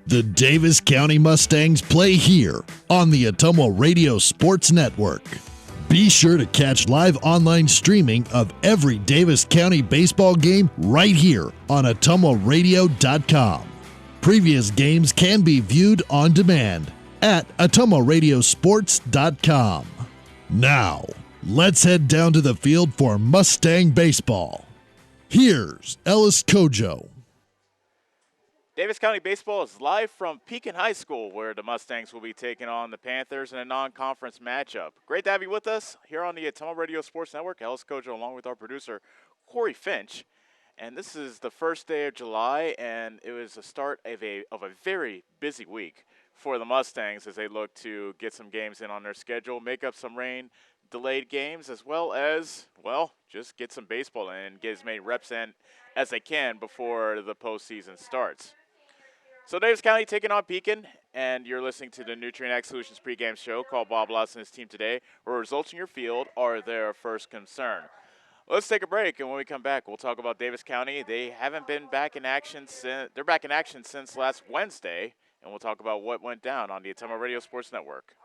The Davis County Mustangs play here on the Atomo Radio Sports Network. Be sure to catch live online streaming of every Davis County baseball game right here on atomoradio.com. Previous games can be viewed on demand at atomoradiosports.com. Now, let's head down to the field for Mustang baseball. Here's Ellis Kojo. Davis County Baseball is live from Pekin High School, where the Mustangs will be taking on the Panthers in a non-conference matchup. Great to have you with us here on the Atomo Radio Sports Network. Ellis Kojo along with our producer, Corey Finch. And this is the first day of July, and it was the start of a very busy week for the Mustangs as they look to get some games in on their schedule, make up some rain-delayed games, as well as, just get some baseball in and get as many reps in as they can before the postseason starts. So Davis County taking on Pekin, and you're listening to the Nutrient Ag Solutions pregame show called Bob Loss and his team today, where results in your field are their first concern. Let's take a break, and when we come back, we'll talk about Davis County. They haven't been back in action since since last Wednesday, and we'll talk about what went down on the Atomo Radio Sports Network.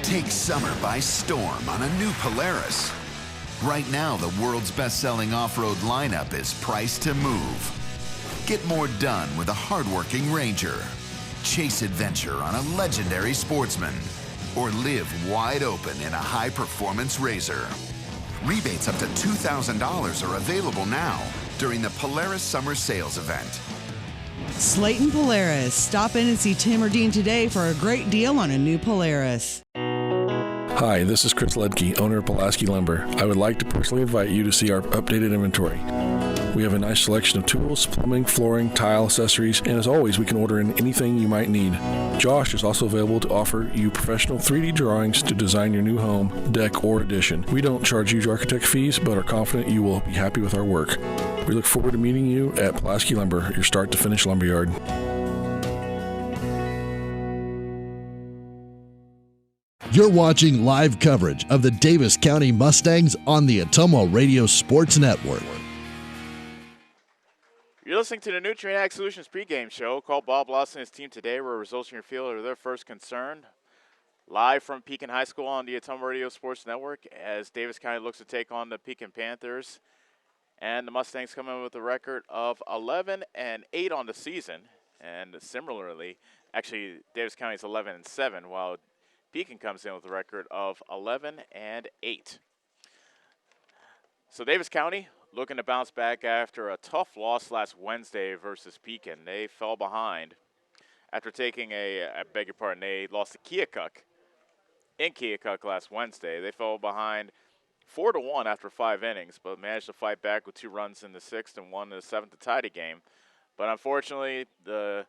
Take summer by storm on a new Polaris. Right now, the world's best-selling off-road lineup is priced to move. Get more done with a hardworking Ranger. Chase adventure on a legendary Sportsman. Or live wide open in a high-performance Razor. Rebates up to $2,000 are available now during the Polaris Summer Sales Event. Slayton Polaris. Stop in and see Tim or Dean today for a great deal on a new Polaris. Hi, this is Chris Ledke, owner of Pulaski Lumber. I would like to personally invite you to see our updated inventory. We have a nice selection of tools, plumbing, flooring, tile, accessories, and as always, we can order in anything you might need. Josh is also available to offer you professional 3D drawings to design your new home, deck, or addition. We don't charge huge architect fees, but are confident you will be happy with our work. We look forward to meeting you at Pulaski Lumber, your start-to-finish lumberyard. You're watching live coverage of the Davis County Mustangs on the Atomo Radio Sports Network. You're listening to the Nutrient Ag Solutions pregame show called Bob Loss and his team today, where results in your field are their first concern. Live from Pekin High School on the Atomo Radio Sports Network as Davis County looks to take on the Pekin Panthers. And the Mustangs come in with a record of 11-8 on the season. And similarly, actually, Davis County is 11-7, while Pekin comes in with a record of 11-8. So Davis County looking to bounce back after a tough loss last Wednesday versus Pekin. They fell behind after taking they lost to Keokuk in Keokuk last Wednesday. They fell behind 4-1 after 5 innings, but managed to fight back with 2 runs in the 6th and 1 in the 7th to tie the game. But unfortunately, the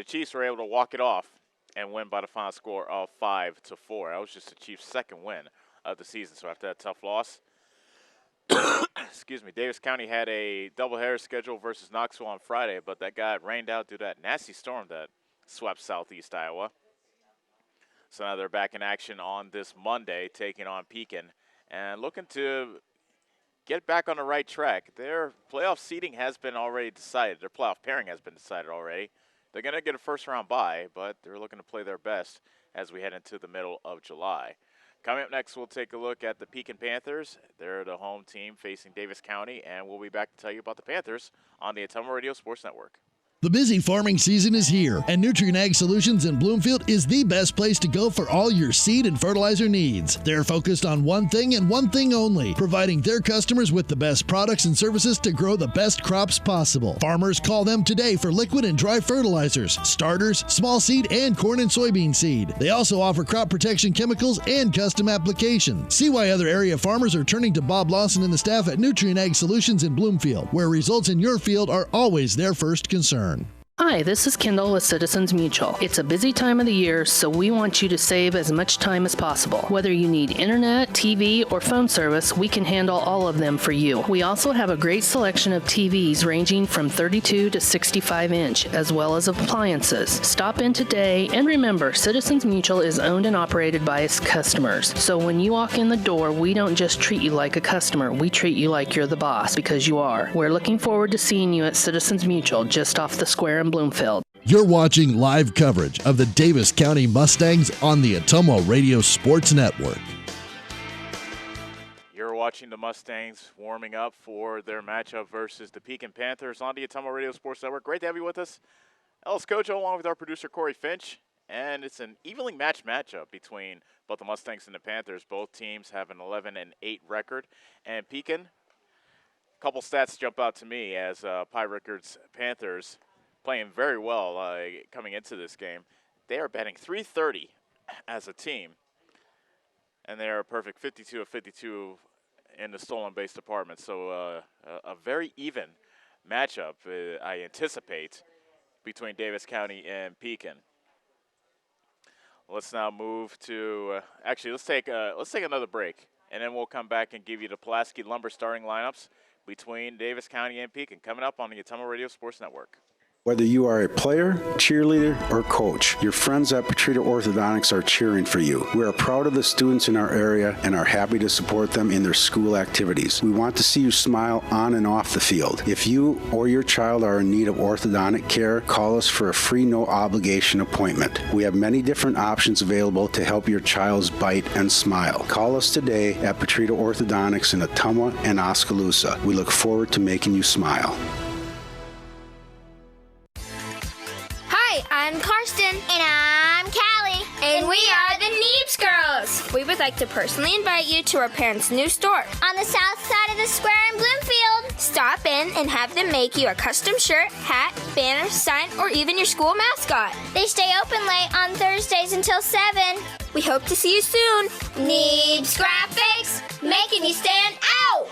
Chiefs were able to walk it off and win by the final score of 5-4. That was just the Chiefs' second win of the season. So after that tough loss, Davis County had a doubleheader schedule versus Knoxville on Friday, but that got rained out due to that nasty storm that swept southeast Iowa. So now they're back in action on this Monday, taking on Pekin and looking to get back on the right track. Their playoff seeding has been already decided. Their playoff pairing has been decided already. They're going to get a first-round bye, but they're looking to play their best as we head into the middle of July. Coming up next, we'll take a look at the Pekin Panthers. They're the home team facing Davis County, and we'll be back to tell you about the Panthers on the Atomo Radio Sports Network. The busy farming season is here, and Nutrient Ag Solutions in Bloomfield is the best place to go for all your seed and fertilizer needs. They're focused on one thing and one thing only, providing their customers with the best products and services to grow the best crops possible. Farmers call them today for liquid and dry fertilizers, starters, small seed, and corn and soybean seed. They also offer crop protection chemicals and custom applications. See why other area farmers are turning to Bob Lawson and the staff at Nutrient Ag Solutions in Bloomfield, where results in your field are always their first concern. Hi, this is Kendall with Citizens Mutual. It's a busy time of the year, so we want you to save as much time as possible. Whether you need internet, TV, or phone service, we can handle all of them for you. We also have a great selection of TVs ranging from 32 to 65 inch, as well as appliances. Stop in today, and remember, Citizens Mutual is owned and operated by its customers. So when you walk in the door, we don't just treat you like a customer, we treat you like you're the boss, because you are. We're looking forward to seeing you at Citizens Mutual, just off the square in Bloomfield. You're watching live coverage of the Davis County Mustangs on the Atomo Radio Sports Network. You're watching the Mustangs warming up for their matchup versus the Pekin Panthers on the Atomo Radio Sports Network. Great to have you with us. Ellis Kojo along with our producer Corey Finch. And it's an evenly matched matchup between both the Mustangs and the Panthers. Both teams have an 11-8 record. And Pekin, a couple stats jump out to me as Pie Rickard's Panthers playing very well coming into this game. They are batting .330 as a team, and they are a perfect 52 of 52 in the stolen base department. So a very even matchup, I anticipate, between Davis County and Pekin. Let's now move to actually let's take another break, and then we'll come back and give you the Pulaski Lumber starting lineups between Davis County and Pekin coming up on the Atomo Radio Sports Network. Whether you are a player, cheerleader, or coach, your friends at Petrita Orthodontics are cheering for you. We are proud of the students in our area and are happy to support them in their school activities. We want to see you smile on and off the field. If you or your child are in need of orthodontic care, call us for a free no-obligation appointment. We have many different options available to help your child's bite and smile. Call us today at Petrita Orthodontics in Ottumwa and Oskaloosa. We look forward to making you smile. Hi, I'm Karsten. And I'm Callie. And we are the Neebs Girls. We would like to personally invite you to our parents' new store on the south side of the square in Bloomfield. Stop in and have them make you a custom shirt, hat, banner, sign, or even your school mascot. They stay open late on Thursdays until 7. We hope to see you soon. Neebs Graphics, making you stand out.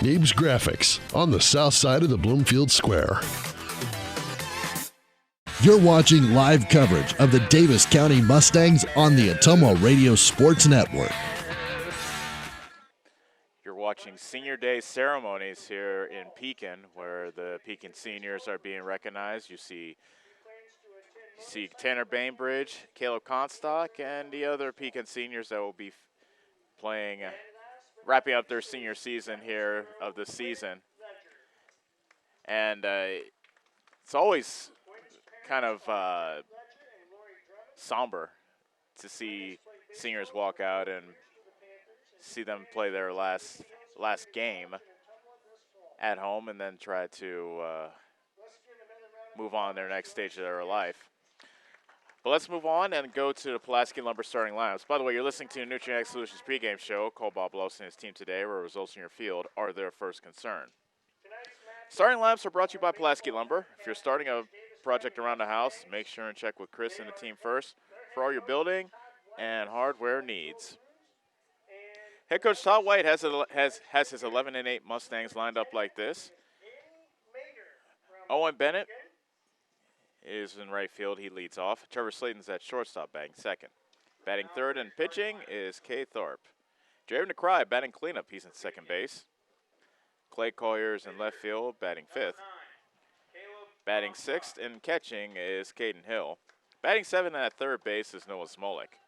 Neebs Graphics on the south side of the Bloomfield Square. You're watching live coverage of the Davis County Mustangs on the Atomo Radio Sports Network. You're watching Senior Day ceremonies here in Pekin, where the Pekin seniors are being recognized. You see Tanner Bainbridge, Caleb Comstock, and the other Pekin seniors that will be playing, wrapping up their senior season here of the season. And it's always kind of somber to see seniors walk out and see them play their last game at home and then try to move on to their next stage of their life. But let's move on and go to the Pulaski Lumber starting lineups. By the way, you're listening to the Nutrient Solutions pregame show. Call Bob Lawson and his team today, where results in your field are their first concern. Starting lineups are brought to you by Pulaski Lumber. If you're starting a project around the house, make sure and check with Chris and the team first for all your building and hardware needs. Head coach Todd White has his 11-8 Mustangs lined up like this. Owen Bennett is in right field. He leads off. Trevor Slayton's at shortstop, batting second. Batting third and pitching is Kay Thorpe. Jared McCry batting cleanup. He's in second base. Clay Collier's in left field, batting fifth. Batting sixth and catching is Caden Hill. Batting seventh at third base is Noah Smolik.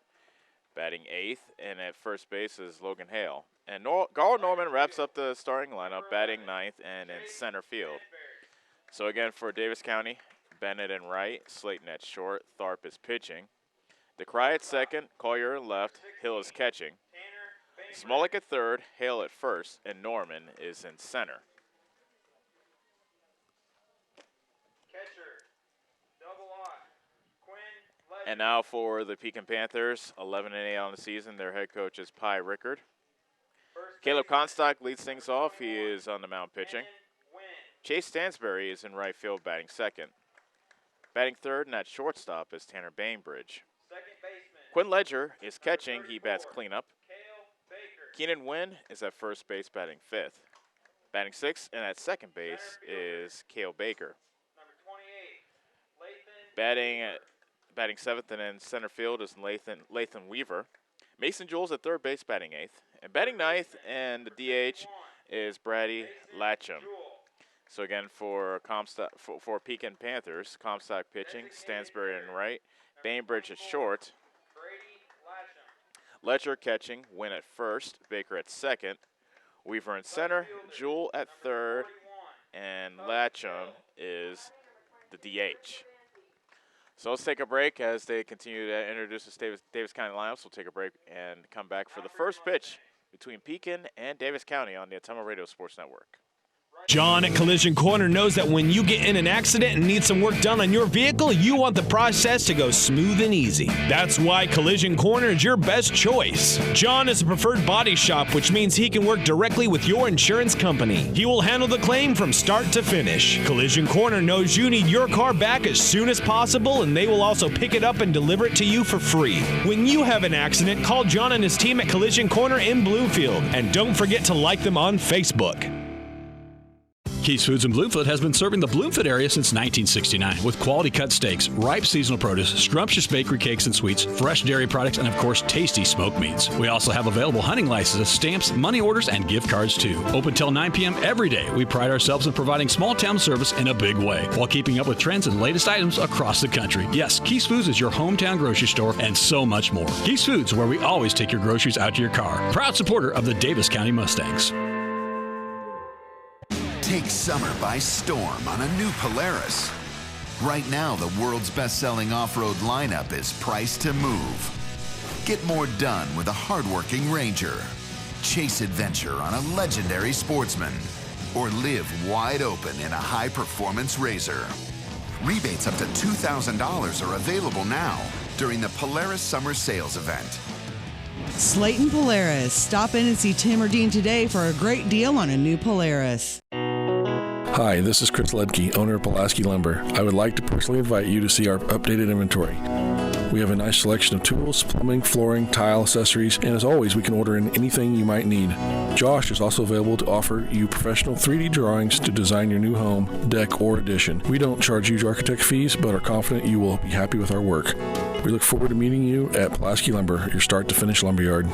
Batting eighth and at first base is Logan Hale. And Garl Norman wraps up the starting lineup, batting ninth and in center field. So again for Davis County, Bennett in right, Slayton at short, Tharp is pitching. DeCry at second, Collier left, Hill is catching. Smolik at third, Hale at first, and Norman is in center. And now for the Pekin Panthers, 11-8 on the season. Their head coach is Pie Rickard. Caleb Comstock leads things off. He is on the mound pitching. Chase Stansberry is in right field, batting second. Batting third and at shortstop is Tanner Bainbridge. Quinn Ledger is catching. He bats cleanup. Keenan Wynn is at first base, batting fifth. Batting sixth and at second base is Cale Baker. Batting seventh and in center field is Lathan Weaver. Mason Jules at third base, batting eighth. And batting ninth and the DH is Brady Latcham. So again for Pekin Panthers, Comstock pitching, Stansberry in right, Bainbridge at short, Ledger catching, Wynn at first, Baker at second, Weaver in center, Jewell at third, and Latcham is the DH. So let's take a break as they continue to introduce the Davis County lineups. We'll take a break and come back for the first pitch between Pekin and Davis County on the Ottumwa Radio Sports Network. John at Collision Corner knows that when you get in an accident and need some work done on your vehicle, you want the process to go smooth and easy. That's why Collision Corner is your best choice. John is a preferred body shop, which means he can work directly with your insurance company. He will handle the claim from start to finish. Collision Corner knows you need your car back as soon as possible, and they will also pick it up and deliver it to you for free. When you have an accident, call John and his team at Collision Corner in Bloomfield, and don't forget to like them on Facebook. Keith's Foods in Bloomfield has been serving the Bloomfield area since 1969 with quality cut steaks, ripe seasonal produce, scrumptious bakery cakes and sweets, fresh dairy products, and of course, tasty smoked meats. We also have available hunting licenses, stamps, money orders, and gift cards too. Open till 9 p.m. every day. We pride ourselves in providing small town service in a big way while keeping up with trends and latest items across the country. Yes, Keith's Foods is your hometown grocery store and so much more. Keith's Foods, where we always take your groceries out to your car. Proud supporter of the Davis County Mustangs. Take summer by storm on a new Polaris. Right now, the world's best-selling off-road lineup is priced to move. Get more done with a hardworking Ranger. Chase adventure on a legendary Sportsman. Or live wide open in a high-performance Razor. Rebates up to $2,000 are available now during the Polaris Summer Sales Event. Slayton Polaris. Stop in and see Tim or Dean today for a great deal on a new Polaris. Hi, this is Chris Ledke, owner of Pulaski Lumber. I would like to personally invite you to see our updated inventory. We have a nice selection of tools, plumbing, flooring, tile, accessories, and as always, we can order in anything you might need. Josh is also available to offer you professional 3D drawings to design your new home, deck, or addition. We don't charge huge architect fees, but are confident you will be happy with our work. We look forward to meeting you at Pulaski Lumber, your start-to-finish lumberyard.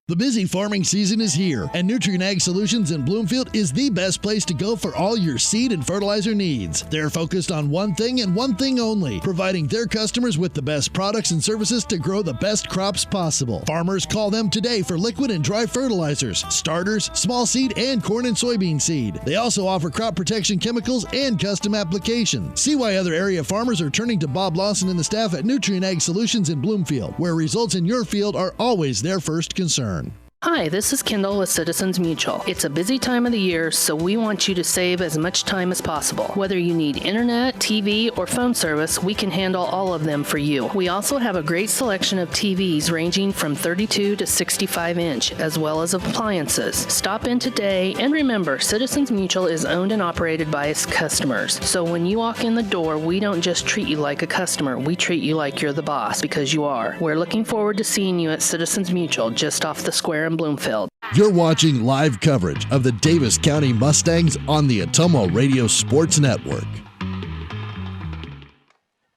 The busy farming season is here, and Nutrien Ag Solutions in Bloomfield is the best place to go for all your seed and fertilizer needs. They're focused on one thing and one thing only, providing their customers with the best products and services to grow the best crops possible. Farmers call them today for liquid and dry fertilizers, starters, small seed, and corn and soybean seed. They also offer crop protection chemicals and custom application. See why other area farmers are turning to Bob Lawson and the staff at Nutrien Ag Solutions in Bloomfield, where results in your field are always their first concern. Hi, this is Kendall with Citizens Mutual. It's a busy time of the year, so we want you to save as much time as possible. Whether you need internet, TV, or phone service, we can handle all of them for you. We also have a great selection of TVs ranging from 32 to 65 inch, as well as appliances. Stop in today, and remember, Citizens Mutual is owned and operated by its customers. So when you walk in the door, we don't just treat you like a customer, we treat you like you're the boss, because you are. We're looking forward to seeing you at Citizens Mutual, just off the square in Bloomfield. You're watching live coverage of the Davis County Mustangs on the Ottumwa Radio Sports Network.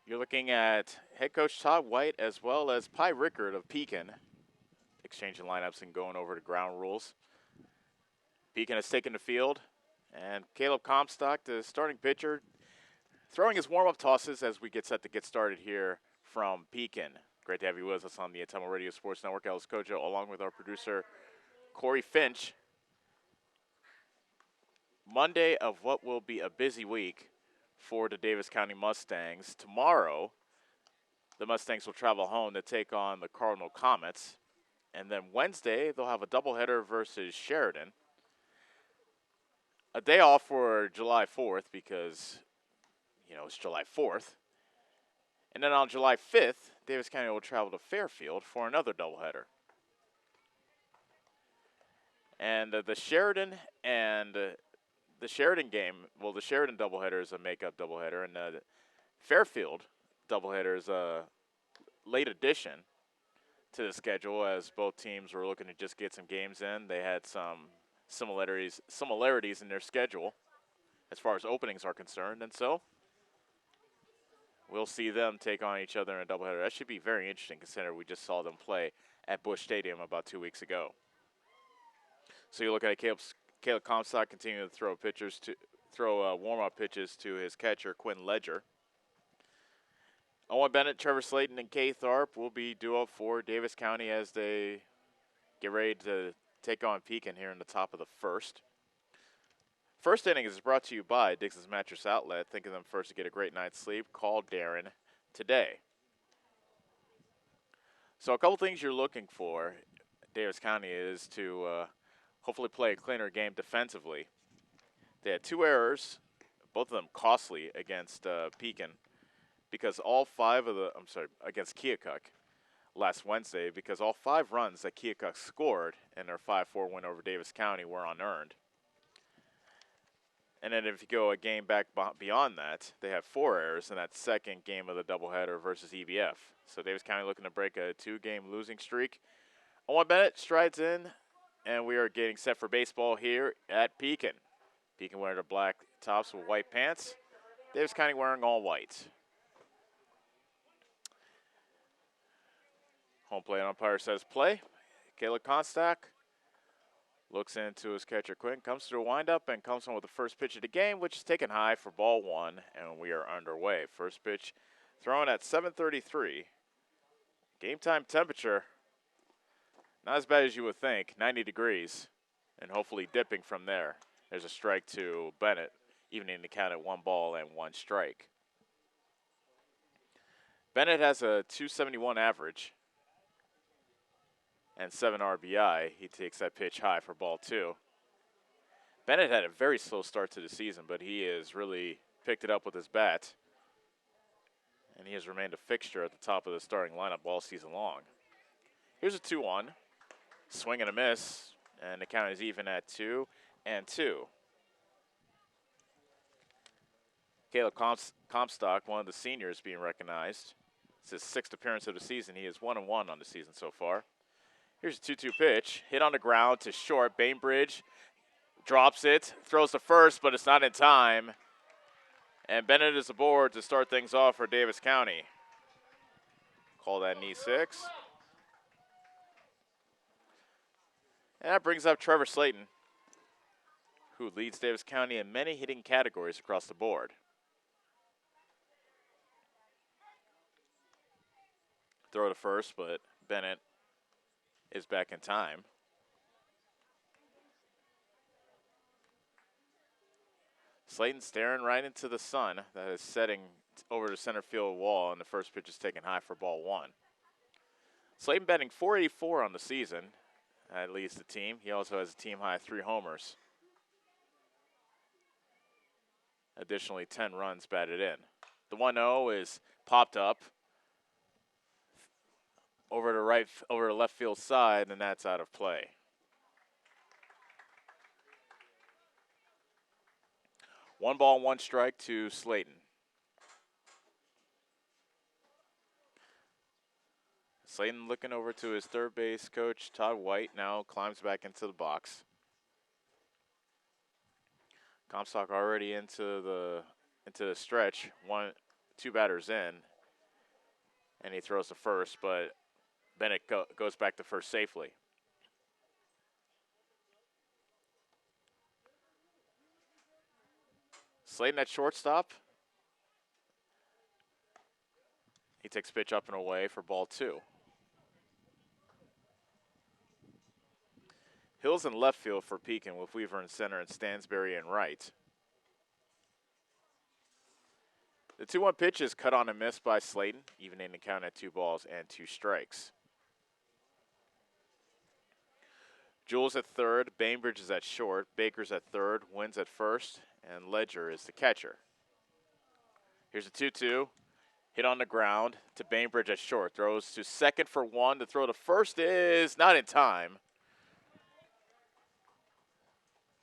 You're looking at head coach Todd White as well as Pi Rickard of Pekin, exchanging lineups and going over to ground rules. Pekin has taken the field, and Caleb Comstock, the starting pitcher, throwing his warm-up tosses as we get set to get started here from Pekin. Great to have you with us on the Ottumwa Radio Sports Network. Ellis Kojo, along with our producer, Corey Finch. Monday of what will be a busy week for the Davis County Mustangs. Tomorrow, the Mustangs will travel home to take on the Cardinal Comets. And then Wednesday, they'll have a doubleheader versus Sheridan. A day off for July 4th because, it's July 4th. And then on July 5th, Davis County will travel to Fairfield for another doubleheader. And the Sheridan game, the Sheridan doubleheader is a makeup doubleheader, and the Fairfield doubleheader is a late addition to the schedule, as both teams were looking to just get some games in. They had some similarities in their schedule as far as openings are concerned, and so we'll see them take on each other in a doubleheader. That should be very interesting, considering we just saw them play at Busch Stadium about 2 weeks ago. So you look at Caleb Comstock continuing to throw warm-up pitches to his catcher, Quinn Ledger. Owen Bennett, Trevor Slayton, and Kay Tharp will be duo for Davis County as they get ready to take on Pekin here in the top of the first. First inning is brought to you by Dixon's Mattress Outlet. Think of them first to get a great night's sleep. Call Darren today. So a couple things you're looking for, Davis County, is to hopefully play a cleaner game defensively. They had 2 errors, both of them costly against Pekin, because against Keokuk last Wednesday, because all 5 runs that Keokuk scored in their 5-4 win over Davis County were unearned. And then if you go a game back beyond that, they have 4 errors in that second game of the doubleheader versus EBF. So Davis County looking to break a 2-game losing streak. Owen Bennett strides in, and we are getting set for baseball here at Pekin. Pekin wearing their black tops with white pants. Davis County wearing all white. Home plate umpire says play. Caleb Constack looks into his catcher Quinn, comes to a windup, and comes on with the first pitch of the game, which is taken high for ball 1, and we are underway. First pitch thrown at 7:33. Game time temperature, not as bad as you would think, 90 degrees, and hopefully dipping from there. There's a strike to Bennett, evening the count at 1 ball and 1 strike. Bennett has a .271 average and 7 RBI. He takes that pitch high for ball 2. Bennett had a very slow start to the season, but he has really picked it up with his bat, and he has remained a fixture at the top of the starting lineup all season long. Here's a 2-1. Swing and a miss, and the count is even at 2-2. Caleb Comstock, one of the seniors, being recognized. It's his 6th appearance of the season. He is 1-1 on the season so far. Here's a 2-2 pitch. Hit on the ground to short. Bainbridge drops it, throws to first, but it's not in time. And Bennett is aboard to start things off for Davis County. Call that an E6. And that brings up Trevor Slayton, who leads Davis County in many hitting categories across the board. Throw to first, but Bennett is back in time. Slayton staring right into the sun that is setting over the center field wall, and the first pitch is taken high for ball 1. Slayton batting .484 on the season. That leads the team. He also has a team high 3 homers. Additionally, 10 runs batted in. The 1-0 is popped up over the left field side, and that's out of play. One ball, 1 strike to Slayton. Slayton looking over to his third base coach, Todd White, now climbs back into the box. Comstock already into the stretch, 2 batters in, and he throws to first, but Bennett goes back to first safely. Slayton at shortstop. He takes pitch up and away for ball 2. Hills in left field for Pekin with Weaver in center and Stansberry in right. The 2-1 pitch is cut on and missed by Slayton, evening the count at 2 balls and 2 strikes. Jules at third, Bainbridge is at short, Baker's at third, Wins at first, and Ledger is the catcher. Here's a 2-2. Hit on the ground to Bainbridge at short. Throws to second for 1. The throw to first is not in time.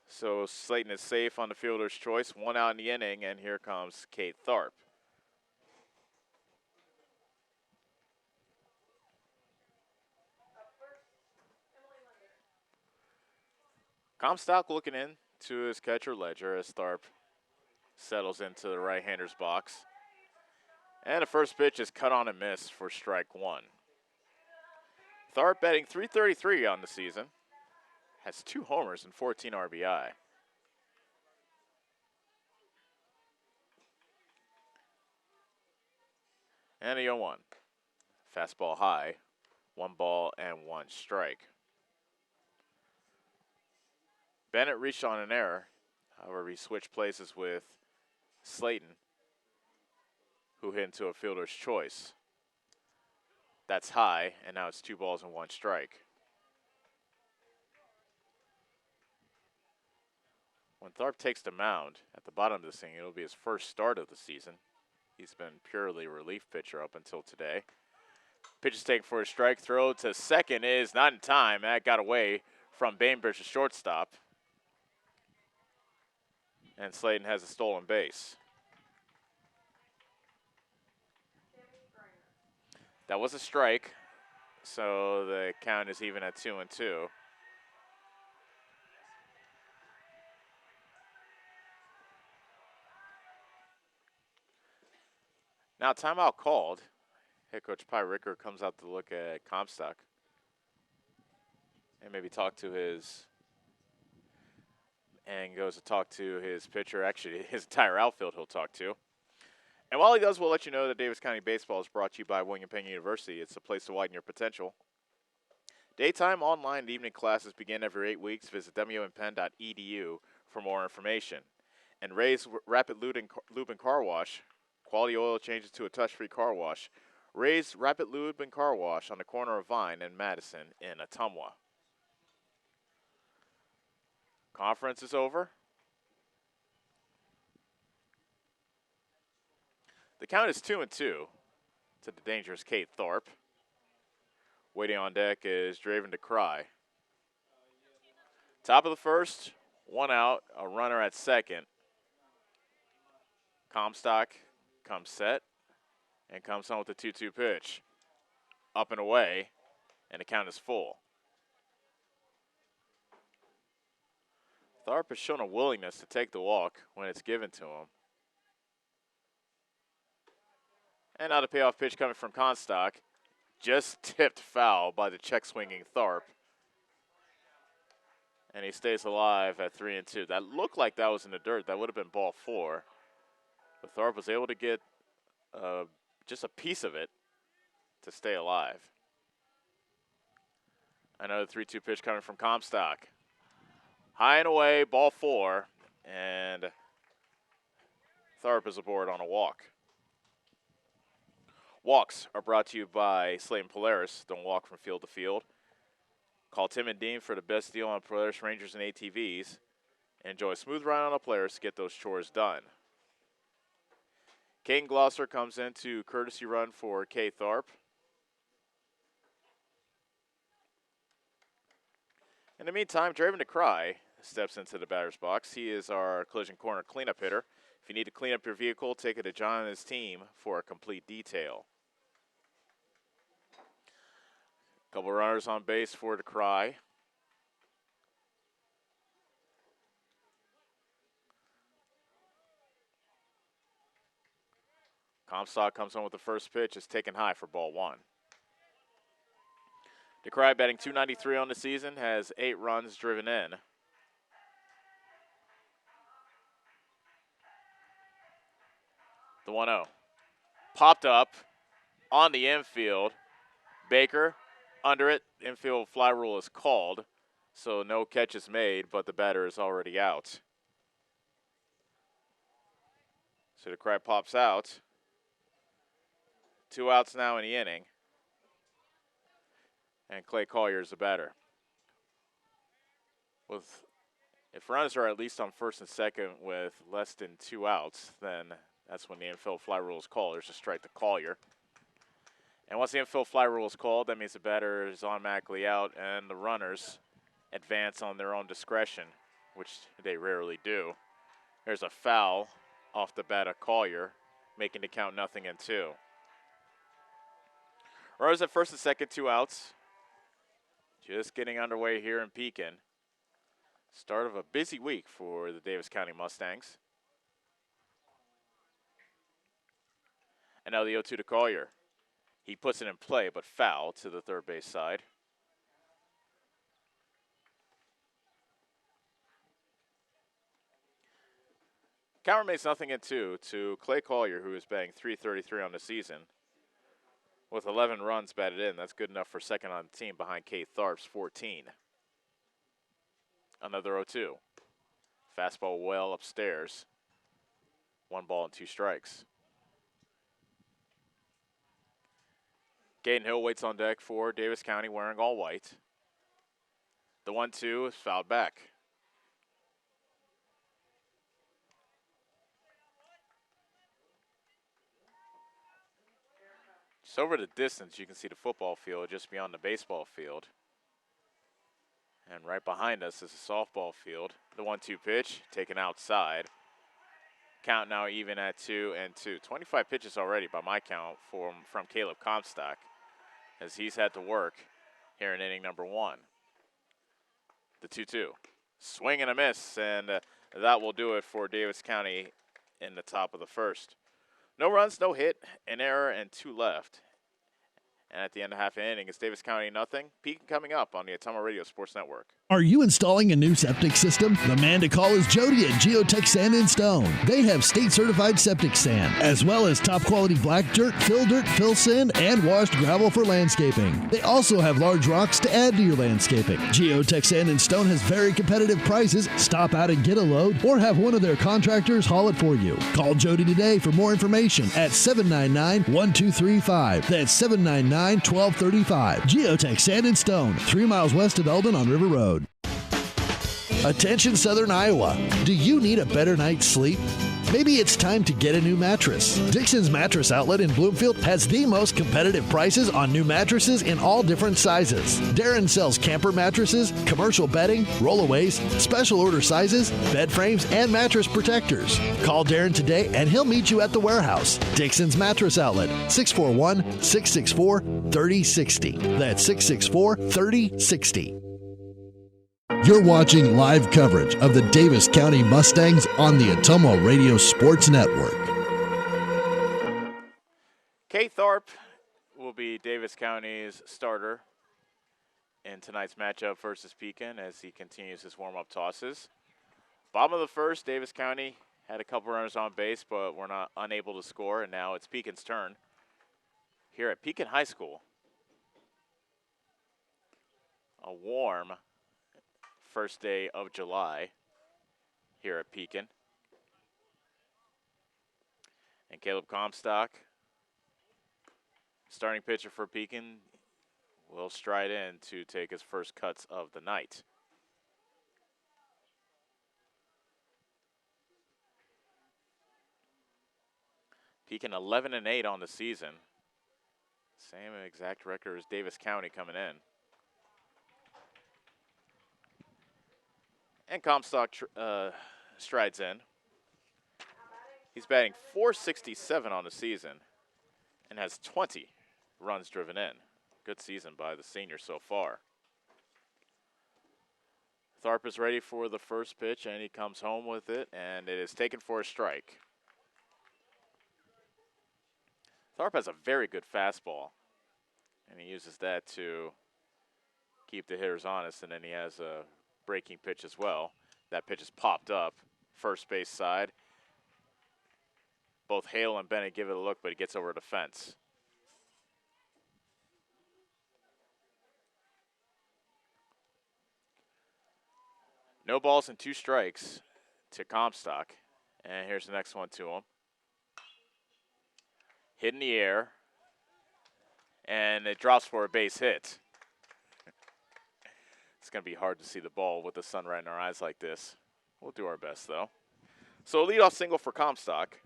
So Slayton is safe on the fielder's choice. 1 out in the inning, and here comes Kate Tharp. Comstock looking in to his catcher Ledger as Tharp settles into the right-hander's box. And the first pitch is cut on and missed for strike 1. Tharp batting .333 on the season. Has 2 homers and 14 RBI. And a 0-1. Fastball high. 1 ball and 1 strike. Bennett reached on an error. However, he switched places with Slayton, who hit into a fielder's choice. That's high, and now it's 2 balls and 1 strike. When Tharp takes the mound at the bottom of this inning, it'll be his first start of the season. He's been purely relief pitcher up until today. Pitch is taken for a strike. Throw to second is not in time. That got away from Bainbridge, the shortstop. And Slayton has a stolen base. That was a strike, so the count is even at 2-2. Now timeout called. Head coach Pi Ricker comes out to look at Comstock and maybe talk to his, and goes to talk to his pitcher, actually his entire outfield he'll talk to. And while he does, we'll let you know that Davis County Baseball is brought to you by William Penn University. It's a place to widen your potential. Daytime, online, and evening classes begin every 8 weeks. Visit wmpenn.edu for more information. And Ray's Rapid Lube and Car Wash. Quality oil changes to a touch-free car wash. Ray's Rapid Lube and Car Wash on the corner of Vine and Madison in Ottumwa. Conference is over. The count is 2-2 to the dangerous Kate Thorpe. Waiting on deck is Draven DeCry. Top of the first, 1 out, a runner at second. Comstock comes set and comes home with a 2-2 pitch. Up and away, and the count is full. Tharp has shown a willingness to take the walk when it's given to him. And now the payoff pitch coming from Comstock. Just tipped foul by the check-swinging Tharp. And he stays alive at 3-2. That looked like that was in the dirt. That would have been ball 4. But Tharp was able to get just a piece of it to stay alive. Another 3-2 pitch coming from Comstock. High and away, ball 4. And Tharp is aboard on a walk. Walks are brought to you by Slayton Polaris. Don't walk from field to field. Call Tim and Dean for the best deal on Polaris Rangers and ATVs. Enjoy a smooth ride on a Polaris to get those chores done. Caden Glosser comes into courtesy run for Kay Tharp. In the meantime, Draven DeCry steps into the batter's box. He is our collision corner cleanup hitter. If you need to clean up your vehicle, take it to John and his team for a complete detail. Couple runners on base for DeCry. Comstock comes on with the first pitch. It's taken high for ball 1. DeCry batting .293 on the season, has 8 runs driven in. The 1-0. Popped up on the infield. Baker under it. Infield fly rule is called, so no catch is made, but the batter is already out. So DeCry pops out. 2 outs now in the inning. And Clay Collier is the batter. If runners are at least on first and second with less than 2 outs, then that's when the infield fly rule is called. There's a strike to Collier. And once the infield fly rule is called, that means the batter is automatically out and the runners advance on their own discretion, which they rarely do. There's a foul off the bat of Collier, making the count 0-2. Runners at first and second, 2 outs. Just getting underway here in Pekin. Start of a busy week for the Davis County Mustangs. And now the 0-2 to Collier. He puts it in play, but foul to the third base side. Count remains 0-2 to Clay Collier, who is batting .333 on the season. With 11 runs batted in, that's good enough for second on the team behind Kate Tharp's 14. Another 0-2. Fastball well upstairs. 1 ball and 2 strikes. Gaten Hill waits on deck for Davis County wearing all white. The 1-2 is fouled back. Just over the distance, you can see the football field just beyond the baseball field. And right behind us is a softball field. The 1-2 pitch taken outside. Count now even at 2-2. 25 pitches already by my count from Caleb Comstock, as he's had to work here in inning number 1. The 2-2. Swing and a miss, and that will do it for Davis County in the top of the first. No runs, no hit, an error, and 2 left. And at the end of half an inning, it's Davis County nothing. Pekin coming up on the Atomo Radio Sports Network. Are you installing a new septic system? The man to call is Jody at Geotech Sand and Stone. They have state-certified septic sand, as well as top-quality black dirt, fill sand, and washed gravel for landscaping. They also have large rocks to add to your landscaping. Geotech Sand and Stone has very competitive prices. Stop out and get a load, or have one of their contractors haul it for you. Call Jody today for more information at 799-1235. That's 799-1235. Geotech Sand and Stone, 3 miles west of Eldon on River Road. Attention Southern Iowa. Do you need a better night's sleep? Maybe it's time to get a new mattress. Dixon's Mattress Outlet in Bloomfield has the most competitive prices on new mattresses in all different sizes. Darren sells camper mattresses, commercial bedding, rollaways, special order sizes, bed frames, and mattress protectors. Call Darren today and he'll meet you at the warehouse. Dixon's Mattress Outlet, 641-664-3060. That's 664-3060. You're watching live coverage of the Davis County Mustangs on the Atomo Radio Sports Network. Kate Tharp will be Davis County's starter in tonight's matchup versus Pekin as he continues his warm-up tosses. Bottom of the first, Davis County had a couple runners on base, but were not unable to score, and now it's Pekin's turn here at Pekin High School. A warm first day of July here at Pekin. And Caleb Comstock, starting pitcher for Pekin, will stride in to take his first cuts of the night. Pekin 11-8 on the season. Same exact record as Davis County coming in. And Comstock strides in. He's batting .467 on the season and has 20 runs driven in. Good season by the senior so far. Tharp is ready for the first pitch, and he comes home with it, and it is taken for a strike. Tharp has a very good fastball, and he uses that to keep the hitters honest, and then he has a breaking pitch as well. That pitch is popped up, first base side. Both Hale and Bennett give it a look, but he gets over the fence. No balls and 2 strikes to Comstock. And here's the next one to him. Hit in the air, and it drops for a base hit. It's going to be hard to see the ball with the sun right in our eyes like this. We'll do our best, though. So a leadoff single for Comstock.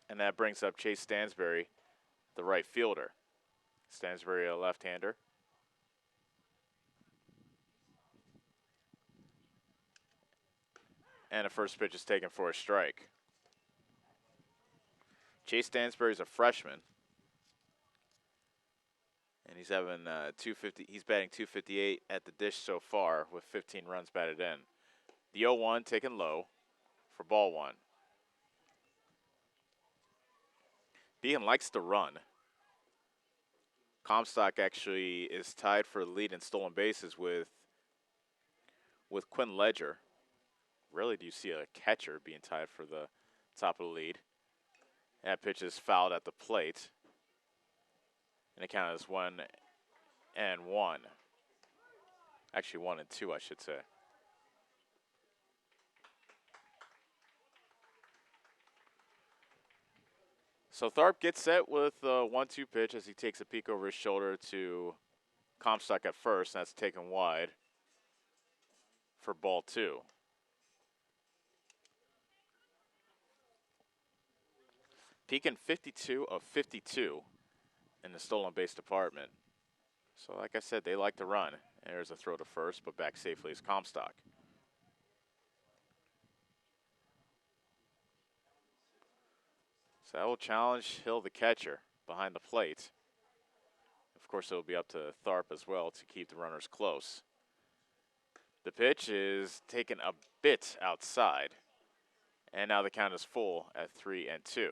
And that brings up Chase Stansberry, the right fielder. Stansberry, a left-hander. And a first pitch is taken for a strike. Chase Stansberry is a freshman. And he's having 250. He's batting .258 at the dish so far with 15 runs batted in. The 0-1 taken low for ball 1. Pekin likes to run. Comstock actually is tied for the lead in stolen bases with Quinn Ledger. Rarely do you see a catcher being tied for the top of the lead. That pitch is fouled at the plate. And it counted as 1-1. Actually 1 and 2, I should say. So Tharp gets set with a 1-2 pitch as he takes a peek over his shoulder to Comstock at first. That's taken wide for ball 2. Pekin 52 of 52 in the stolen base department. So like I said, they like to run. There's a throw to first, but back safely is Comstock. So that will challenge Hill, the catcher, behind the plate. Of course, it will be up to Tharp as well to keep the runners close. The pitch is taken a bit outside. And now the count is full at 3-2.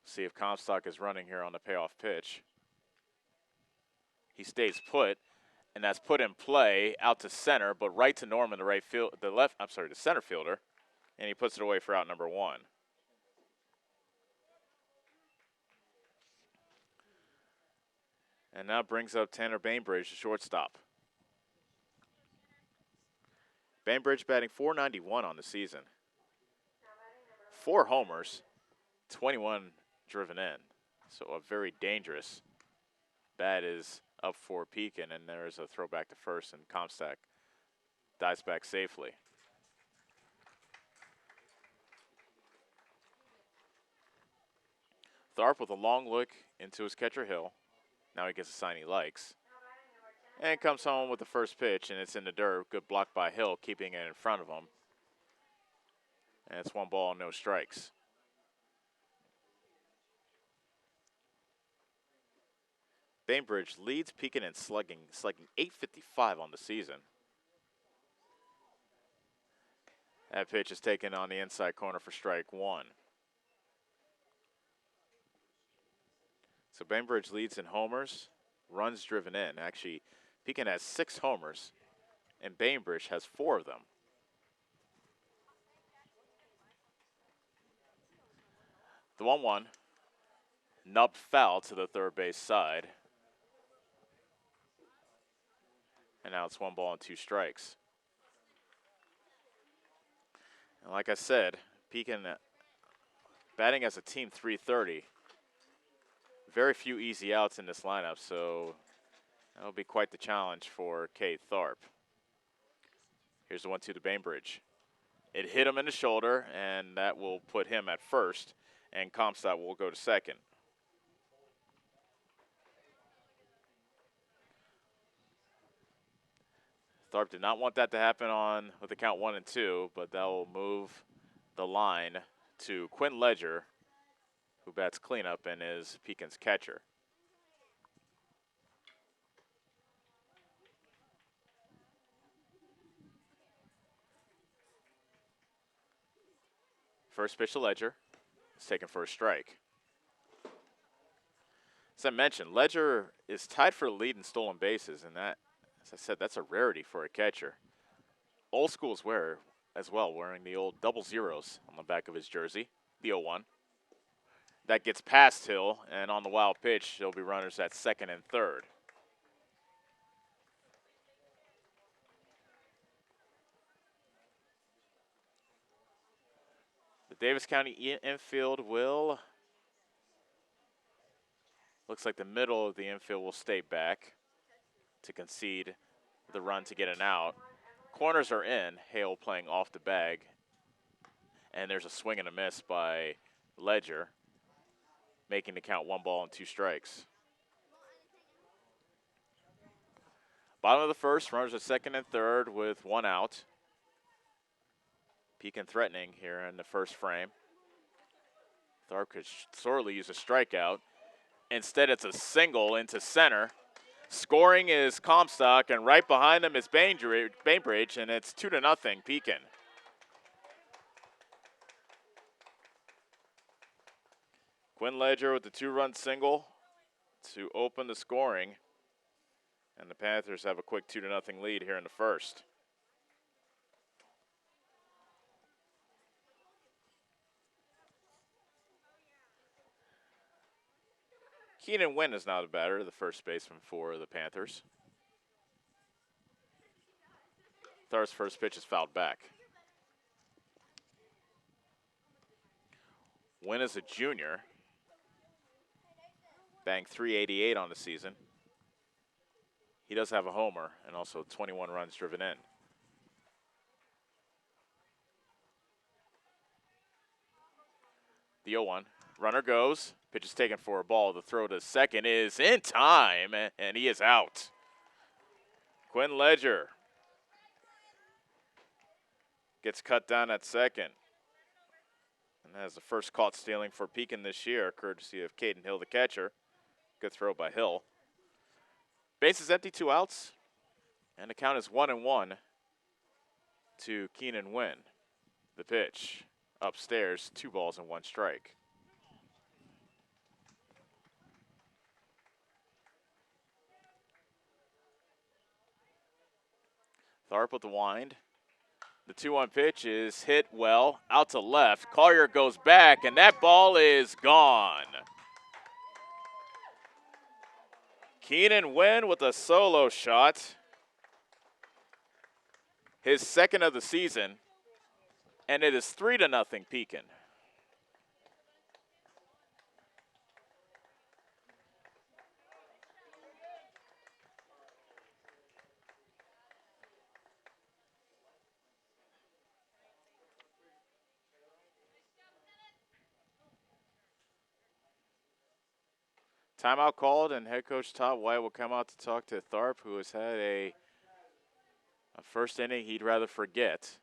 See if Comstock is running here on the payoff pitch. He stays put, and that's put in play out to center, but right to Norman, the center fielder, and he puts it away for out number 1. And now brings up Tanner Bainbridge, the shortstop. Bainbridge batting .491 on the season. 4 homers, 21 driven in. So a very dangerous bat is up for Pekin, and there's a throw back to first, and Comstock dives back safely. Tharp with a long look into his catcher Hill. Now he gets a sign he likes. And comes home with the first pitch, and it's in the dirt. Good block by Hill, keeping it in front of him. And it's 1 ball, no strikes. Bainbridge leads Pekin in slugging .855 on the season. That pitch is taken on the inside corner for strike 1. So Bainbridge leads in homers, runs driven in. Actually, Pekin has 6 homers, and Bainbridge has 4 of them. The 1-1, nubbed foul to the third base side. And now it's 1 ball and 2 strikes. And like I said, Pekin batting as a team .330. Very few easy outs in this lineup, so that'll be quite the challenge for Kate Tharp. Here's the 1-2 to Bainbridge. It hit him in the shoulder, and that will put him at first, and Comstock will go to second. Tharp did not want that to happen with the count 1-2, but that will move the line to Quinn Ledger, who bats cleanup and is Pekin's catcher. First pitch to Ledger. It's taken for a strike. As I mentioned, Ledger is tied for the lead in stolen bases, and that, as I said, that's a rarity for a catcher. Old school's wearer as well, wearing the old double zeros on the back of his jersey, the 0-1. That gets past Hill, and on the wild pitch, there'll be runners at second and third. The Davis County infield looks like the middle of the infield will stay back to concede the run to get an out. Corners are in, Hale playing off the bag, and there's a swing and a miss by Ledger, making the count 1 ball and 2 strikes. Bottom of the first, runners at second and third with 1 out. Pekin threatening here in the first frame. Tharp could sorely use a strikeout. Instead, it's a single into center. Scoring is Comstock, and right behind them is Bainbridge, and it's 2-0 Pekin. Quinn Ledger with the 2-run single to open the scoring. And the Panthers have a quick 2-0 lead here in the first. Keenan Wynn is now the batter, the first baseman for the Panthers. Tharp's first pitch is fouled back. Wynn is a junior. Banged .388 on the season. He does have a homer and also 21 runs driven in. The 0-1. Runner goes. Pitch is taken for a ball. The throw to second is in time, and he is out. Quinn Ledger gets cut down at second. And has the first caught stealing for Pekin this year, courtesy of Caden Hill, the catcher. Good throw by Hill. Base is empty, 2 outs. And the count is 1-1 to Keenan Wynn. The pitch upstairs, 2 balls and 1 strike. Tharp with the wind. The 2-1 pitch is hit well, out to left. Collier goes back, and that ball is gone. Keenan Wynn with a solo shot. His second of the season, and it is 3-0 Pekin. Timeout called, and head coach Todd White will come out to talk to Tharp, who has had a first inning he'd rather forget.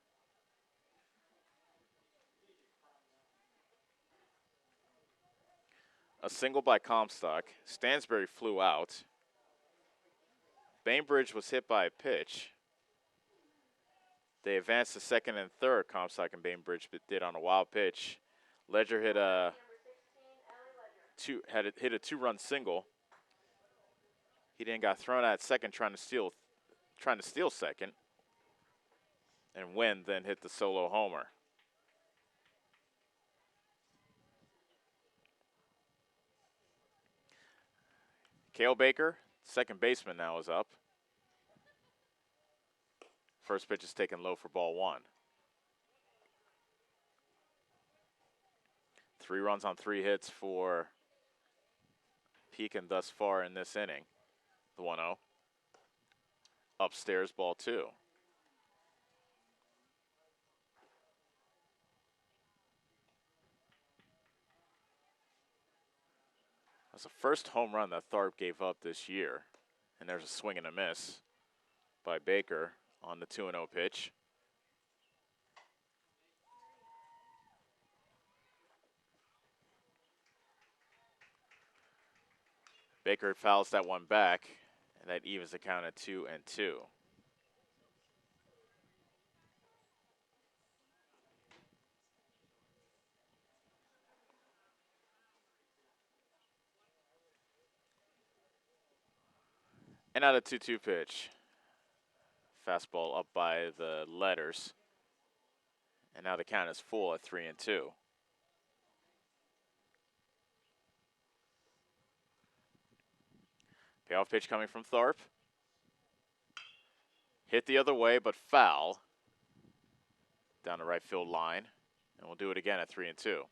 A single by Comstock. Stansbury flew out. Bainbridge was hit by a pitch. They advanced to second and third. Comstock and Bainbridge did on a wild pitch. Ledger hit a hit a 2-run single. He then got thrown out at second, trying to steal second. And Wynn then hit the solo homer. Cale Baker, second baseman, now is up. First pitch is taken low for ball 1. 3 runs on 3 hits for Pekin thus far in this inning. The 1-0. Upstairs, ball 2. That's the first home run that Tharp gave up this year. And there's a swing and a miss by Baker on the 2-0 pitch. Baker fouls that one back, and that evens the count at 2-2. And now the 2-2 pitch. Fastball up by the letters. And now the count is full at 3-2. Payoff pitch coming from Tharp. Hit the other way, but foul. Down the right field line. And we'll do it again at 3-2. This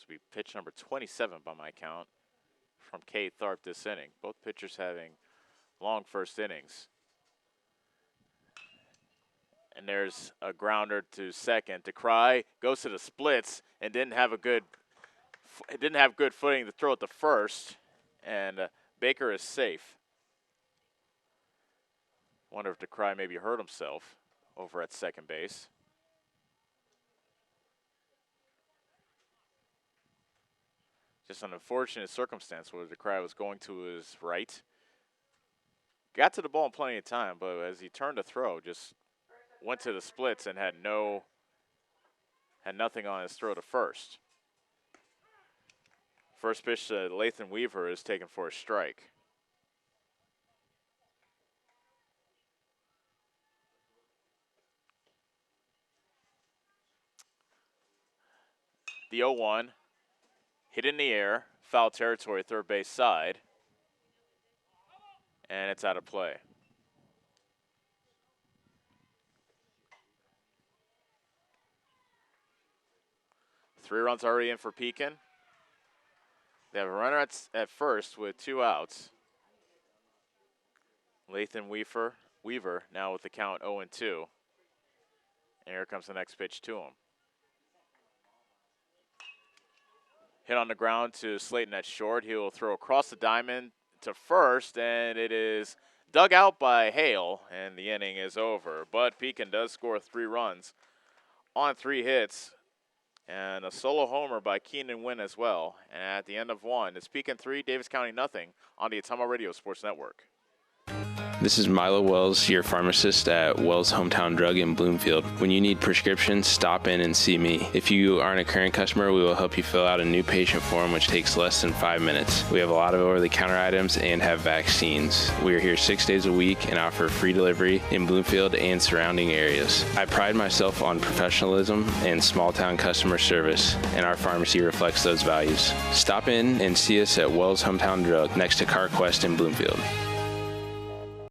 will be pitch number 27 by my count from Cade Tharp this inning. Both pitchers having long first innings. And there's a grounder to second. DeCry goes to the splits and didn't have good footing to throw it to first. And Baker is safe. Wonder if DeCry maybe hurt himself over at second base. Just an unfortunate circumstance where DeCry was going to his right. Got to the ball in plenty of time, but as he turned to throw, just went to the splits and had nothing on his throw to first. First pitch to Lathan Weaver is taken for a strike. The 0-1, hit in the air, foul territory, third base side, and it's out of play. Three runs already in for Pekin. They have a runner at first with 2 outs. Lathan Weaver now with the count 0-2. And here comes the next pitch to him. Hit on the ground to Slayton at short. He will throw across the diamond to first, and it is dug out by Hale, and the inning is over. But Pekin does score 3 runs on 3 hits, and a solo homer by Keenan Wynn as well. And at the end of 1, it's Pekin 3, Davis County nothing on the Atomo Radio Sports Network. This is Milo Wells, your pharmacist at Wells Hometown Drug in Bloomfield. When you need prescriptions, stop in and see me. If you aren't a current customer, we will help you fill out a new patient form, which takes less than 5 minutes. We have a lot of over-the-counter items and have vaccines. We are here 6 days a week and offer free delivery in Bloomfield and surrounding areas. I pride myself on professionalism and small-town customer service, and our pharmacy reflects those values. Stop in and see us at Wells Hometown Drug next to CarQuest in Bloomfield.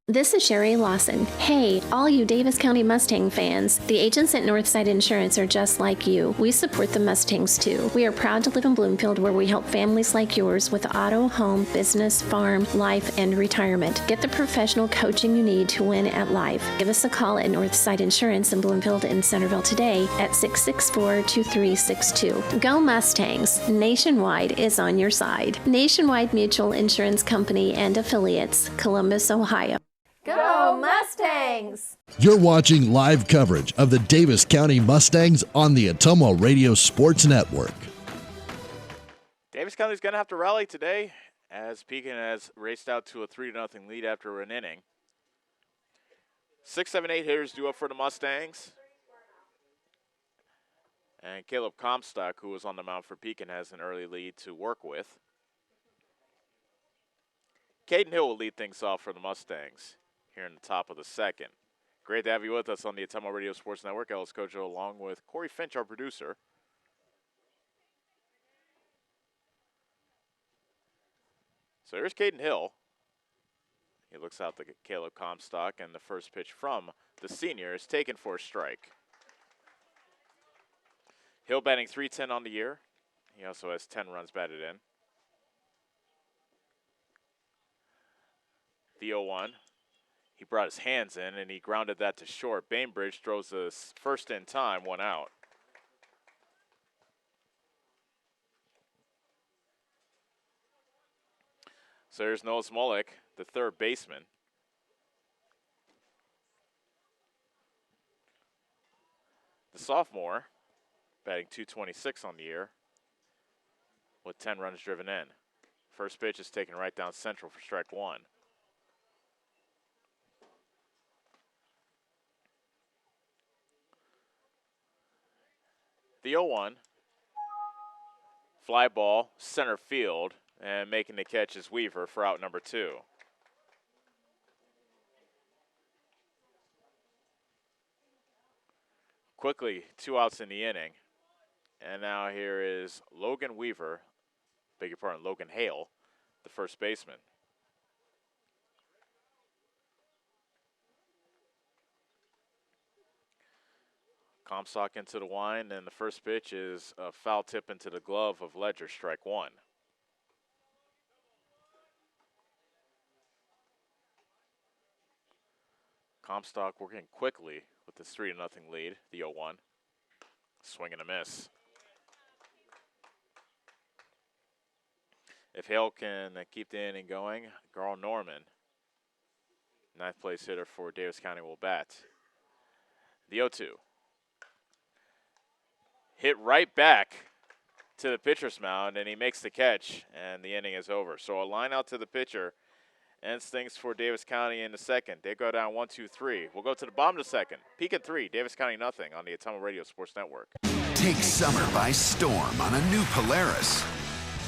This is Sherry Lawson. Hey, all you Davis County Mustang fans, the agents at Northside Insurance are just like you. We support the Mustangs too. We are proud to live in Bloomfield, where we help families like yours with auto, home, business, farm, life, and retirement. Get the professional coaching you need to win at life. Give us a call at Northside Insurance in Bloomfield and Centerville today at 664-2362. Go Mustangs! Nationwide is on your side. Nationwide Mutual Insurance Company and Affiliates, Columbus, Ohio. Go Mustangs! You're watching live coverage of the Davis County Mustangs on the Atomo Radio Sports Network. Davis County's going to have to rally today as Pekin has raced out to a 3-0 lead after an inning. 6, 7, 8 hitters due up for the Mustangs. And Caleb Comstock, who was on the mound for Pekin, has an early lead to work with. Caden Hill will lead things off for the Mustangs here in the top of the second. Great to have you with us on the Atomo Radio Sports Network. Ellis Kojo along with Corey Finch, our producer. So here's Caden Hill. He looks out to Caleb Comstock, and the first pitch from the senior is taken for a strike. Hill batting .310 on the year. He also has 10 runs batted in. The 0-1. He brought his hands in, and he grounded that to short. Bainbridge throws the first in time, 1 out. So there's Noah Smolik, the third baseman. The sophomore, batting .226 on the year, with 10 runs driven in. First pitch is taken right down central for strike 1. The 0-1, fly ball, center field, and making the catch is Weaver for out number 2. Quickly, 2 outs in the inning. And now here is Logan Weaver, beg your pardon, Logan Hale, the first baseman. Comstock into the wind, and the first pitch is a foul tip into the glove of Ledger, strike 1. Comstock working quickly with this 3-0 lead, the 0-1. Swing and a miss. If Hale can keep the inning going, Garl Norman, 9th place hitter for Davis County, will bat. The 0-2. Hit right back to the pitcher's mound, and he makes the catch, and the inning is over. So a line out to the pitcher ends things for Davis County in the second. They go down 1-2-3. We'll go to the bottom of the second. Pekin 3, Davis County nothing on the Atomo Radio Sports Network. Take summer by storm on a new Polaris.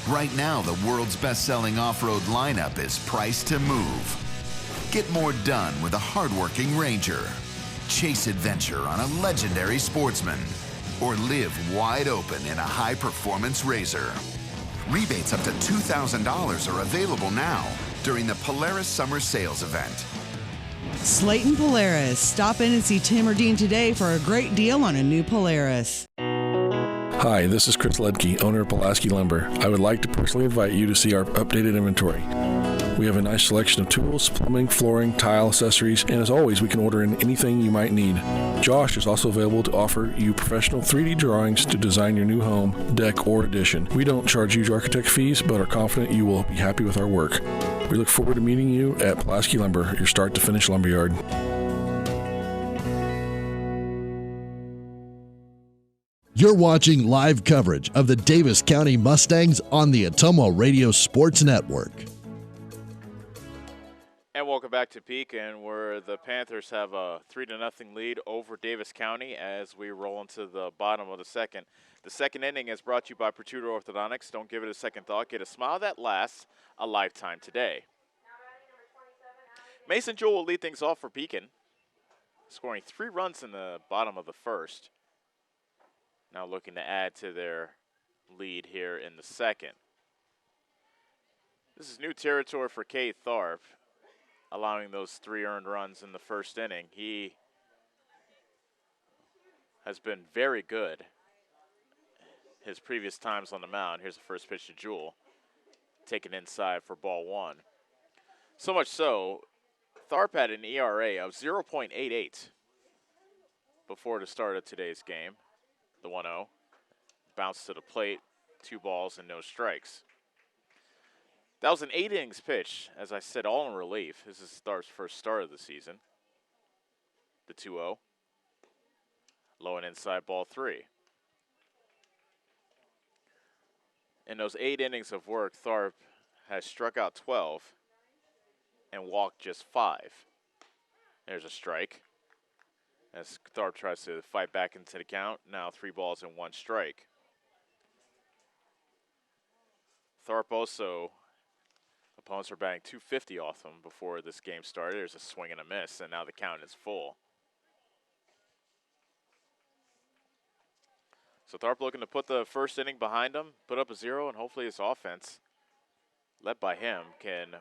Right now, the world's best-selling off-road lineup is priced to move. Get more done with a hardworking Ranger. Chase adventure on a legendary Sportsman. or live wide open in a high-performance razor. Rebates up to $2,000 are available now during the Polaris Summer Sales Event. Slayton Polaris. Stop in and see Tim or Dean today for a great deal on a new Polaris. Hi, this is Chris Ledke, owner of Pulaski Lumber. I would like to personally invite you to see our updated inventory. We have a nice selection of tools, plumbing, flooring, tile, accessories, and as always, we can order in anything you might need. Josh is also available to offer you professional 3D drawings to design your new home, deck, or addition. We don't charge huge architect fees, but are confident you will be happy with our work. We look forward to meeting you at Pulaski Lumber, your start-to-finish lumberyard. You're watching live coverage of the Davis County Mustangs on the Atomo Radio Sports Network. And welcome back to Pekin, where the Panthers have a 3-0 lead over Davis County as we roll into the bottom of the second. The second inning is brought to you by Protudo Orthodontics. Don't give it a second thought. Get a smile that lasts a lifetime today. Mason Jewell will lead things off for Pekin, scoring 3 runs in the bottom of the first. Now looking to add to their lead here in the second. This is new territory for Cade Tharp, allowing those 3 earned runs in the first inning. He has been very good his previous times on the mound. Here's the first pitch to Jewell, taken inside for ball 1. So much so, Tharp had an ERA of 0.88 before the start of today's game. The 1-0. Bounce to the plate, 2 balls and no strikes. That was an 8 innings pitch, as I said, all in relief. This is Tharp's first start of the season. The 2-0. Low and inside, ball 3. In those 8 innings of work, Tharp has struck out 12 and walked just 5. There's a strike as Tharp tries to fight back into the count. Now 3 balls and 1 strike. Tharp also, opponents are batting .250 off him before this game started. There's a swing and a miss, and now the count is full. So Tharp looking to put the first inning behind him, put up a 0, and hopefully his offense, led by him, can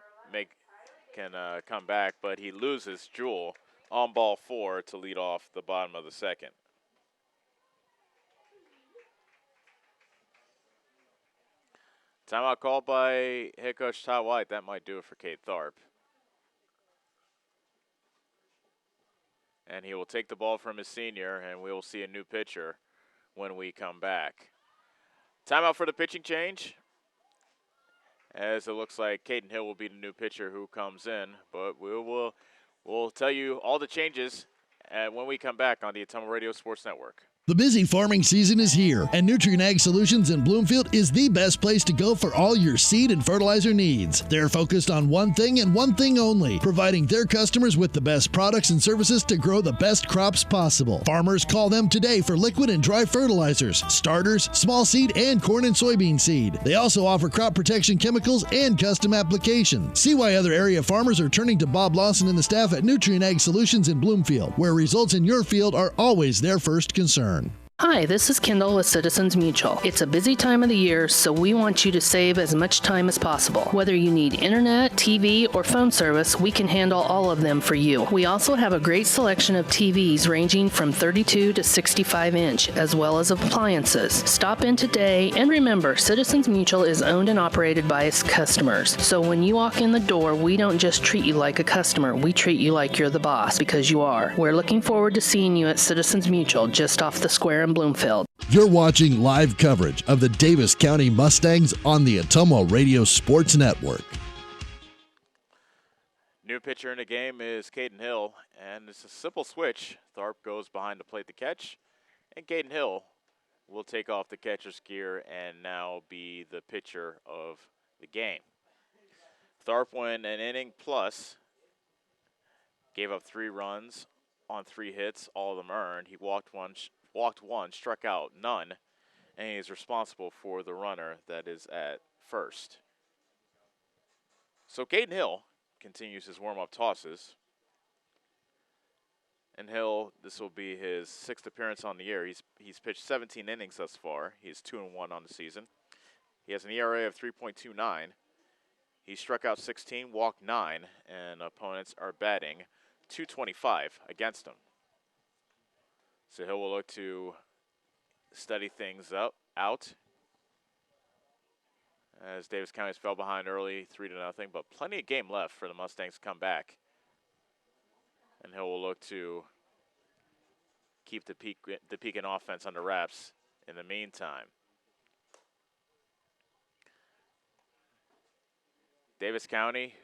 come back. But he loses Jewell on ball 4 to lead off the bottom of the second. Timeout called by head coach Todd White. That might do it for Cade Tharp. And he will take the ball from his senior, and we will see a new pitcher when we come back. Timeout for the pitching change, as it looks like Caden Hill will be the new pitcher who comes in. But we'll tell you all the changes when we come back on the Atomo Radio Sports Network. The busy farming season is here, and Nutrient Ag Solutions in Bloomfield is the best place to go for all your seed and fertilizer needs. They're focused on one thing and one thing only, providing their customers with the best products and services to grow the best crops possible. Farmers call them today for liquid and dry fertilizers, starters, small seed, and corn and soybean seed. They also offer crop protection chemicals and custom application. See why other area farmers are turning to Bob Lawson and the staff at Nutrient Ag Solutions in Bloomfield, where results in your field are always their first concern. Hi, this is Kendall with Citizens Mutual. It's a busy time of the year, so we want you to save as much time as possible. Whether you need internet, TV, or phone service, we can handle all of them for you. We also have a great selection of TVs ranging from 32 to 65 inch, as well as appliances. Stop in today, and remember, Citizens Mutual is owned and operated by its customers. So when you walk in the door, we don't just treat you like a customer, we treat you like you're the boss, because you are. We're looking forward to seeing you at Citizens Mutual, just off the square in Bloomfield. You're watching live coverage of the Davis County Mustangs on the Atomo Radio Sports Network. New pitcher in the game is Caden Hill, and it's a simple switch. Tharp goes behind the plate to catch, and Caden Hill will take off the catcher's gear and now be the pitcher of the game. Tharp went an inning plus, gave up 3 runs on 3 hits, all of them earned. He walked one, struck out none, and he is responsible for the runner that is at first. So Caden Hill continues his warm-up tosses. And Hill, this will be his 6th appearance on the year. He's pitched 17 innings thus far. He's 2-1 on the season. He has an ERA of 3.29. He struck out 16, walked 9, and opponents are batting .225 against him. So Hill will look to steady things out as Davis County's fell behind early 3-0, but plenty of game left for the Mustangs to come back. And Hill will look to keep the Pekin offense under wraps in the meantime. Davis County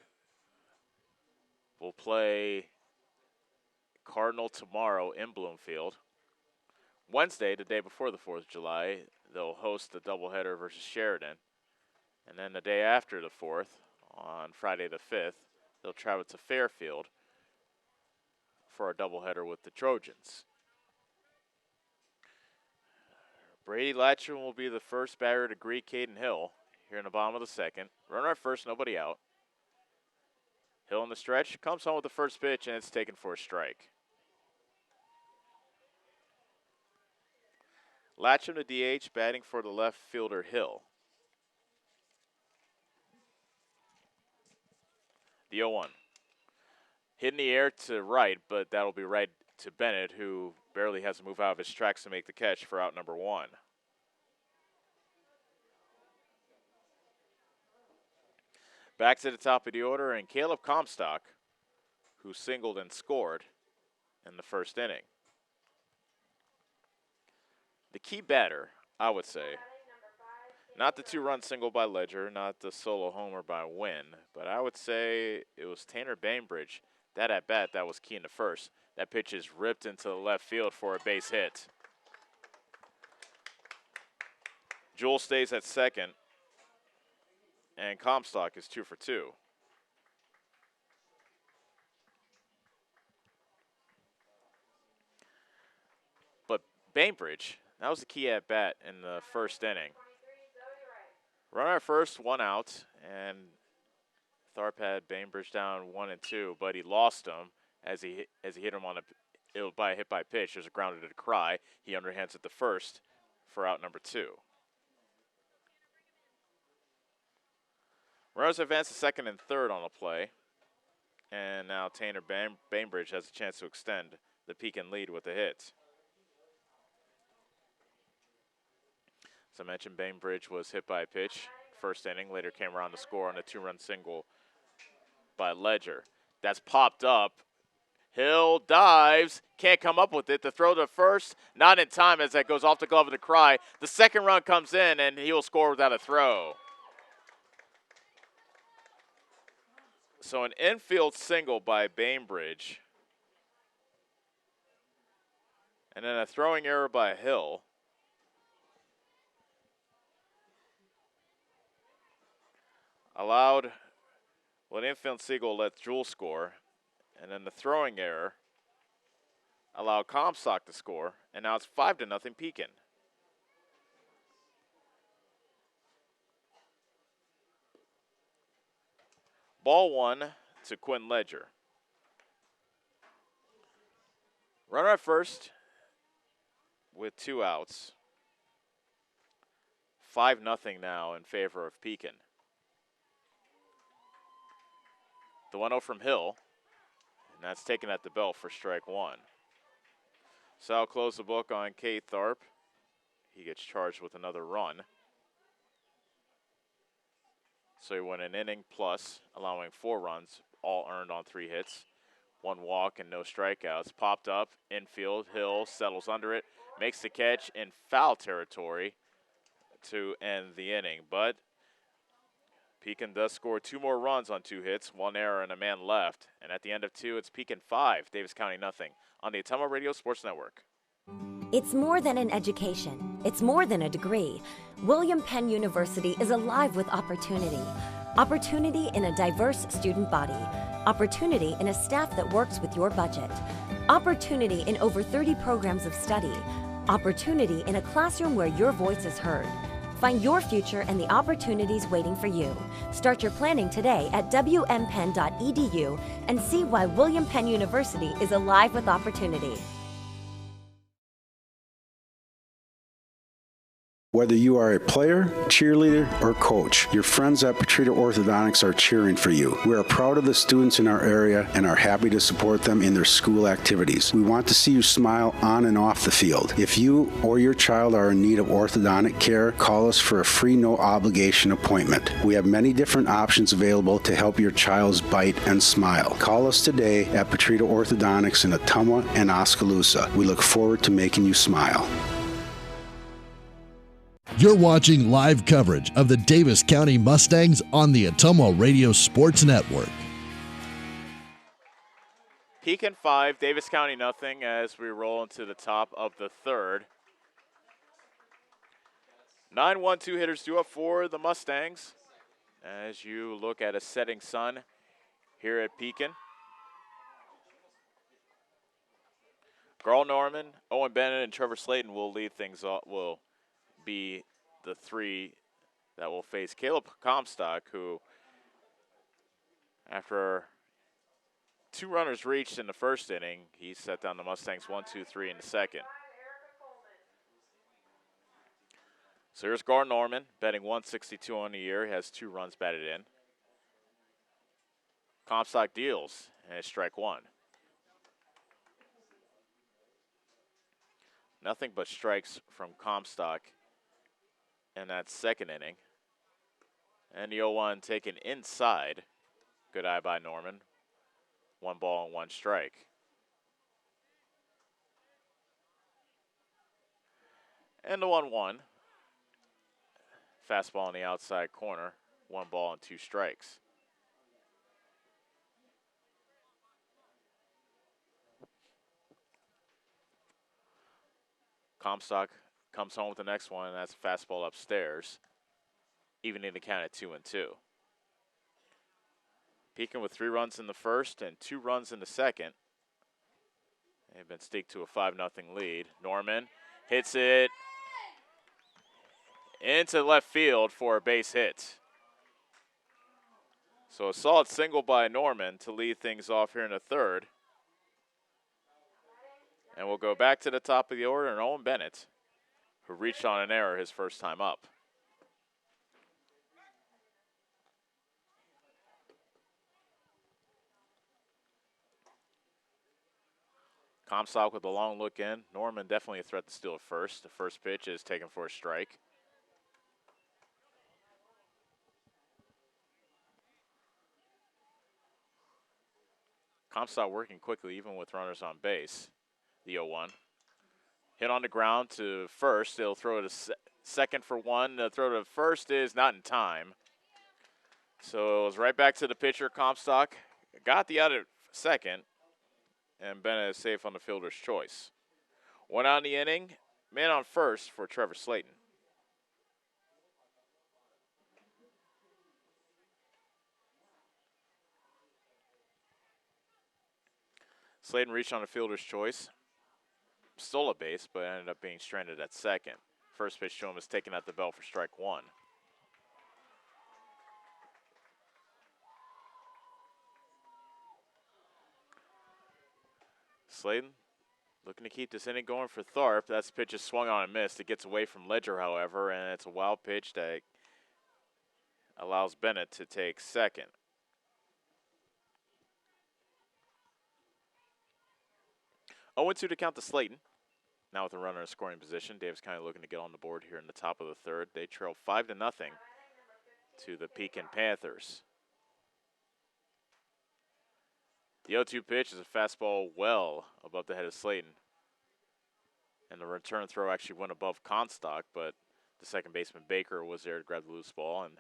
will play Cardinal tomorrow in Bloomfield. Wednesday, the day before the 4th of July, they'll host the doubleheader versus Sheridan. And then the day after the 4th, on Friday the 5th, they'll travel to Fairfield for a doubleheader with the Trojans. Brady Latcham will be the first batter to greet Caden Hill here in the bottom of the 2nd. Runner at first, nobody out. Hill in the stretch, comes home with the first pitch, and it's taken for a strike. Latcham to DH, batting for the left fielder Hill. The 0-1. Hit in the air to right, but that'll be right to Bennett, who barely has to move out of his tracks to make the catch for out number 1. Back to the top of the order, and Caleb Comstock, who singled and scored in the first inning. The key batter, I would say, not the 2-run single by Ledger, not the solo homer by Wynn, but I would say it was Tanner Bainbridge. That at-bat, that was key in the first. That pitch is ripped into the left field for a base hit. Jewell stays at second, and Comstock is 2 for 2. But Bainbridge, that was the key at-bat in the first inning. Runner at first, 1 out, and Tharp had Bainbridge down 1 and 2, but he lost him as he hit him on a hit by pitch. There's a grounded to Cry. He underhands at the first for out number 2. Runners advance to second and third on the play, and now Tanner Bainbridge has a chance to extend the Pekin lead with a hit. As I mentioned, Bainbridge was hit by a pitch first inning, later came around to score on a 2-run single by Ledger. That's popped up. Hill dives, can't come up with it. The throw to first, not in time as that goes off the glove of the Cry. The second run comes in, and he will score without a throw. So an infield single by Bainbridge, and then a throwing error by Hill. Allowed, well, an infield single let Jewell score, and then the throwing error allowed Comstock to score, and now it's 5-0 Pekin. Ball 1 to Quinn Ledger. Runner at first with 2 outs. 5-0 now in favor of Pekin. The 1-0 from Hill, and that's taken at the belt for strike 1. So I'll close the book on Cade Tharp. He gets charged with another run. So he went an inning plus, allowing 4 runs, all earned on 3 hits. 1 walk and no strikeouts. Popped up, infield, Hill settles under it, makes the catch in foul territory to end the inning. But Pekin does score 2 more runs on 2 hits, 1 error and a man left. And at the end of 2, it's Pekin 5, Davis County nothing on the Ottumwa Radio Sports Network. It's more than an education. It's more than a degree. William Penn University is alive with opportunity. Opportunity in a diverse student body. Opportunity in a staff that works with your budget. Opportunity in over 30 programs of study. Opportunity in a classroom where your voice is heard. Find your future and the opportunities waiting for you. Start your planning today at wmpenn.edu and see why William Penn University is alive with opportunity. Whether you are a player, cheerleader, or coach, your friends at Petrita Orthodontics are cheering for you. We are proud of the students in our area and are happy to support them in their school activities. We want to see you smile on and off the field. If you or your child are in need of orthodontic care, call us for a free no-obligation appointment. We have many different options available to help your child's bite and smile. Call us today at Petrita Orthodontics in Ottumwa and Oskaloosa. We look forward to making you smile. You're watching live coverage of the Davis County Mustangs on the Ottumwa Radio Sports Network. Pekin 5, Davis County nothing as we roll into the top of the third. 9-1-2 hitters due up for the Mustangs as you look at a setting sun here at Pekin. Carl Norman, Owen Bennett, and Trevor Slayton will lead things off, will be the three that will face Caleb Comstock, who, after 2 runners reached in the first inning, he set down the Mustangs 1-2-3 in the second. So here's Gar Norman, batting 162 on the year. He has 2 runs batted in. Comstock deals, and it's strike 1. Nothing but strikes from Comstock in that second inning. And the 0-1 taken inside. Good eye by Norman. 1 ball and 1 strike. And the 1-1. Fastball in the outside corner. 1 ball and 2 strikes. Comstock comes home with the next one, and that's a fastball upstairs, evening the count at 2-2. Pekin with 3 runs in the first and 2 runs in the second. They've been staked to a 5-0 lead. Norman hits it into left field for a base hit. So a solid single by Norman to lead things off here in the third. And we'll go back to the top of the order, and Owen Bennett, who reached on an error his first time up. Comstock with a long look in. Norman definitely a threat to steal at first. The first pitch is taken for a strike. Comstock working quickly even with runners on base. The 0-1. Hit on the ground to first. They'll throw it to second for 1. The throw to first is not in time. So it was right back to the pitcher, Comstock. Got the out at second. And Bennett is safe on the fielder's choice. 1 out in the inning. Man on first for Trevor Slayton. Slayton reached on the fielder's choice. Stole a base, but ended up being stranded at second. First pitch to him is taken at the bell for strike 1. Slayton looking to keep this inning going for Tharp. That pitch is swung on and missed. It gets away from Ledger, however, and it's a wild pitch that allows Bennett to take second. 0-2 to count to Slayton. Now with a runner in scoring position, Davis County looking to get on the board here in the top of the third. They trail 5-0 to the Pekin Panthers. The 0-2 pitch is a fastball well above the head of Slayton. And the return throw actually went above Comstock, but the second baseman Baker was there to grab the loose ball and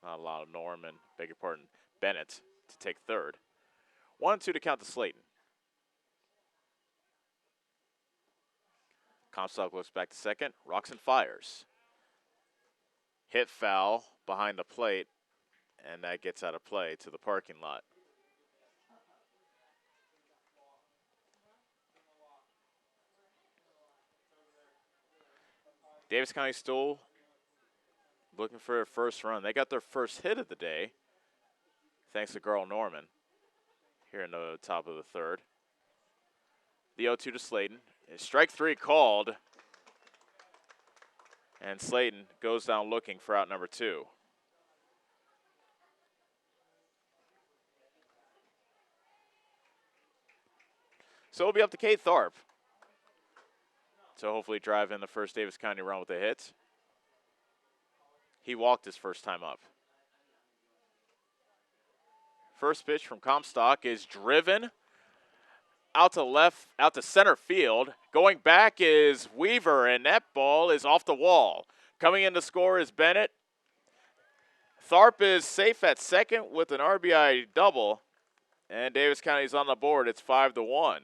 not allow Norman, beg your pardon, Bennett to take third. 1-2 to count to Slayton. Comstock looks back to second, rocks and fires. Hit foul behind the plate, and that gets out of play to the parking lot. Davis County still looking for their first run. They got their first hit of the day, thanks to Garl Norman here in the top of the third. The 0-2 to Slayton. Strike three called. And Slayton goes down looking for out number 2. So it'll be up to Cade Tharp to hopefully drive in the first Davis County run with a hit. He walked his first time up. First pitch from Comstock is driven out to center field. Going back is Weaver, and that ball is off the wall. Coming in to score is Bennett. Tharp is safe at second with an RBI double, and Davis County's on the board. It's 5-1.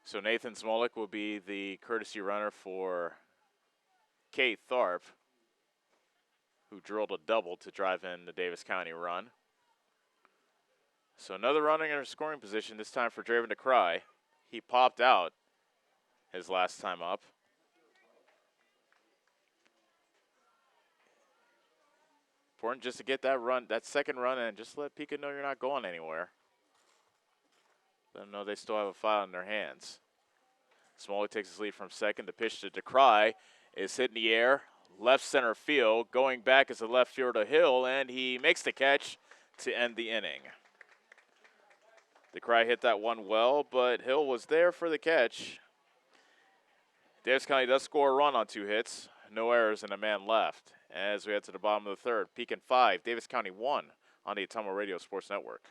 So Nathan Smolik will be the courtesy runner for Cade Tharp, who drilled a double to drive in the Davis County run. So another running in scoring position, this time for Draven DeCry. He popped out his last time up. Important just to get that run, that second run, and just let Pekin know you're not going anywhere. Let them know they still have a file in their hands. Smalley takes his lead from second. The pitch to DeCry is hit in the air, left center field. Going back is the left fielder Hill, and he makes the catch to end the inning. DeCry hit that one well, but Hill was there for the catch. Davis County does score a run on 2 hits. No errors and a man left. As we head to the bottom of the third, Pekin 5, Davis County 1 on the Atomo Radio Sports Network.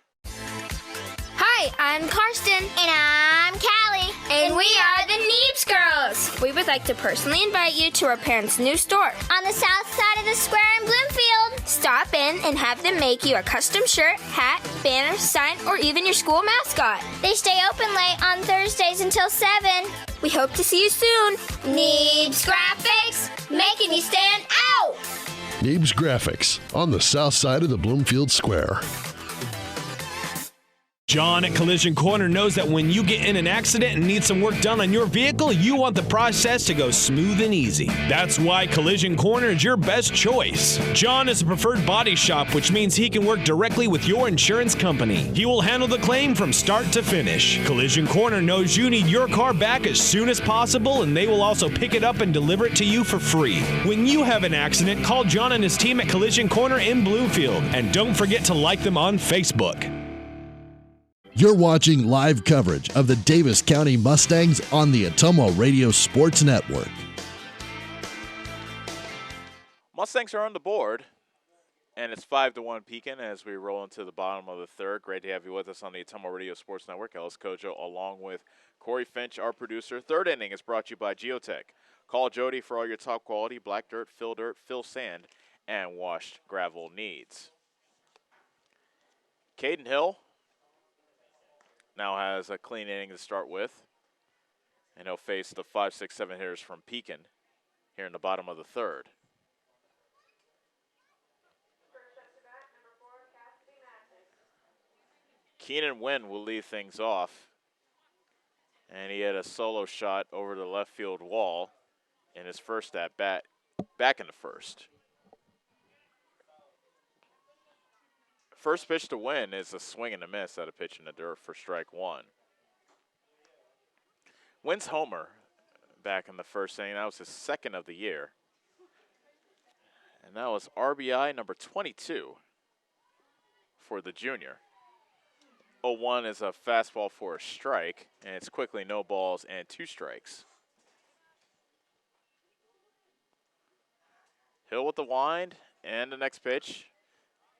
Hi, I'm Karsten. And I'm Callie. And we are the Neebs Girls. We would like to personally invite you to our parents' new store on the south side of the square in Bloomfield. Stop in and have them make you a custom shirt, hat, banner, sign, or even your school mascot. They stay open late on Thursdays until 7. We hope to see you soon. Neebs Graphics, making you stand out. Neebs Graphics on the south side of the Bloomfield Square. John at Collision Corner knows that when you get in an accident and need some work done on your vehicle, you want the process to go smooth and easy. That's why Collision Corner is your best choice. John is a preferred body shop, which means he can work directly with your insurance company. He will handle the claim from start to finish. Collision Corner knows you need your car back as soon as possible, and they will also pick it up and deliver it to you for free. When you have an accident, call John and his team at Collision Corner in Bloomfield, and don't forget to like them on Facebook. You're watching live coverage of the Davis County Mustangs on the Atomo Radio Sports Network. Mustangs are on the board, and it's 5-1 Pekin as we roll into the bottom of the third. Great to have you with us on the Atomo Radio Sports Network. Ellis Kojo along with Corey Finch, our producer. Third inning is brought to you by Geotech. Call Jody for all your top quality black dirt, fill sand, and washed gravel needs. Caden Hill now has a clean inning to start with, and he'll face the 5, 6, 7 hitters from Pekin here in the bottom of the third. Keenan Wynn will lead things off, and he had a solo shot over the left field wall in his first at bat back in the first. First pitch to Win is a swing and a miss at a pitch in the dirt for strike 1. Wynn's homer back in the first inning. That was his second of the year. And that was RBI number 22 for the junior. 0-1 is a fastball for a strike, and it's quickly no balls and 2 strikes. Hill with the wind and the next pitch.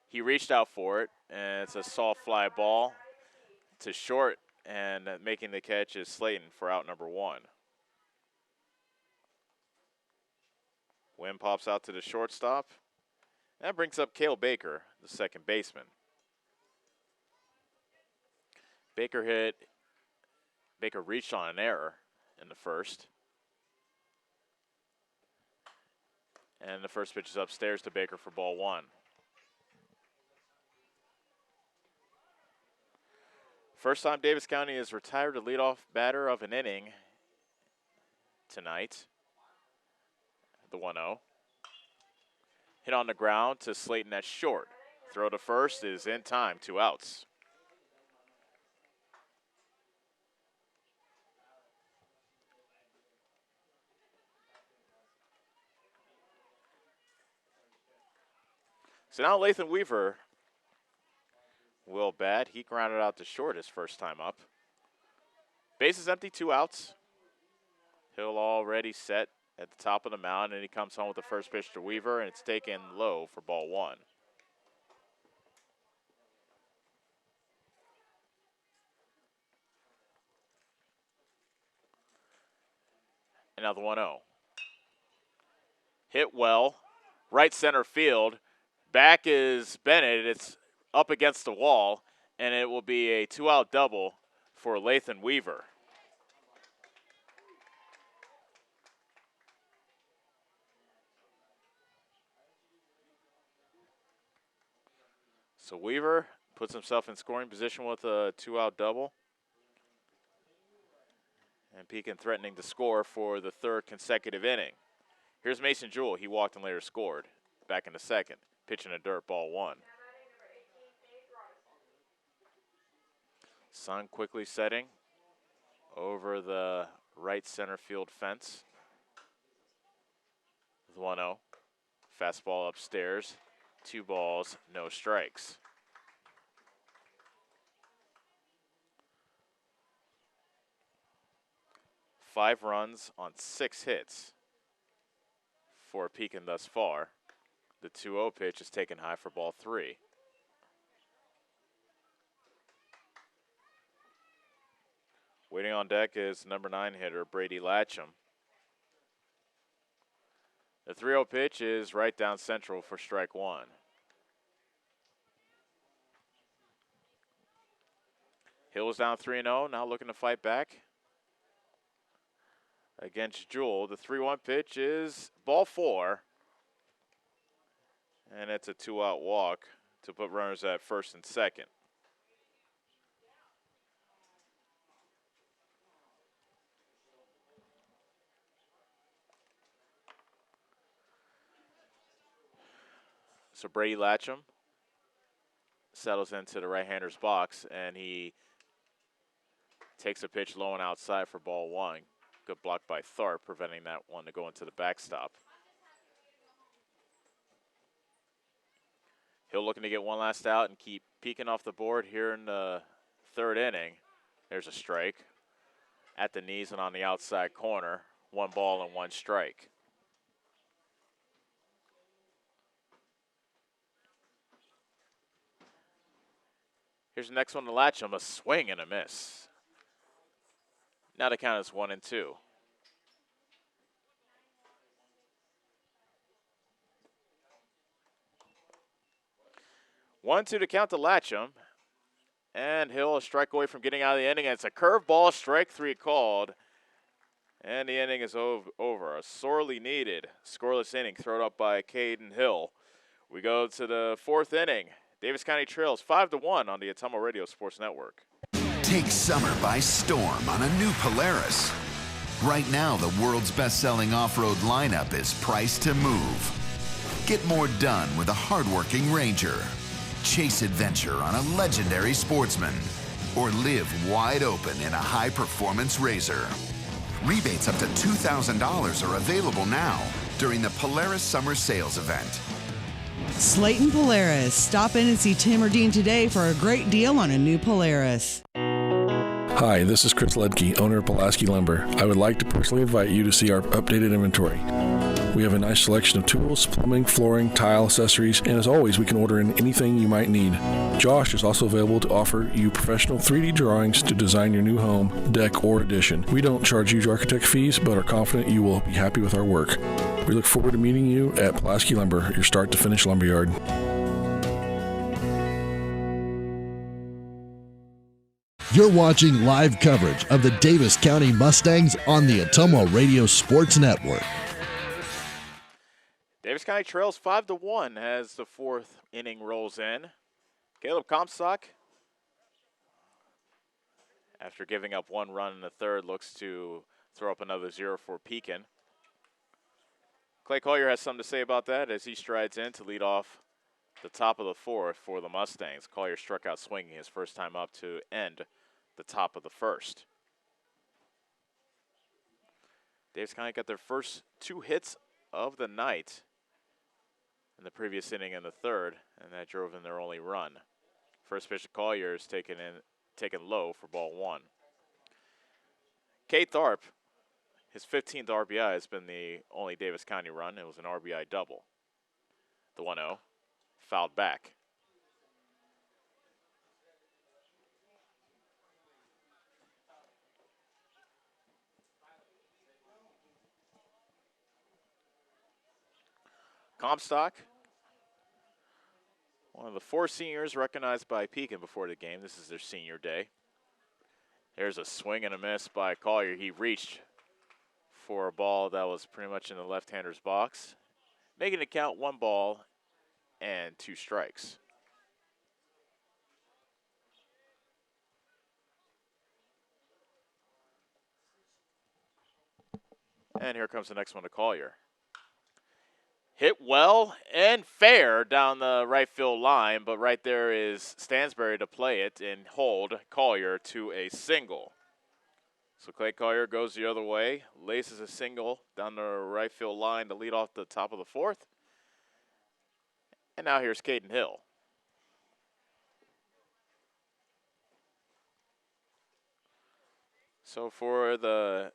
He reached out for it, and it's a soft fly ball to short, and making the catch is Slayton for out number 1. Wynn pops out to the shortstop. That brings up Cale Baker, the second baseman. Baker reached on an error in the first. And the first pitch is upstairs to Baker for ball 1. First time Davis County has retired a leadoff batter of an inning tonight. The 1-0. Hit on the ground to Slayton at short. Throw to first is in time, 2 outs. So now Lathan Weaver will bat. He grounded out to short his first time up. Base is empty, 2 outs. Hill already set at the top of the mound, and he comes home with the first pitch to Weaver, and it's taken low for ball 1. And now the 1-0. Hit well, right center field. Back is Bennett. It's up against the wall, and it will be a 2-out double for Lathan Weaver. So Weaver puts himself in scoring position with a 2-out double. And Pekin threatening to score for the 3rd consecutive inning. Here's Mason Jewell. He walked and later scored. Back in the 2nd. Pitching a dirt, ball 1. Sun quickly setting over the right center field fence. 1-0. Fastball upstairs. 2 balls, no strikes. Five runs on 6 hits for Pekin thus far. The 2-0 pitch is taken high for ball 3. Waiting on deck is number 9 hitter Brady Latcham. The 3-0 pitch is right down central for strike 1. Hill is down 3-0, now looking to fight back against Jewell. The 3-1 pitch is ball 4. And it's a 2-out walk to put runners at 1st and 2nd. So Brady Latcham settles into the right-hander's box, and he takes a pitch low and outside for ball 1. Good block by Tharp, preventing that one to go into the backstop. Hill looking to get one last out and keep Pekin off the board here in the 3rd inning. There's a strike at the knees and on the outside corner. 1 ball and 1 strike. Here's the next one to Latcham, a swing and a miss. Now the count is 1-2. 1-2 to count to Latcham. And Hill a strike away from getting out of the inning. And it's a curveball, strike 3 called. And the inning is over. A sorely needed scoreless inning thrown up by Caden Hill. We go to the 4th inning. Davis County trails 5-1 on the Atomo Radio Sports Network. Take summer by storm on a new Polaris. Right now, the world's best-selling off-road lineup is priced to move. Get more done with a hardworking Ranger. Chase adventure on a legendary Sportsman. Or live wide open in a high-performance Razor. Rebates up to $2,000 are available now during the Polaris Summer Sales Event. Slayton Polaris. Stop in and see Tim or Dean today for a great deal on a new Polaris. Hi, this is Chris Ledke, owner of Pulaski Lumber. I would like to personally invite you to see our updated inventory. We have a nice selection of tools, plumbing, flooring, tile, accessories, and as always, we can order in anything you might need. Josh is also available to offer you professional 3D drawings to design your new home, deck, or addition. We don't charge huge architect fees, but are confident you will be happy with our work. We look forward to meeting you at Pulaski Lumber, your start-to-finish lumberyard. You're watching live coverage of the Davis County Mustangs on the Atomo Radio Sports Network. Davis County trails 5-1 as the 4th inning rolls in. Caleb Comstock after giving up 1 run in the third, looks to throw up another 0 for Pekin. Clay Collier has something to say about that as he strides in to lead off the top of the 4th for the Mustangs. Collier struck out swinging his first time up to end the top of the 1st. Davis County got their first 2 hits of the night in the previous inning in the 3rd, and that drove in their only run. First pitch to Collier is taken low for ball 1. Kate Tharp, his 15th RBI has been the only Davis County run. It was an RBI double. The 1-0, fouled back. Comstock, one of the 4 seniors recognized by Pekin before the game. This is their senior day. There's a swing and a miss by Collier. He reached for a ball that was pretty much in the left-hander's box, making it count 1 ball and 2 strikes. And here comes the next one to Collier. Hit well and fair down the right field line, but right there is Stansberry to play it and hold Collier to a single. So Clay Collier goes the other way, laces a single down the right field line to lead off the top of the 4th. And now here's Caden Hill. So for the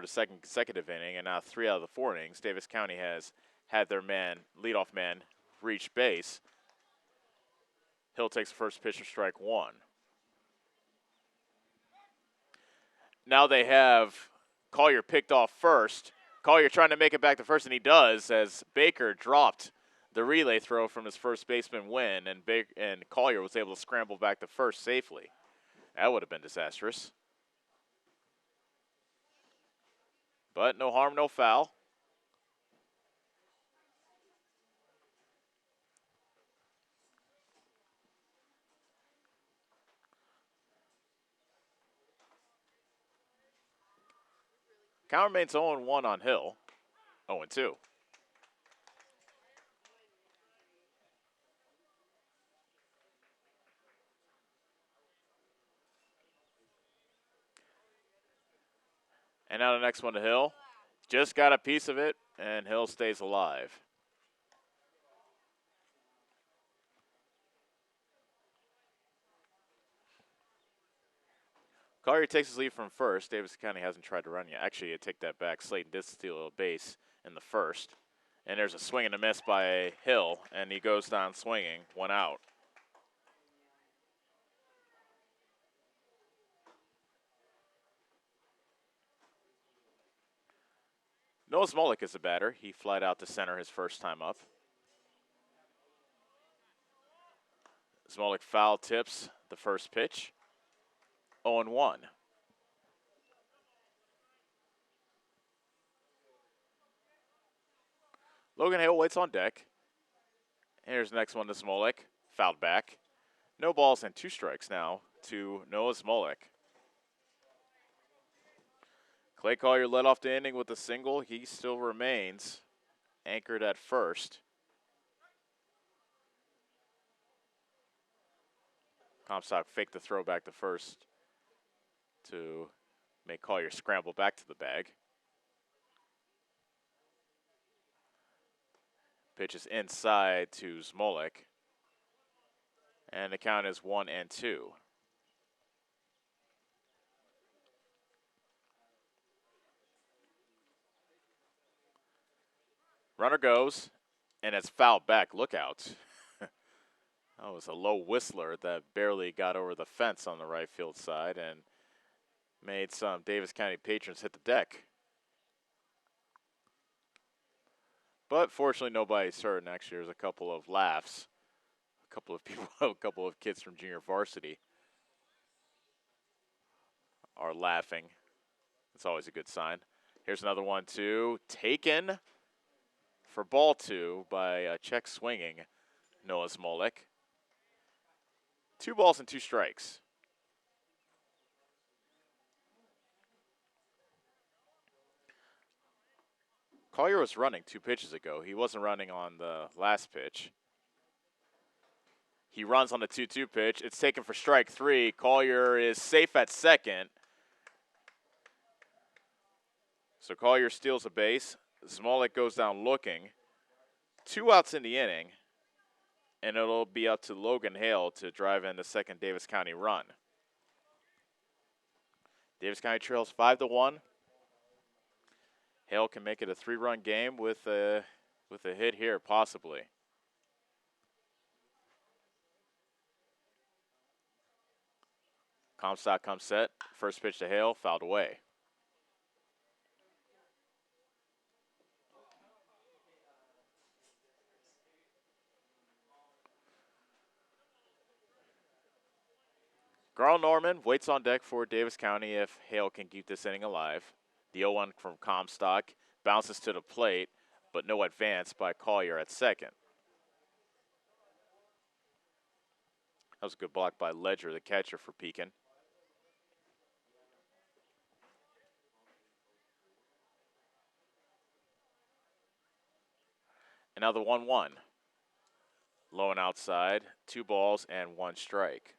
second consecutive inning, and now 3 out of the 4 innings, Davis County has had their leadoff man, reach base. Hill takes the first pitch for strike 1. Now they have Collier picked off first. Collier trying to make it back to first, and he does, as Baker dropped the relay throw from his first baseman Wynn, and Collier was able to scramble back to first safely. That would have been disastrous. But no harm, no foul. Count remains 0-1 on Hill. 0-2. And now the next one to Hill. Just got a piece of it, and Hill stays alive. Collier takes his lead from first. Davis County hasn't tried to run yet. Actually, I take that back. Slayton did steal a base in the first. And there's a swing and a miss by Hill, and he goes down swinging, 1 out. Noah Smolik is the batter. He flied out to center his first time up. Smolik foul tips the first pitch. 0-1. Logan Hale waits on deck. Here's the next one to Smolik. Fouled back. No balls and 2 strikes now to Noah Smolik. Clay Collier led off the inning with a single. He still remains anchored at first. Comstock faked the throw back to first to make Collier scramble back to the bag. Pitch is inside to Smolik. And the count is 1-2. Runner goes, and it's fouled back. Look out. That was a low whistler that barely got over the fence on the right field side and made some Davis County patrons hit the deck. But fortunately, nobody's hurt, and actually there's a couple of laughs. A couple of people, a couple of kids from junior varsity are laughing. It's always a good sign. Here's another one, too. Taken for ball 2 by check swinging Noah Smolik. 2 balls and 2 strikes. Collier was running 2 pitches ago. He wasn't running on the last pitch. He runs on the 2-2 pitch. It's taken for strike 3. Collier is safe at second. So Collier steals a base. Smolik goes down looking. 2 outs in the inning. And it'll be up to Logan Hale to drive in the second Davis County run. Davis County trails 5-1. Hale can make it a 3-run game with a hit here, possibly. Comstock comes set. First pitch to Hale, fouled away. Carl Norman waits on deck for Davis County if Hale can keep this inning alive. The 0-1 from Comstock bounces to the plate, but no advance by Collier at second. That was a good block by Ledger, the catcher for Pekin. And now the 1-1. Low and outside, 2 balls and 1 strike.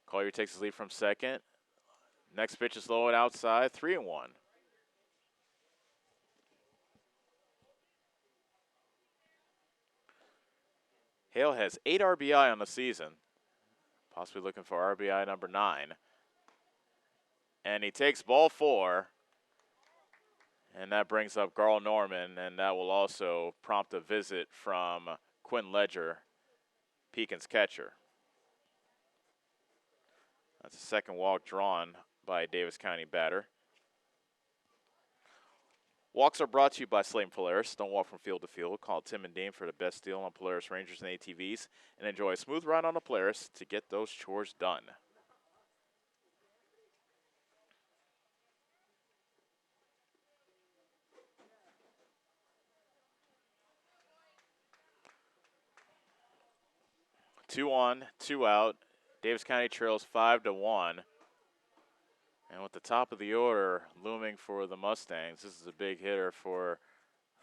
Collier takes his lead from second. Next pitch is low and outside, 3-1. Hale has 8 RBI on the season, possibly looking for RBI number 9. And he takes ball 4, and that brings up Carl Norman, and that will also prompt a visit from Quinn Ledger, Pekin's catcher. That's a second walk drawn by a Davis County batter. Walks are brought to you by Slate Polaris. Don't walk from field to field. Call Tim and Dean for the best deal on Polaris Rangers and ATVs, and enjoy a smooth ride on the Polaris to get those chores done. Two on, 2 out. Davis County trails 5-1. And with the top of the order looming for the Mustangs, this is a big hitter for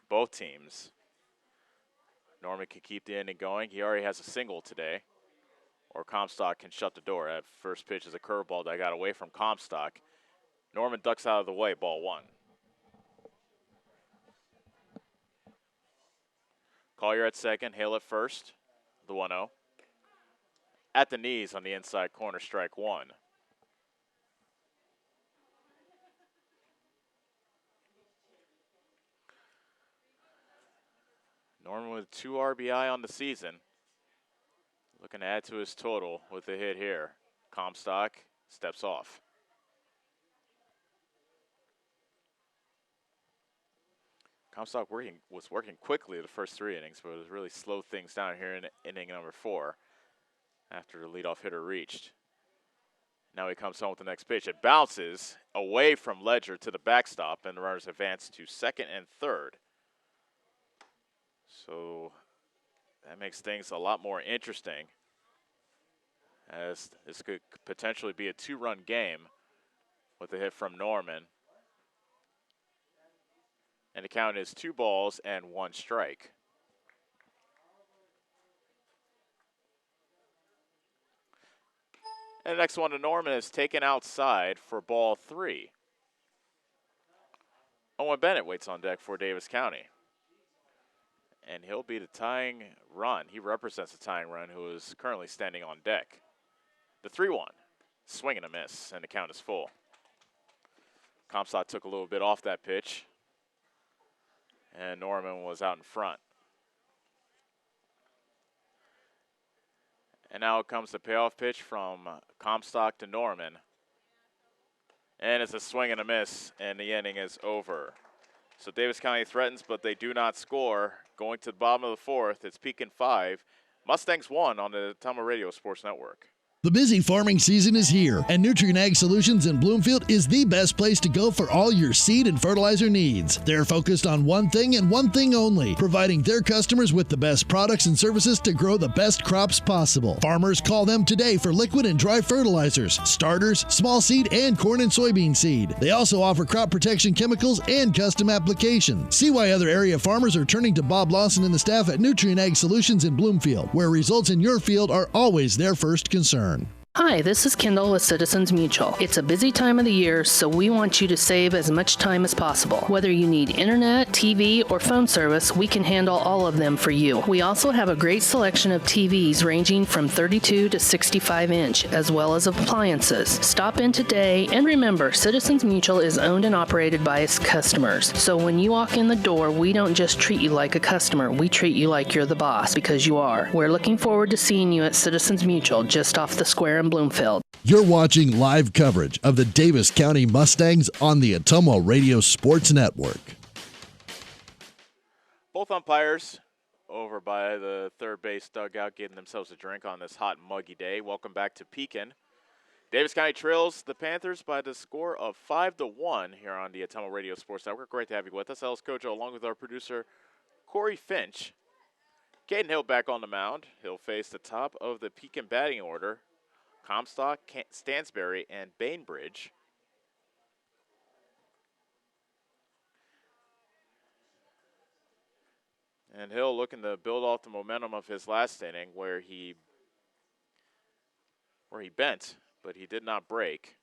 both teams. Norman can keep the inning going. He already has a single today. Or Comstock can shut the door. That first pitch is a curveball that got away from Comstock. Norman ducks out of the way, ball 1. Collier at second, Hale at first, the 1-0. At the knees on the inside corner, strike 1. Norman with 2 RBI on the season. Looking to add to his total with a hit here. Comstock steps off. Comstock was working quickly the first 3 innings, but it was really slowed things down here in inning number 4. After the leadoff hitter reached. Now he comes home with the next pitch. It bounces away from Ledger to the backstop, and the runners advance to second and third. So that makes things a lot more interesting, as this could potentially be a 2-run game with a hit from Norman. And the count is 2 balls and 1 strike. And the next one to Norman is taken outside for ball 3. Owen Bennett waits on deck for Davis County. And he'll be the tying run. He represents the tying run who is currently standing on deck. The 3-1, swing and a miss, and the count is full. Comstock took a little bit off that pitch, and Norman was out in front. And now comes the payoff pitch from Comstock to Norman. And it's a swing and a miss, and the inning is over. So Davis County threatens, but they do not score. Going to the bottom of the 4th, it's Pekin 5, Mustangs 1 on the Tama Radio Sports Network. The busy farming season is here, and Nutrient Ag Solutions in Bloomfield is the best place to go for all your seed and fertilizer needs. They're focused on one thing and one thing only, providing their customers with the best products and services to grow the best crops possible. Farmers call them today for liquid and dry fertilizers, starters, small seed, and corn and soybean seed. They also offer crop protection chemicals and custom applications. See why other area farmers are turning to Bob Lawson and the staff at Nutrient Ag Solutions in Bloomfield, where results in your field are always their first concern. Hi, this is Kendall with Citizens Mutual. It's a busy time of the year, so we want you to save as much time as possible. Whether you need internet, TV, or phone service, we can handle all of them for you. We also have a great selection of TVs ranging from 32 to 65 inch, as well as appliances. Stop in today, and remember, Citizens Mutual is owned and operated by its customers. So when you walk in the door, we don't just treat you like a customer, we treat you like you're the boss, because you are. We're looking forward to seeing you at Citizens Mutual, just off the square in Bloomfield. You're watching live coverage of the Davis County Mustangs on the Atomo Radio Sports Network. Both umpires over by the third base dugout getting themselves a drink on this hot and muggy day. Welcome back to Pekin. Davis County trails the Panthers by the score of 5-1 here on the Atomo Radio Sports Network. Great to have you with us. Ellis Kojo along with our producer Corey Finch. Caden Hill back on the mound. He'll face the top of the Pekin batting order. Comstock, Stansberry, and Bainbridge. And Hill looking to build off the momentum of his last inning where he bent, but he did not break.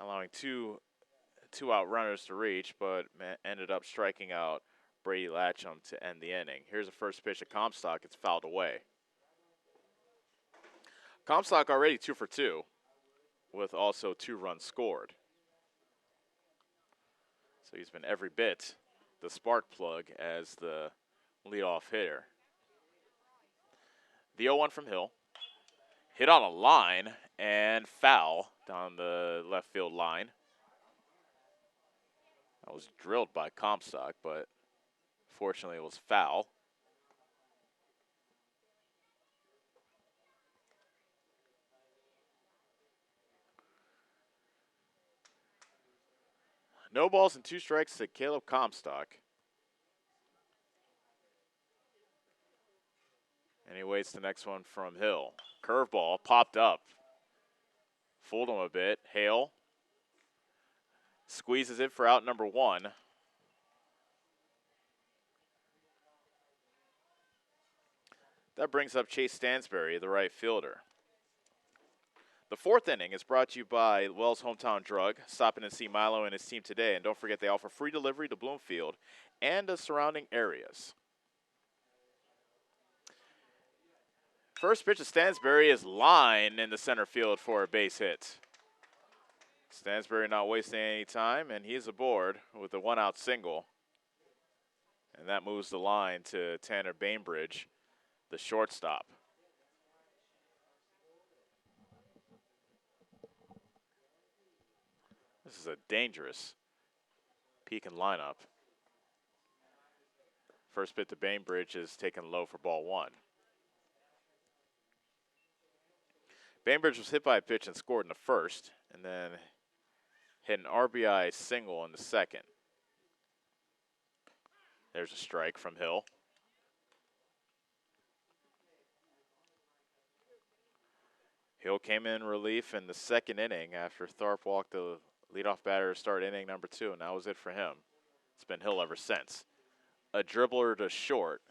Allowing two out runners to reach, but ended up striking out Brady Latcham to end the inning. Here's the first pitch of Comstock. It's fouled away. Comstock already 2 for 2 with also 2 runs scored. So he's been every bit the spark plug as the leadoff hitter. The 0-1 from Hill. Hit on a line and foul down the left field line. That was drilled by Comstock, but fortunately it was foul. No balls and 2 strikes to Caleb Comstock. And he waits the next one from Hill. Curveball popped up. Fooled him a bit. Hale squeezes it for out number 1. That brings up Chase Stansberry, the right fielder. The 4th inning is brought to you by Wells Hometown Drug. Stop in and see Milo and his team today. And don't forget they offer free delivery to Bloomfield and the surrounding areas. First pitch of Stansberry is line in the center field for a base hit. Stansberry not wasting any time, and he's aboard with a 1-out single. And that moves the line to Tanner Bainbridge, the shortstop. This is a dangerous Pekin lineup. First pitch to Bainbridge is taken low for ball 1. Bainbridge was hit by a pitch and scored in the first, and then hit an RBI single in the second. There's a strike from Hill. Hill came in relief in the second inning after Tharp walked the leadoff batter to start inning number 2, and that was it for him. It's been Hill ever since. A dribbler to short.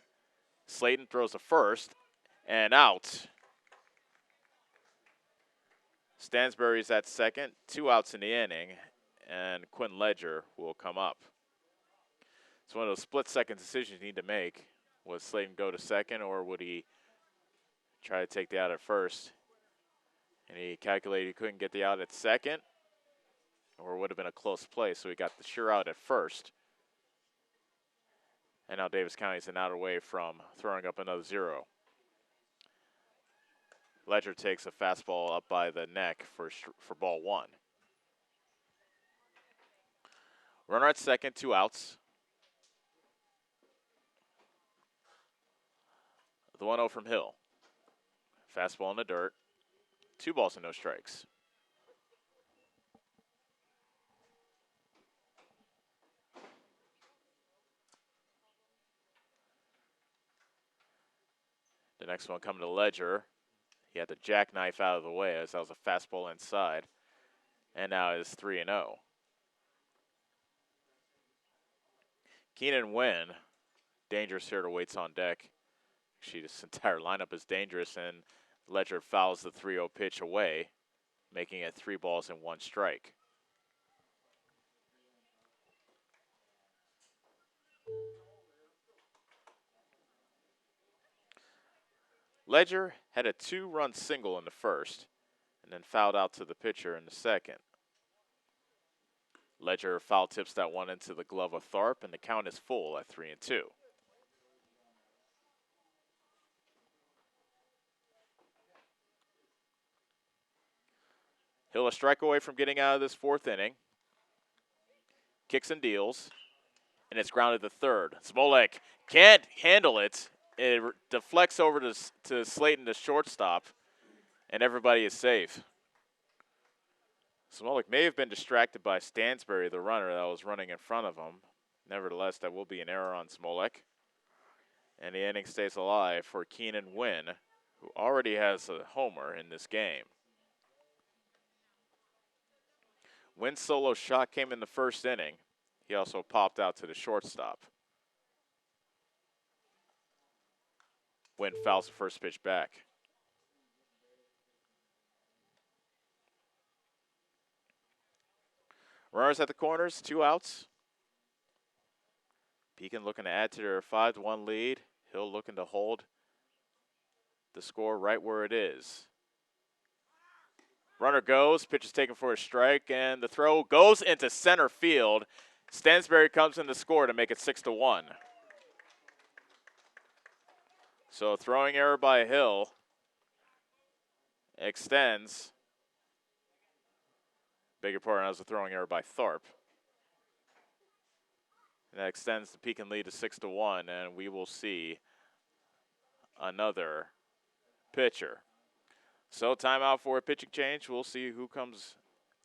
Slayton throws a first, and out. Stansberry's at second, 2 outs in the inning, and Quinn Ledger will come up. It's one of those split-second decisions you need to make. Would Slayton go to second, or would he try to take the out at first? And he calculated he couldn't get the out at second, or it would have been a close play, so he got the sure out at first. And now Davis County's an out away from throwing up another 0. Ledger takes a fastball up by the neck for ball 1. Runner at second, 2 outs. The 1-0 from Hill. Fastball in the dirt. 2 balls and no strikes. The next one coming to Ledger. He had the jackknife out of the way as that was a fastball inside. And now it's 3-0. Keenan Wynn, dangerous hitter, waits on deck. Actually, this entire lineup is dangerous, and Ledger fouls the 3-0 pitch away, making it 3 balls and 1 strike. Ledger had a 2-run single in the first and then fouled out to the pitcher in the second. Ledger foul tips that one into the glove of Tharp, and the count is full at 3-2. Hill a strike away from getting out of this 4th inning. Kicks and deals, and it's grounded to third. Smolek can't handle it. It deflects over to Slayton, the shortstop, and everybody is safe. Smolek may have been distracted by Stansbury, the runner that was running in front of him. Nevertheless, that will be an error on Smolek. And the inning stays alive for Keenan Wynn, who already has a homer in this game. Wynn's solo shot came in the 1st inning. He also popped out to the shortstop. Wynn fouls the first pitch back. Runners at the corners, 2 outs. Pekin looking to add to their 5-1 lead. Hill looking to hold the score right where it is. Runner goes, pitch is taken for a strike, and the throw goes into center field. Stansbury comes in to score to make it 6-1. So a throwing error by Hill extends. Beg your pardon, that was a throwing error by Tharp. And that extends the Pekin lead to 6-1, and we will see another pitcher. So timeout for a pitching change. We'll see who comes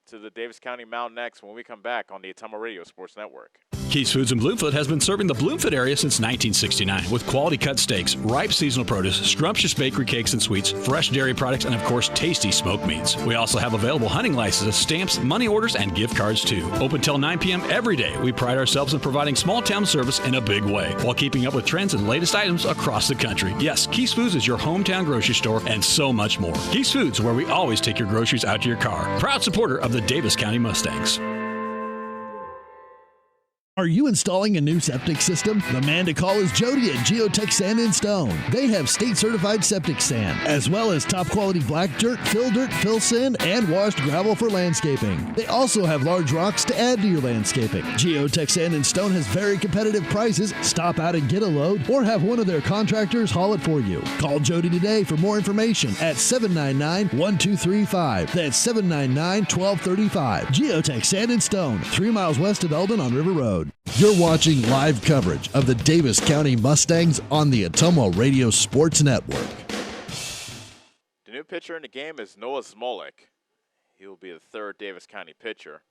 to the Davis County mound next when we come back on the Atomo Radio Sports Network. Keith's Foods in Bloomfield has been serving the Bloomfield area since 1969 with quality cut steaks, ripe seasonal produce, scrumptious bakery cakes and sweets, fresh dairy products, and of course, tasty smoked meats. We also have available hunting licenses, stamps, money orders, and gift cards too. Open till 9 p.m. every day. We pride ourselves in providing small town service in a big way while keeping up with trends and latest items across the country. Yes, Keith's Foods is your hometown grocery store and so much more. Keith's Foods, where we always take your groceries out to your car. Proud supporter of the Davis County Mustangs. Are you installing a new septic system? The man to call is Jody at Geotech Sand and Stone. They have state-certified septic sand, as well as top-quality black dirt, fill sand, and washed gravel for landscaping. They also have large rocks to add to your landscaping. Geotech Sand and Stone has very competitive prices. Stop out and get a load, or have one of their contractors haul it for you. Call Jody today for more information at 799-1235. That's 799-1235. Geotech Sand and Stone, 3 miles west of Eldon on River Road. You're watching live coverage of the Davis County Mustangs on the Atomo Radio Sports Network. The new pitcher in the game is Noah Smolek. He will be the 3rd Davis County pitcher.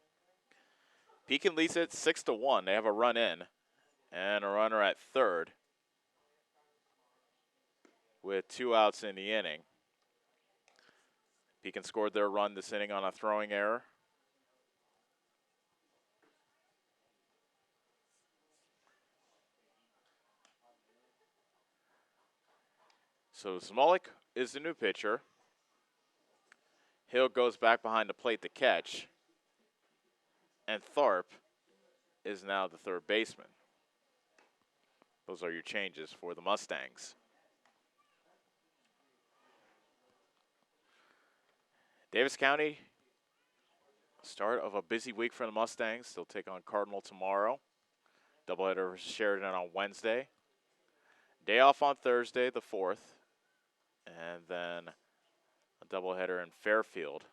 Pekin leads it 6-1. They have a run in and a runner at 3rd with 2 outs in the inning. Pekin scored their run this inning on a throwing error. So Smolek is the new pitcher. Hill goes back behind the plate to catch. And Tharp is now the 3rd baseman. Those are your changes for the Mustangs. Davis County, start of a busy week for the Mustangs. They'll take on Cardinal tomorrow. Doubleheader versus Sheridan on Wednesday. Day off on Thursday, the 4th. And then a doubleheader in Fairfield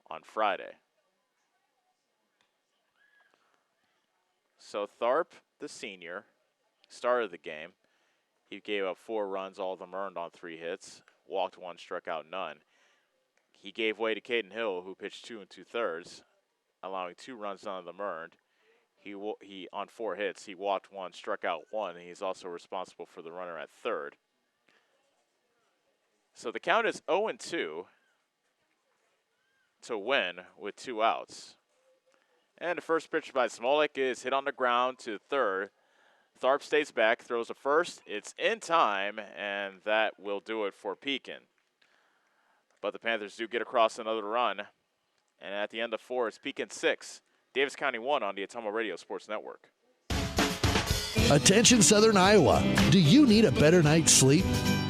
on Friday. So Tharp, the senior, started the game. He gave up 4 runs, all of them earned on 3 hits. Walked 1, struck out none. He gave way to Caden Hill, who pitched 2 2/3, allowing 2 runs, none of them earned. He on 4 hits, he walked 1, struck out 1, and he's also responsible for the runner at third. So the count is 0-2 to win with 2 outs. And the first pitch by Smolik is hit on the ground to third. Tharp stays back, throws a first. It's in time, and that will do it for Pekin. But the Panthers do get across another run. And at the end of 4, it's Pekin 6, Davis County 1 on the Atomo Radio Sports Network. Attention Southern Iowa. Do you need a better night's sleep?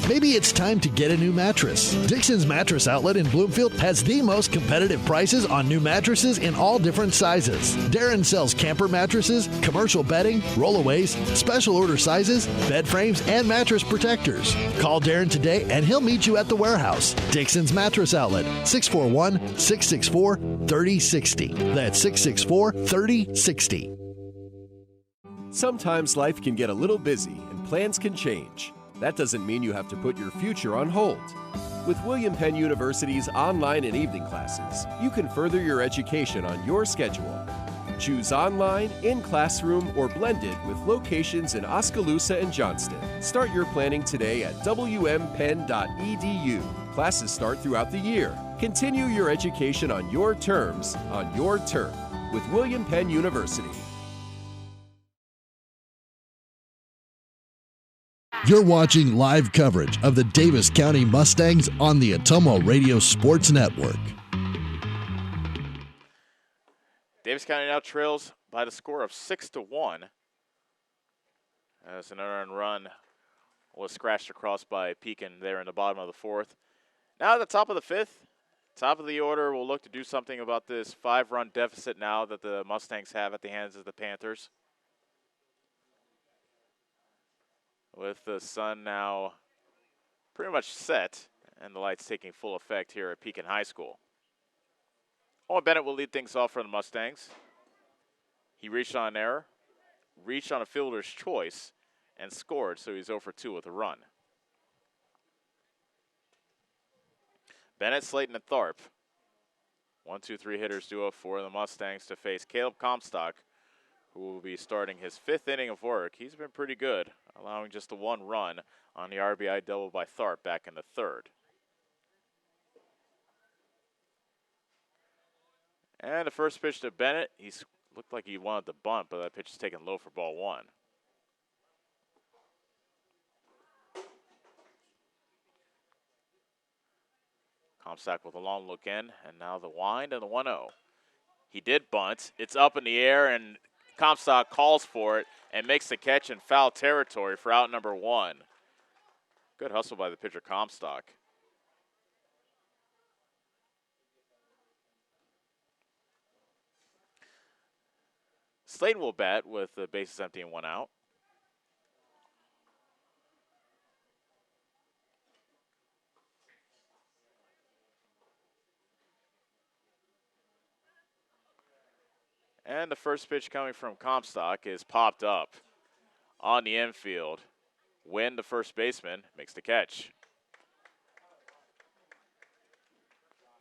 Maybe it's time to get a new mattress. Dixon's Mattress Outlet in Bloomfield has the most competitive prices on new mattresses in all different sizes. Darren sells camper mattresses, commercial bedding, rollaways, special order sizes, bed frames, and mattress protectors. Call Darren today and he'll meet you at the warehouse. Dixon's Mattress Outlet, 641-664-3060. That's 664-3060. Sometimes life can get a little busy and plans can change. That doesn't mean you have to put your future on hold. With William Penn University's online and evening classes, you can further your education on your schedule. Choose online, in-classroom, or blended with locations in Oskaloosa and Johnston. Start your planning today at wmpenn.edu. Classes start throughout the year. Continue your education on your terms, on your turf, with William Penn University. You're watching live coverage of the Davis County Mustangs on the Atomo Radio Sports Network. Davis County now trails by the score of 6-1. As an earned run was scratched across by Pekin there in the bottom of the 4th. Now at the top of the 5th, top of the order, we'll look to do something about this 5-run deficit now that the Mustangs have at the hands of the Panthers. With the sun now pretty much set and the lights taking full effect here at Pekin High School. Owen Bennett will lead things off for the Mustangs. He reached on an error, reached on a fielder's choice, and scored, so he's 0 for 2 with a run. Bennett, Slayton, and Tharp. 1-2-3 hitters duo for the Mustangs to face Caleb Comstock, who will be starting his 5th inning of work. He's been pretty good, allowing just the 1 run on the RBI double by Tharp back in the 3rd. And the first pitch to Bennett, he looked like he wanted to bunt, but that pitch is taken low for ball 1. Comstock with a long look in, and now the wind and the 1-0. He did bunt. It's up in the air, and Comstock calls for it and makes the catch in foul territory for out number 1. Good hustle by the pitcher, Comstock. Slayton will bat with the bases empty and 1 out. And the first pitch coming from Comstock is popped up on the infield. Wynn, the first baseman, makes the catch.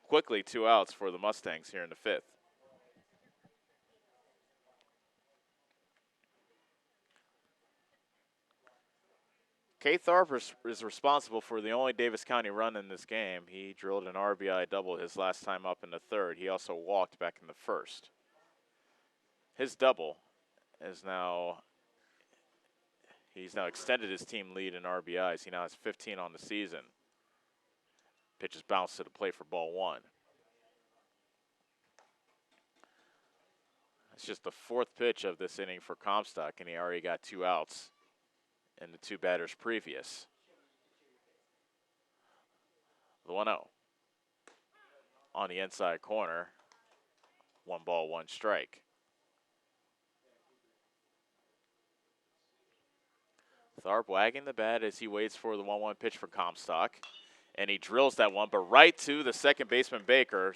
Quickly, 2 outs for the Mustangs here in the 5th. Kate Tharp is responsible for the only Davis County run in this game. He drilled an RBI double his last time up in the 3rd. He also walked back in the 1st. His double is now, he's now extended his team lead in RBIs. He now has 15 on the season. Pitch is bounced to the plate for ball 1. It's just the 4th pitch of this inning for Comstock, and he already got 2 outs in the 2 batters previous. The 1-0 on the inside corner. 1 ball, 1 strike. Tharp wagging the bat as he waits for the 1-1 pitch for Comstock. And he drills that one, but right to the second baseman Baker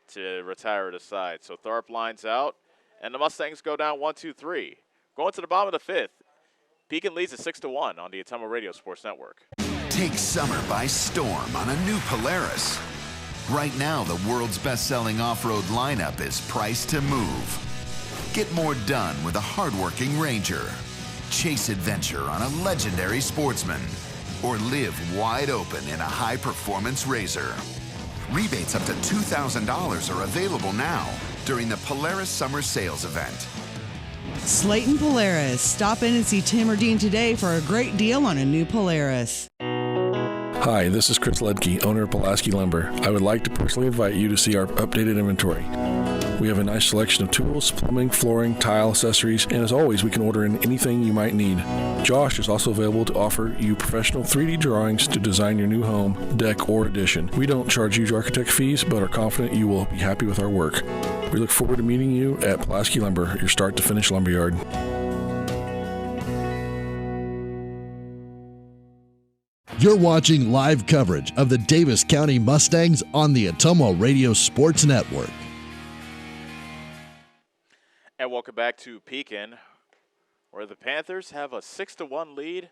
to retire it aside. So Tharp lines out, and the Mustangs go down 1-2-3. Going to the bottom of the 5th, Pekin leads at 6-1 on the Atomo Radio Sports Network. Take summer by storm on a new Polaris. Right now, the world's best-selling off-road lineup is priced to move. Get more done with a hardworking Ranger. Chase adventure on a legendary Sportsman. Or live wide open in a high-performance RZR. Rebates up to $2,000 are available now during the Polaris Summer Sales Event. Slayton Polaris. Stop in and see Tim or Dean today for a great deal on a new Polaris. Hi, this is Chris Ledke, owner of Pulaski Lumber. I would like to personally invite you to see our updated inventory. We have a nice selection of tools, plumbing, flooring, tile, accessories, and as always, we can order in anything you might need. Josh is also available to offer you professional 3D drawings to design your new home, deck, or addition. We don't charge huge architect fees, but are confident you will be happy with our work. We look forward to meeting you at Pulaski Lumber, your start-to-finish lumberyard. You're watching live coverage of the Davis County Mustangs on the Atomo Radio Sports Network. And welcome back to Pekin, where the Panthers have a 6-1 lead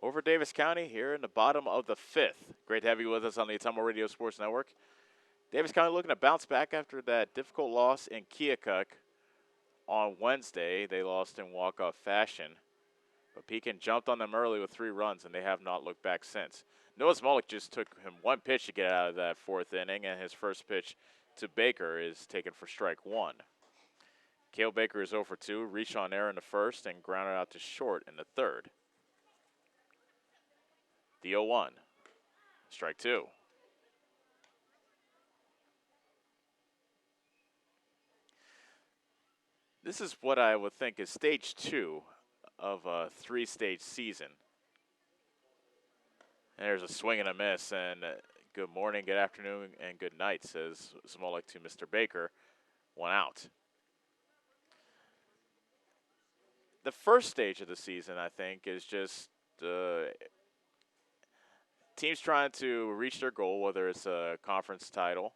over Davis County here in the bottom of the 5th. Great to have you with us on the Atomo Radio Sports Network. Davis County looking to bounce back after that difficult loss in Keokuk on Wednesday. They lost in walk-off fashion. But Pekin jumped on them early with 3 runs, and they have not looked back since. Noah Smolik just took him 1 pitch to get out of that 4th inning, and his first pitch to Baker is taken for strike 1. Cale Baker is 0 for 2, reached on air in the 1st, and grounded out to short in the 3rd. The 0-1, strike 2. This is what I would think is stage 2 of a 3-stage season. And there's a swing and a miss, and good morning, good afternoon, and good night, says Smolik to Mr. Baker. 1 out. The first stage of the season, I think, is just teams trying to reach their goal, whether it's a conference title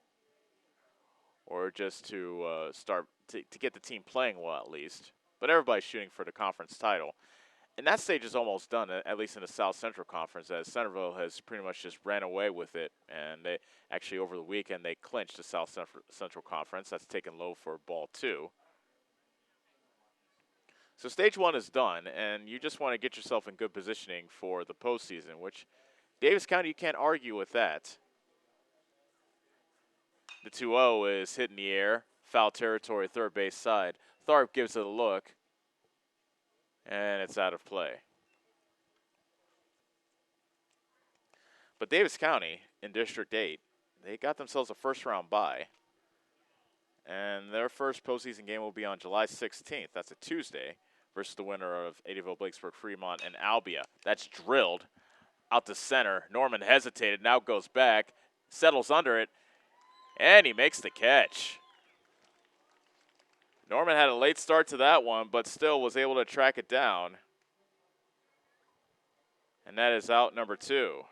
or just to start to get the team playing well at least. But everybody's shooting for the conference title. And that stage is almost done, at least in the South Central Conference, as Centerville has pretty much just ran away with it. And they actually, over the weekend, they clinched the South Central Conference. That's taken low for ball 2. So stage 1 is done, and you just want to get yourself in good positioning for the postseason, which Davis County, you can't argue with that. The 2-0 is hit in the air, foul territory, third base side. Tharp gives it a look, and it's out of play. But Davis County in District 8, they got themselves a first-round bye. And their first postseason game will be on July 16th. That's a Tuesday versus the winner of Adierville, Blakesburg, Fremont, and Albia. That's drilled out to center. Norman hesitated, now goes back, settles under it, and he makes the catch. Norman had a late start to that one, but still was able to track it down. And that is out number 2.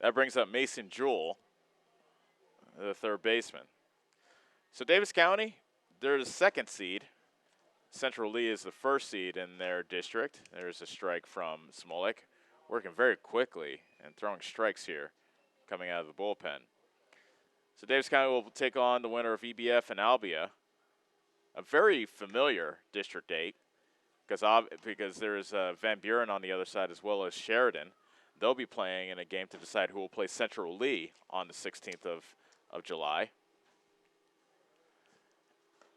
That brings up Mason Jewell, the third baseman. So Davis County, they're the 2nd seed. Central Lee is the 1st seed in their district. There's a strike from Smolik, working very quickly and throwing strikes here coming out of the bullpen. So Davis County will take on the winner of EBF and Albia, a very familiar District 8, because there is Van Buren on the other side as well as Sheridan. They'll be playing in a game to decide who will play Central Lee on the 16th of July.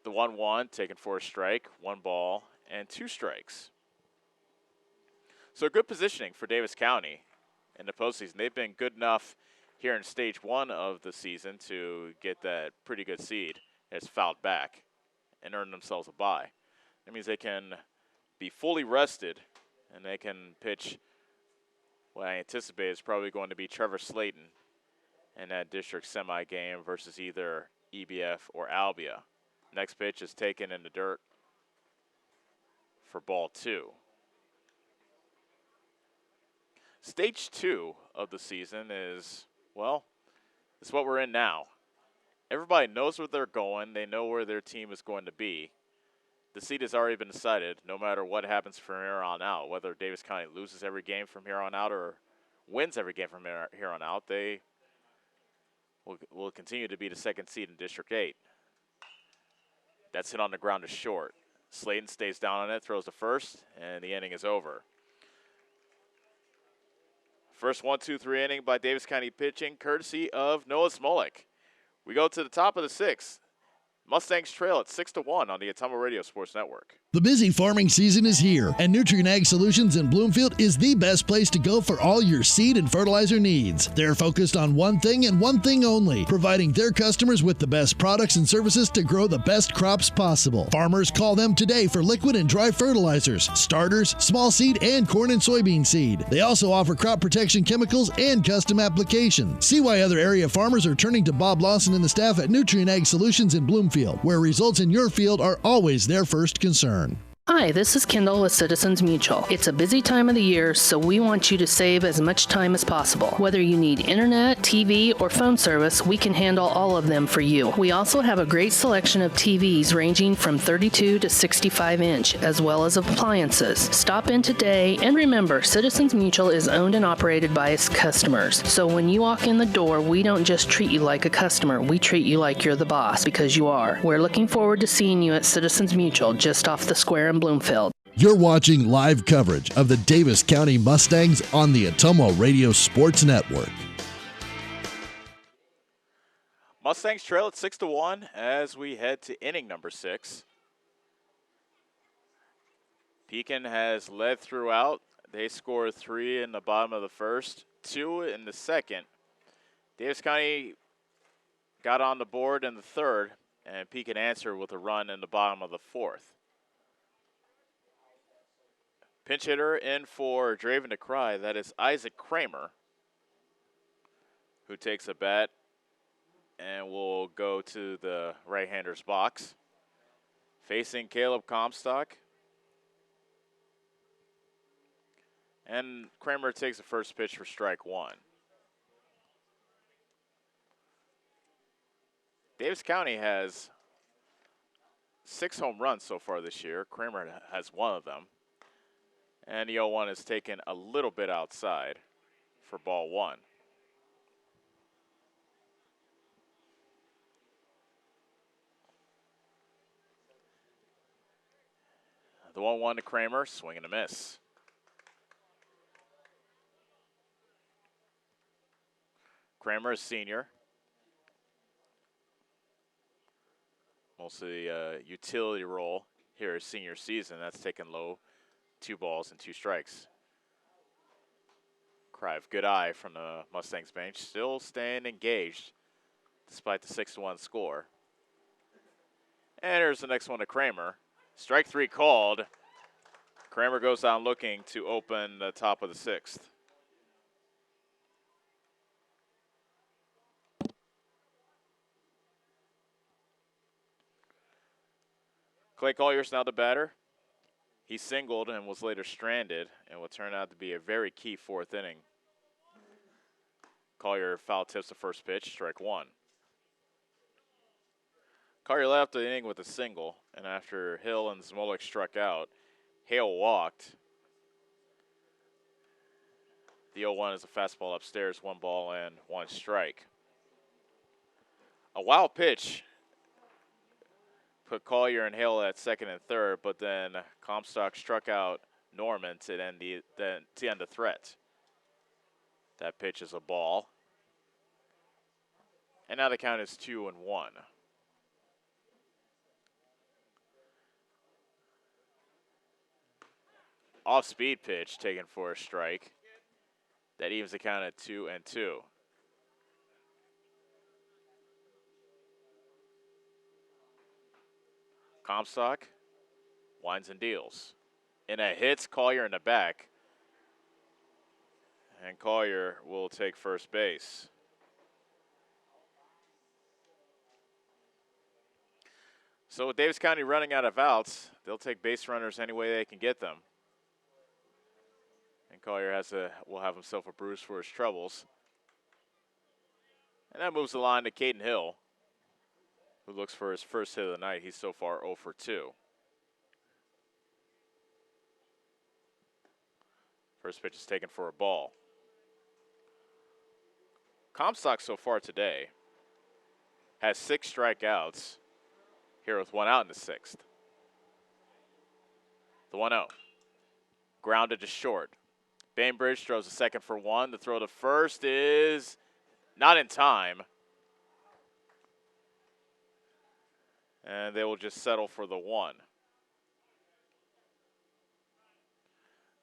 The 1-1 taken for a strike, 1 ball, and 2 strikes. So good positioning for Davis County in the postseason. They've been good enough here in stage 1 of the season to get that pretty good seed. It's fouled back and earn themselves a bye. That means they can be fully rested and they can pitch what I anticipate is probably going to be Trevor Slayton in that district semi game versus either EBF or Albia. Next pitch is taken in the dirt for ball 2. Stage 2 of the season is, well, it's what we're in now. everybody knows where they're going. They know where their team is going to be. The seed has already been decided no matter what happens from here on out. Whether Davis County loses every game from here on out or wins every game from here on out, they will continue to be the second seed in District 8. That's hit on the ground to short. Slayton stays down on it, throws the first, and the inning is over. First 1-2-3 inning by Davis County pitching, courtesy of Noah Smolik. We go to the top of the sixth. Mustangs trail at 6-1 on the Ottumwa Radio Sports Network. The busy farming season is here, and Nutrient Ag Solutions in Bloomfield is the best place to go for all your seed and fertilizer needs. They're focused on one thing and one thing only, providing their customers with the best products and services to grow the best crops possible. Farmers, call them today for liquid and dry fertilizers, starters, small seed, and corn and soybean seed. They also offer crop protection chemicals and custom application. See why other area farmers are turning to Bob Lawson and the staff at Nutrient Ag Solutions in Bloomfield, where results in your field are always their first concern. Hi, this is Kendall with Citizens Mutual. It's a busy time of the year, so we want you to save as much time as possible. Whether you need internet, TV, or phone service, we can handle all of them for you. We also have a great selection of TVs ranging from 32 to 65 inch, as well as appliances. Stop in today, and remember, Citizens Mutual is owned and operated by its customers. So when you walk in the door, we don't just treat you like a customer, we treat you like you're the boss, because you are. We're looking forward to seeing you at Citizens Mutual, just off the square in Bloomfield. You're watching live coverage of the Davis County Mustangs on the Ottumwa Radio Sports Network. Mustangs trail at 6-1 as we head to inning number 6. Pekin has led throughout. They scored 3 in the bottom of the first, 2 in the second. Davis County got on the board in the third, and Pekin answered with a run in the bottom of the fourth. Pinch hitter in for Draven to Cry. That is Isaac Kramer, who takes a bat and will go to the right-hander's box. Facing Caleb Comstock. And Kramer takes the first pitch for strike 1. Davis County has 6 home runs so far this year. Kramer has 1 of them. And the 0-1 is taken a little bit outside for ball 1. The 1-1 to Kramer, swing and a miss. Kramer is senior. Most of the utility role here is senior season. That's taken low. 2 balls and 2 strikes. Crive, good eye from the Mustangs bench, still staying engaged despite the 6-1 score. And here's the next one to Kramer. Strike 3 called. Kramer goes down looking to open the top of the 6th. Clay Collier's now the batter. He singled and was later stranded and will turn out to be a very key 4th inning. Collier foul tips the first pitch, strike 1. Collier left the inning with a single, and after Hill and Smolik struck out, Hale walked. The 0-1 is a fastball upstairs, 1 ball and 1 strike. A wild pitch put Collier and Hale at second and third, but then Comstock struck out Norman to end the threat. That pitch is a ball. And now the count is 2-1. Off-speed pitch taken for a strike. That evens the count at 2-2. Comstock winds and deals. In a hits Collier in the back. And Collier will take first base. So with Davis County running out of outs, they'll take base runners any way they can get them. And Collier will have himself a bruise for his troubles. And that moves the line to Caden Hill. who looks for his first hit of the night. He's so far 0 for 2. First pitch is taken for a ball. Comstock so far today has 6 strikeouts here with 1 out in the 6th. The 1-0. Grounded to short. Bainbridge throws a second for 1. The throw to first is not in time. And they will just settle for the 1.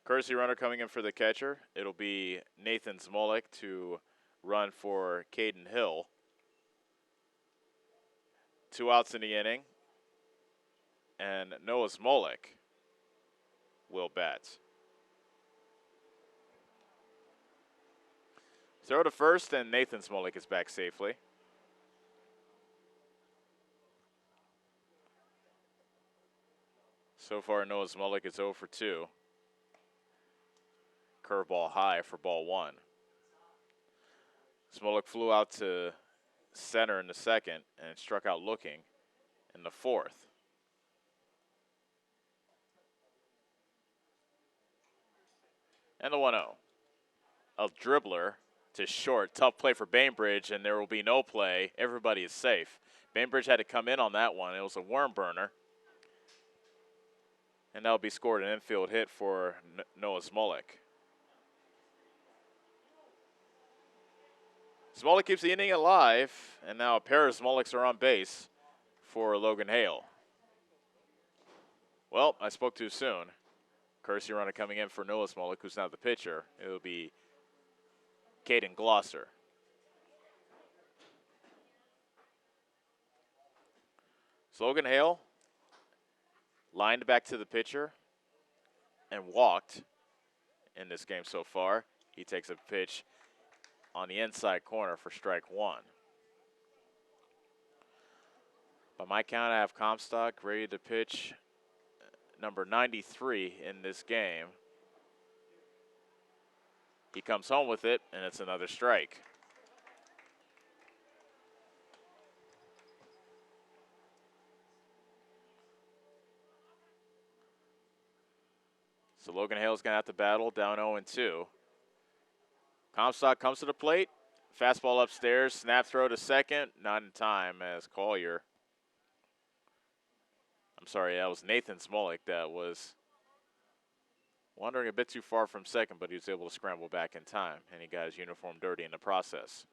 Courtesy runner coming in for the catcher. It'll be Nathan Smolik to run for Caden Hill. 2 outs in the inning. And Noah Smolik will bat. Throw to first, and Nathan Smolik is back safely. So far, Noah Smolik is 0 for 2. Curveball high for ball 1. Smolik flew out to center in the 2nd and struck out looking in the 4th. And the 1-0. A dribbler to short. Tough play for Bainbridge, and there will be no play. Everybody is safe. Bainbridge had to come in on that one. It was a worm burner. And that'll be scored an infield hit for Noah Smolik. Smolik keeps the inning alive, and now a pair of Smoliks are on base for Logan Hale. Well, I spoke too soon. Courtesy runner coming in for Noah Smolik, who's now the pitcher. It will be Caden Glosser. So Logan Hale lined back to the pitcher and walked in this game so far. He takes a pitch on the inside corner for strike 1. By my count, I have Comstock ready to pitch number 93 in this game. He comes home with it, and it's another strike. So Logan Hale's going to have to battle down 0-2. Comstock comes to the plate. Fastball upstairs. Snap throw to second. Not in time as Collier. I'm sorry, that was Nathan Smolik that was wandering a bit too far from second, but he was able to scramble back in time, and he got his uniform dirty in the process.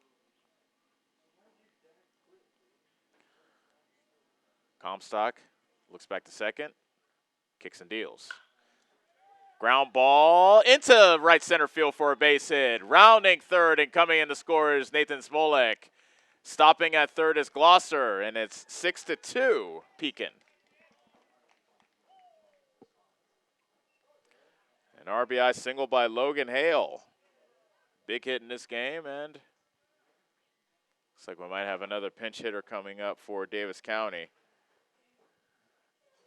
Comstock looks back to second. Kicks and deals. Ground ball into right center field for a base hit. Rounding third and coming in to score is Nathan Smolik. Stopping at third is Glosser, and it's 6-2 Pekin. An RBI single by Logan Hale. Big hit in this game, and looks like we might have another pinch hitter coming up for Davis County.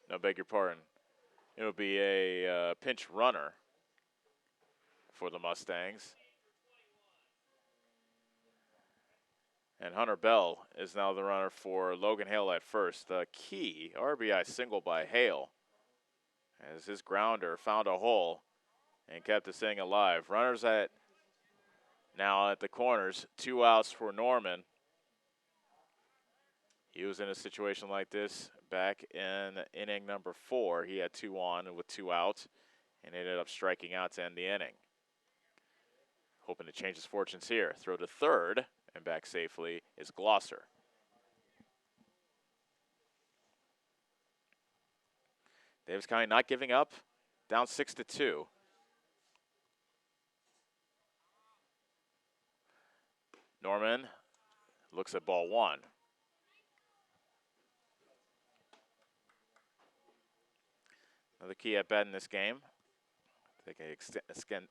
No, beg your pardon. It'll be a pinch runner for the Mustangs. And Hunter Bell is now the runner for Logan Hale at first. The key RBI single by Hale as his grounder found a hole and kept this thing alive. Runners now at the corners. 2 outs for Norman. He was in a situation like this back in inning number 4. He had 2 on with 2 outs and ended up striking out to end the inning. Hoping to change his fortunes here. Throw to third and back safely is Glosser. Davis County not giving up, down 6-2. Norman looks at ball 1. Another key at bat in this game. They can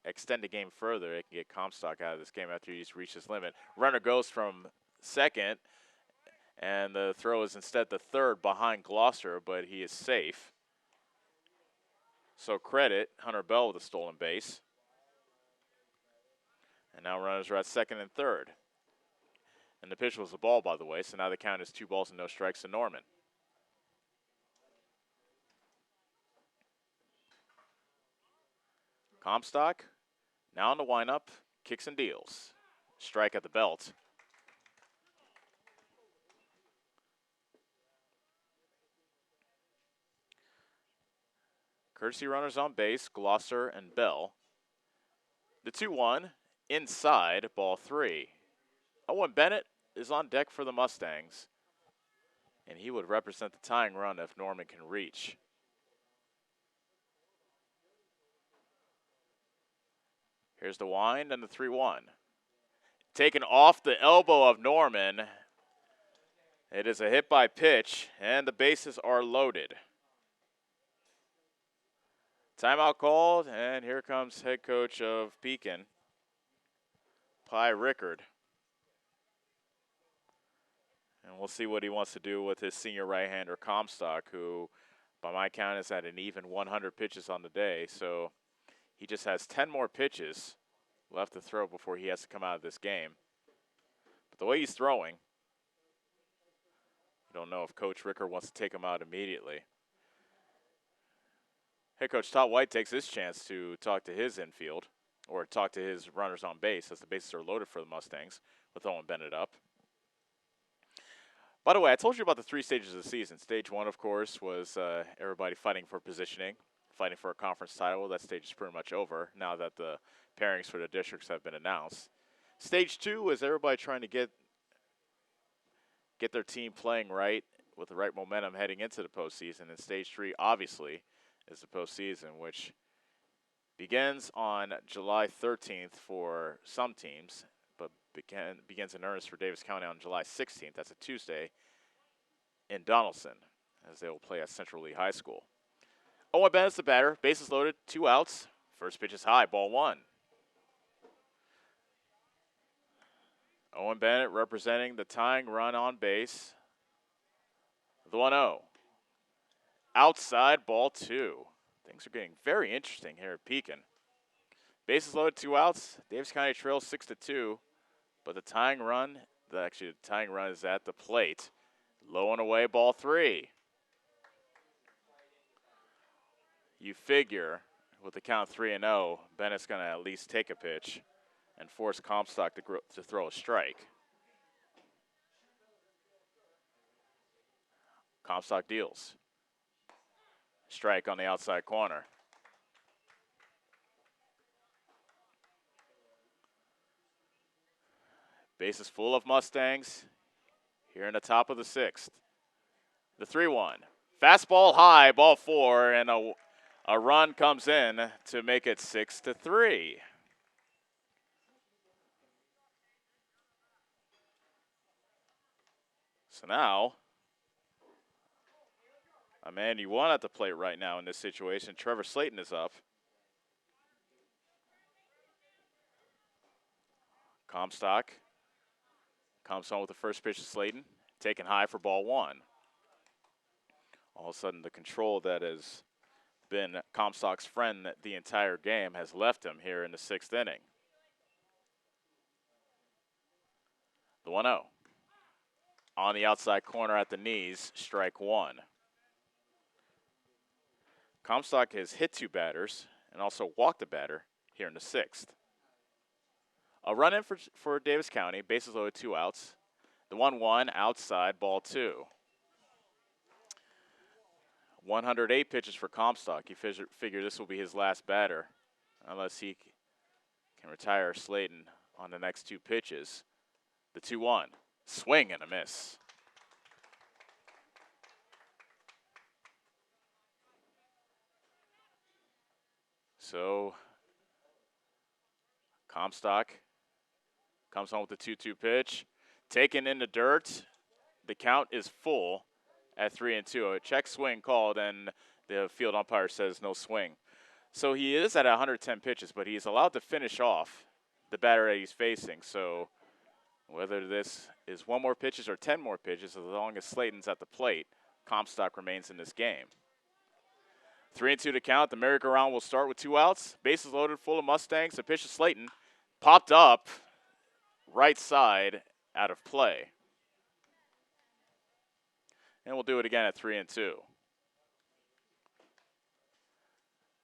extend the game further. They can get Comstock out of this game after he's reached his limit. Runner goes from second, and the throw is instead the third behind Glosser, but he is safe. So credit Hunter Bell with a stolen base. And now runners are at second and third. And the pitch was a ball, by the way, so now the count is 2 balls and no strikes to Norman. Comstock, now in the windup, kicks and deals. Strike at the belt. Courtesy runners on base, Glosser and Bell. The 2-1, inside, ball 3. Owen Bennett is on deck for the Mustangs, and he would represent the tying run if Norman can reach. Here's the wind and the 3-1. Taken off the elbow of Norman. It is a hit by pitch, and the bases are loaded. Timeout called, and here comes head coach of Pekin, Pi Rickard. And we'll see what he wants to do with his senior right-hander, Comstock, who, by my count, has had an even 100 pitches on the day. So he just has 10 more pitches left to throw before he has to come out of this game. But the way he's throwing, I don't know if Coach Rickard wants to take him out immediately. Head coach Todd White takes this chance to talk to his infield, or talk to his runners on base, as the bases are loaded for the Mustangs with Owen Bennett up. By the way, I told you about the 3 stages of the season. Stage 1, of course, was everybody fighting for positioning, fighting for a conference title. That stage is pretty much over now that the pairings for the districts have been announced. Stage 2 is everybody trying to get their team playing right with the right momentum heading into the postseason. And Stage 3, obviously, is the postseason, which begins on July 13th for some teams, but begins in earnest for Davis County on July 16th. That's a Tuesday in Donaldson, as they will play at Central Lee High School. Owen Bennett's the batter. Bases loaded, 2 outs. First pitch is high, ball 1. Owen Bennett representing the tying run on base. The 1-0. Outside, ball 2. Things are getting very interesting here at Pekin. Bases loaded, 2 outs. Davis County trails 6-2. But the tying run is at the plate. Low and away, ball 3. You figure with the count 3-0, Bennett's going to at least take a pitch and force Comstock to throw a strike. Comstock deals. Strike on the outside corner. Bases full of Mustangs here in the top of the 6th. The 3-1. Fastball high, ball 4, and a run comes in to make it 6-3. So now, a man you want at the plate right now in this situation, Trevor Slayton, is up. Comstock comes home with the first pitch to Slayton, taken high for ball 1. All of a sudden, the control that has been Comstock's friend the entire game has left him here in the 6th inning. The 1-0. On the outside corner at the knees, strike 1. Comstock has hit 2 batters and also walked a batter here in the 6th. A run in for Davis County, bases loaded, 2 outs. The 1-1 outside, ball 2. 108 pitches for Comstock. You figure this will be his last batter unless he can retire Slayton on the next 2 pitches. The 2-1, swing and a miss. So Comstock comes home with the 2-2 pitch. Taken in the dirt. The count is full at 3-2. A check swing called, and the field umpire says no swing. So he is at 110 pitches, but he's allowed to finish off the batter that he's facing. So whether this is 1 more pitches or 10 more pitches, as long as Slayton's at the plate, Comstock remains in this game. 3-2 to count. The merry-go-round will start with 2 outs. Bases loaded, full of Mustangs. The pitch to Slayton popped up right side out of play. And we'll do it again at 3-2.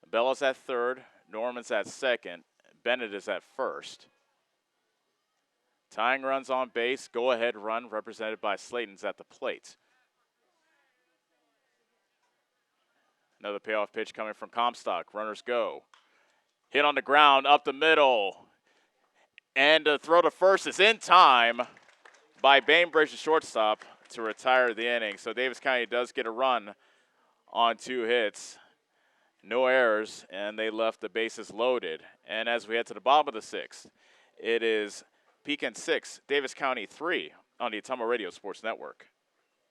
Bella's at third, Norman's at second, Bennett is at first. Tying runs on base, go-ahead run represented by Slayton's at the plate. Another payoff pitch coming from Comstock. Runners go. Hit on the ground, up the middle. And the throw to first is in time by Bainbridge, the shortstop, to retire the inning. So Davis County does get a run on 2 hits. No errors, and they left the bases loaded. And as we head to the bottom of the 6th, it is Pekin 6, Davis County 3 on the Ottumwa Radio Sports Network.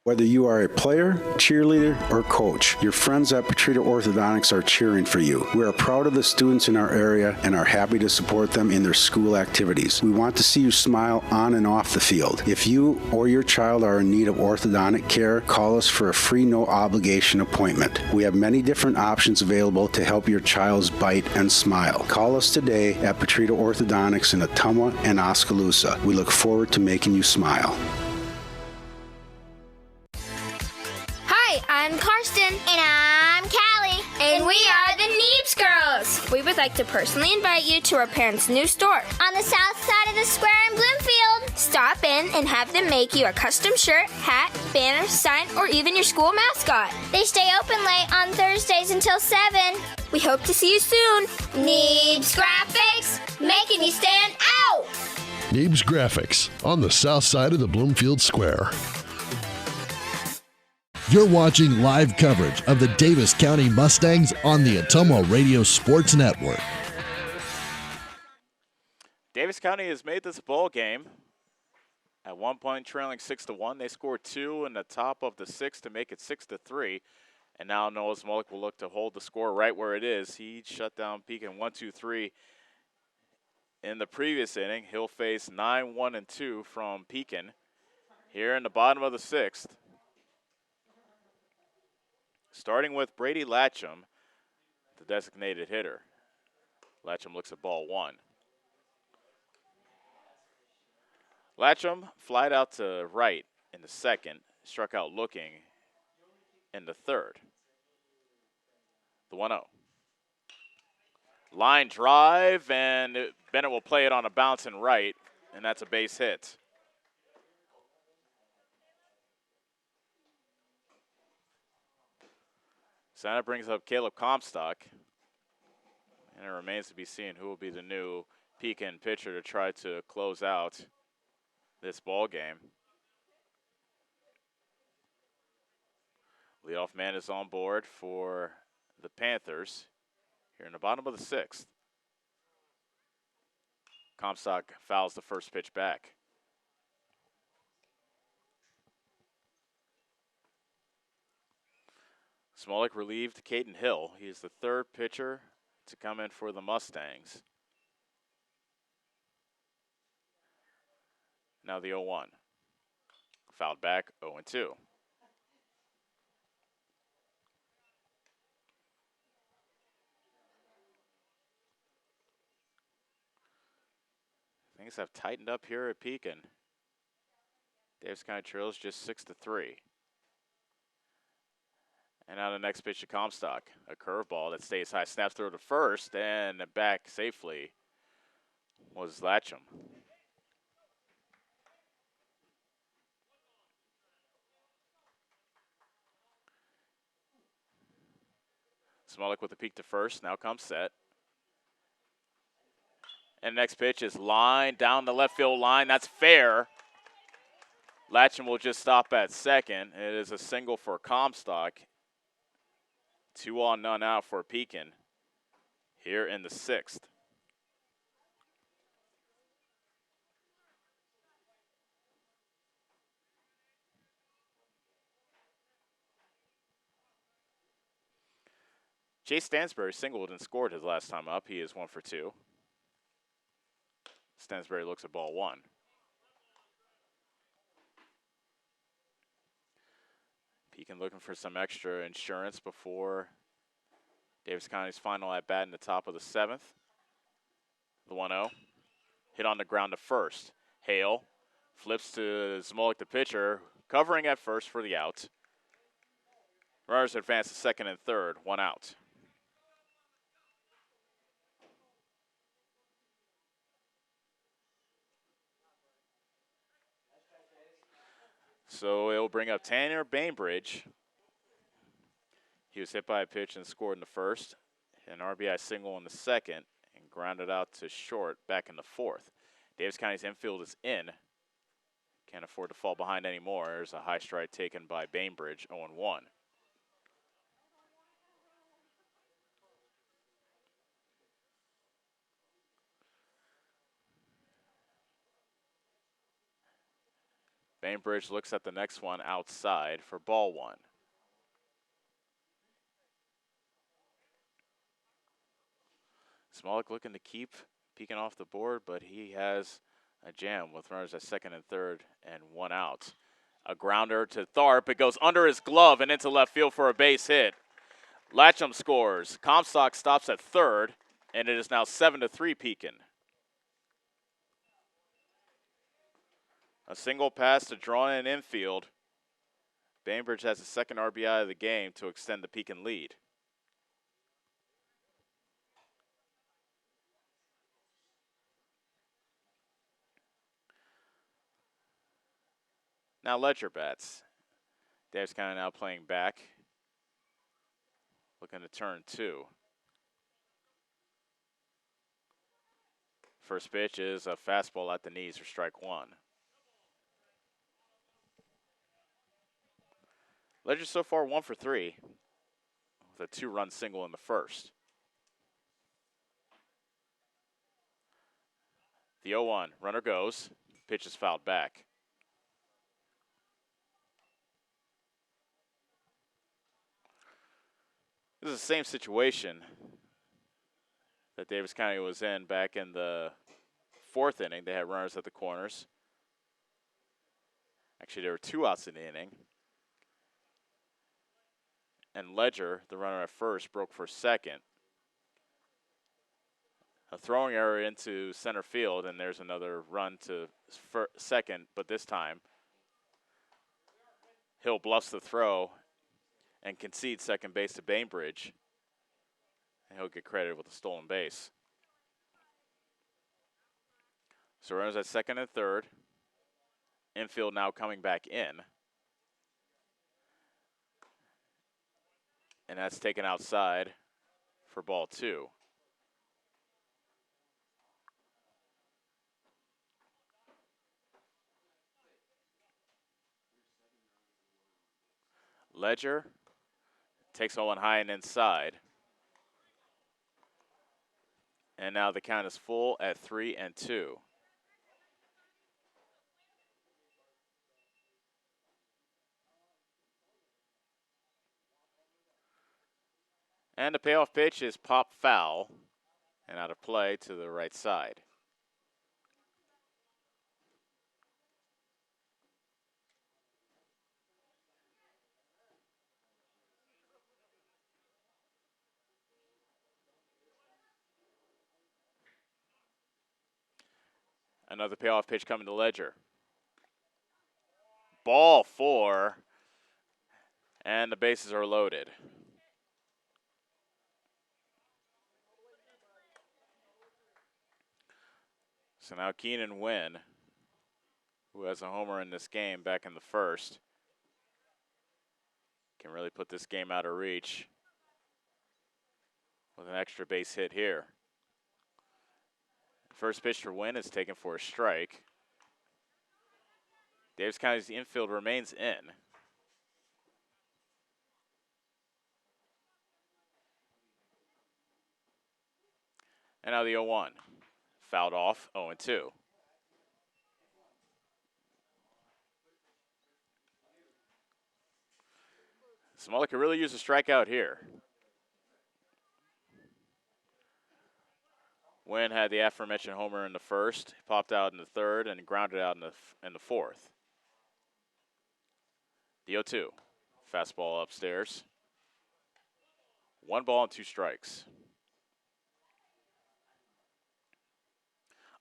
Whether you are a player, cheerleader, or coach, your friends at Petrita Orthodontics are cheering for you. We are proud of the students in our area and are happy to support them in their school activities. We want to see you smile on and off the field. If you or your child are in need of orthodontic care, call us for a free no-obligation appointment. We have many different options available to help your child's bite and smile. Call us today at Petrita Orthodontics in Ottumwa and Oskaloosa. We look forward to making you smile. Hi, I'm Karsten. And I'm Callie. And we are the Neeps Girls. We would like to personally invite you to our parents' new store on the south side of the square in Bloomfield. Stop in and have them make you a custom shirt, hat, banner, sign, or even your school mascot. They stay open late on Thursdays until 7. We hope to see you soon. Neeps Graphics, making you stand out. Neebs Graphics on the south side of the Bloomfield Square. You're watching live coverage of the Davis County Mustangs on the Ottumwa Radio Sports Network. Davis County has made this a ball game. At one point, trailing 6-1, they scored 2 in the top of the 6th to make it 6-3. And now Noah Smolik will look to hold the score right where it is. He shut down Pekin 1-2-3 in the previous inning. He'll face 9-1-2 from Pekin here in the bottom of the 6th. Starting with Brady Latcham, the designated hitter. Latcham looks at ball 1. Latcham flied out to right in the 2nd, struck out looking in the 3rd. The 1-0. Line drive, and Bennett will play it on a bounce and right, and that's a base hit. So that brings up Caleb Comstock, and it remains to be seen who will be the new Pekin pitcher to try to close out this ball game. Leadoff man is on board for the Panthers here in the bottom of the 6th. Comstock fouls the first pitch back. Smolik relieved Caden Hill. He is the 3rd pitcher to come in for the Mustangs. Now the 0-1. Fouled back, 0-2. Things have tightened up here at Pekin. Davis County trails just 6-3. And now the next pitch to Comstock. A curveball that stays high. Snaps through to first and back safely was Latcham. Smolik with a peek to first. Now comes set. And next pitch is line down the left field line. That's fair. Latcham will just stop at second. It is a single for Comstock. 2 on, none out for Pekin here in the 6th. Chase Stansberry singled and scored his last time up. He is 1 for 2. Stansberry looks at ball 1. Pekin looking for some extra insurance before Davis County's final at bat in the top of the 7th. The 1-0. Hit on the ground to first. Hale Flips to Smolik, the pitcher, covering at first for the out. Runners advance to second and third, 1 out. So it'll bring up Tanner Bainbridge. He was hit by a pitch and scored in the first. An RBI single in the second and grounded out to short back in the fourth. Davis County's infield is in. Can't afford to fall behind anymore. There's a high strike taken by Bainbridge, 0-1. Bainbridge looks at the next one outside for ball 1. Smolik looking to keep Pekin off the board, but he has a jam with runners at second and third and 1 out. A grounder to Tharp. It goes under his glove and into left field for a base hit. Latcham scores. Comstock stops at third, and it is now 7-3 Pekin. A single pass to draw in infield. Bainbridge has the second RBI of the game to extend the Pekin lead. Now Ledger bats. Davis County now playing back. Looking to turn 2. First pitch is a fastball at the knees for strike 1. Ledger so far 1 for 3 with a 2-run single in the first. The 0-1, runner goes. Pitch is fouled back. This is the same situation that Davis County was in back in the 4th inning. They had runners at the corners. Actually, there were 2 outs in the inning. And Ledger, the runner at first, broke for second. A throwing error into center field, and there's another run to second, but this time Hill bluffs the throw and concedes second base to Bainbridge, and he'll get credited with a stolen base. So runners at second and third. Infield now coming back in. And that's taken outside for ball 2. Ledger takes one high and inside. And now the count is full at 3-2. And the payoff pitch is pop foul and out of play to the right side. Another payoff pitch coming to Ledger. Ball 4, and the bases are loaded. So now Keenan Wynn, who has a homer in this game back in the first, can really put this game out of reach with an extra base hit here. First pitch for Wynn is taken for a strike. Davis County's infield remains in. And now the 0-1. Fouled off, 0-2. Smolik could really use a strikeout here. Wynn had the aforementioned homer in the first, popped out in the third, and grounded out in the fourth. The 0-2. Fastball upstairs. 1 ball and 2 strikes.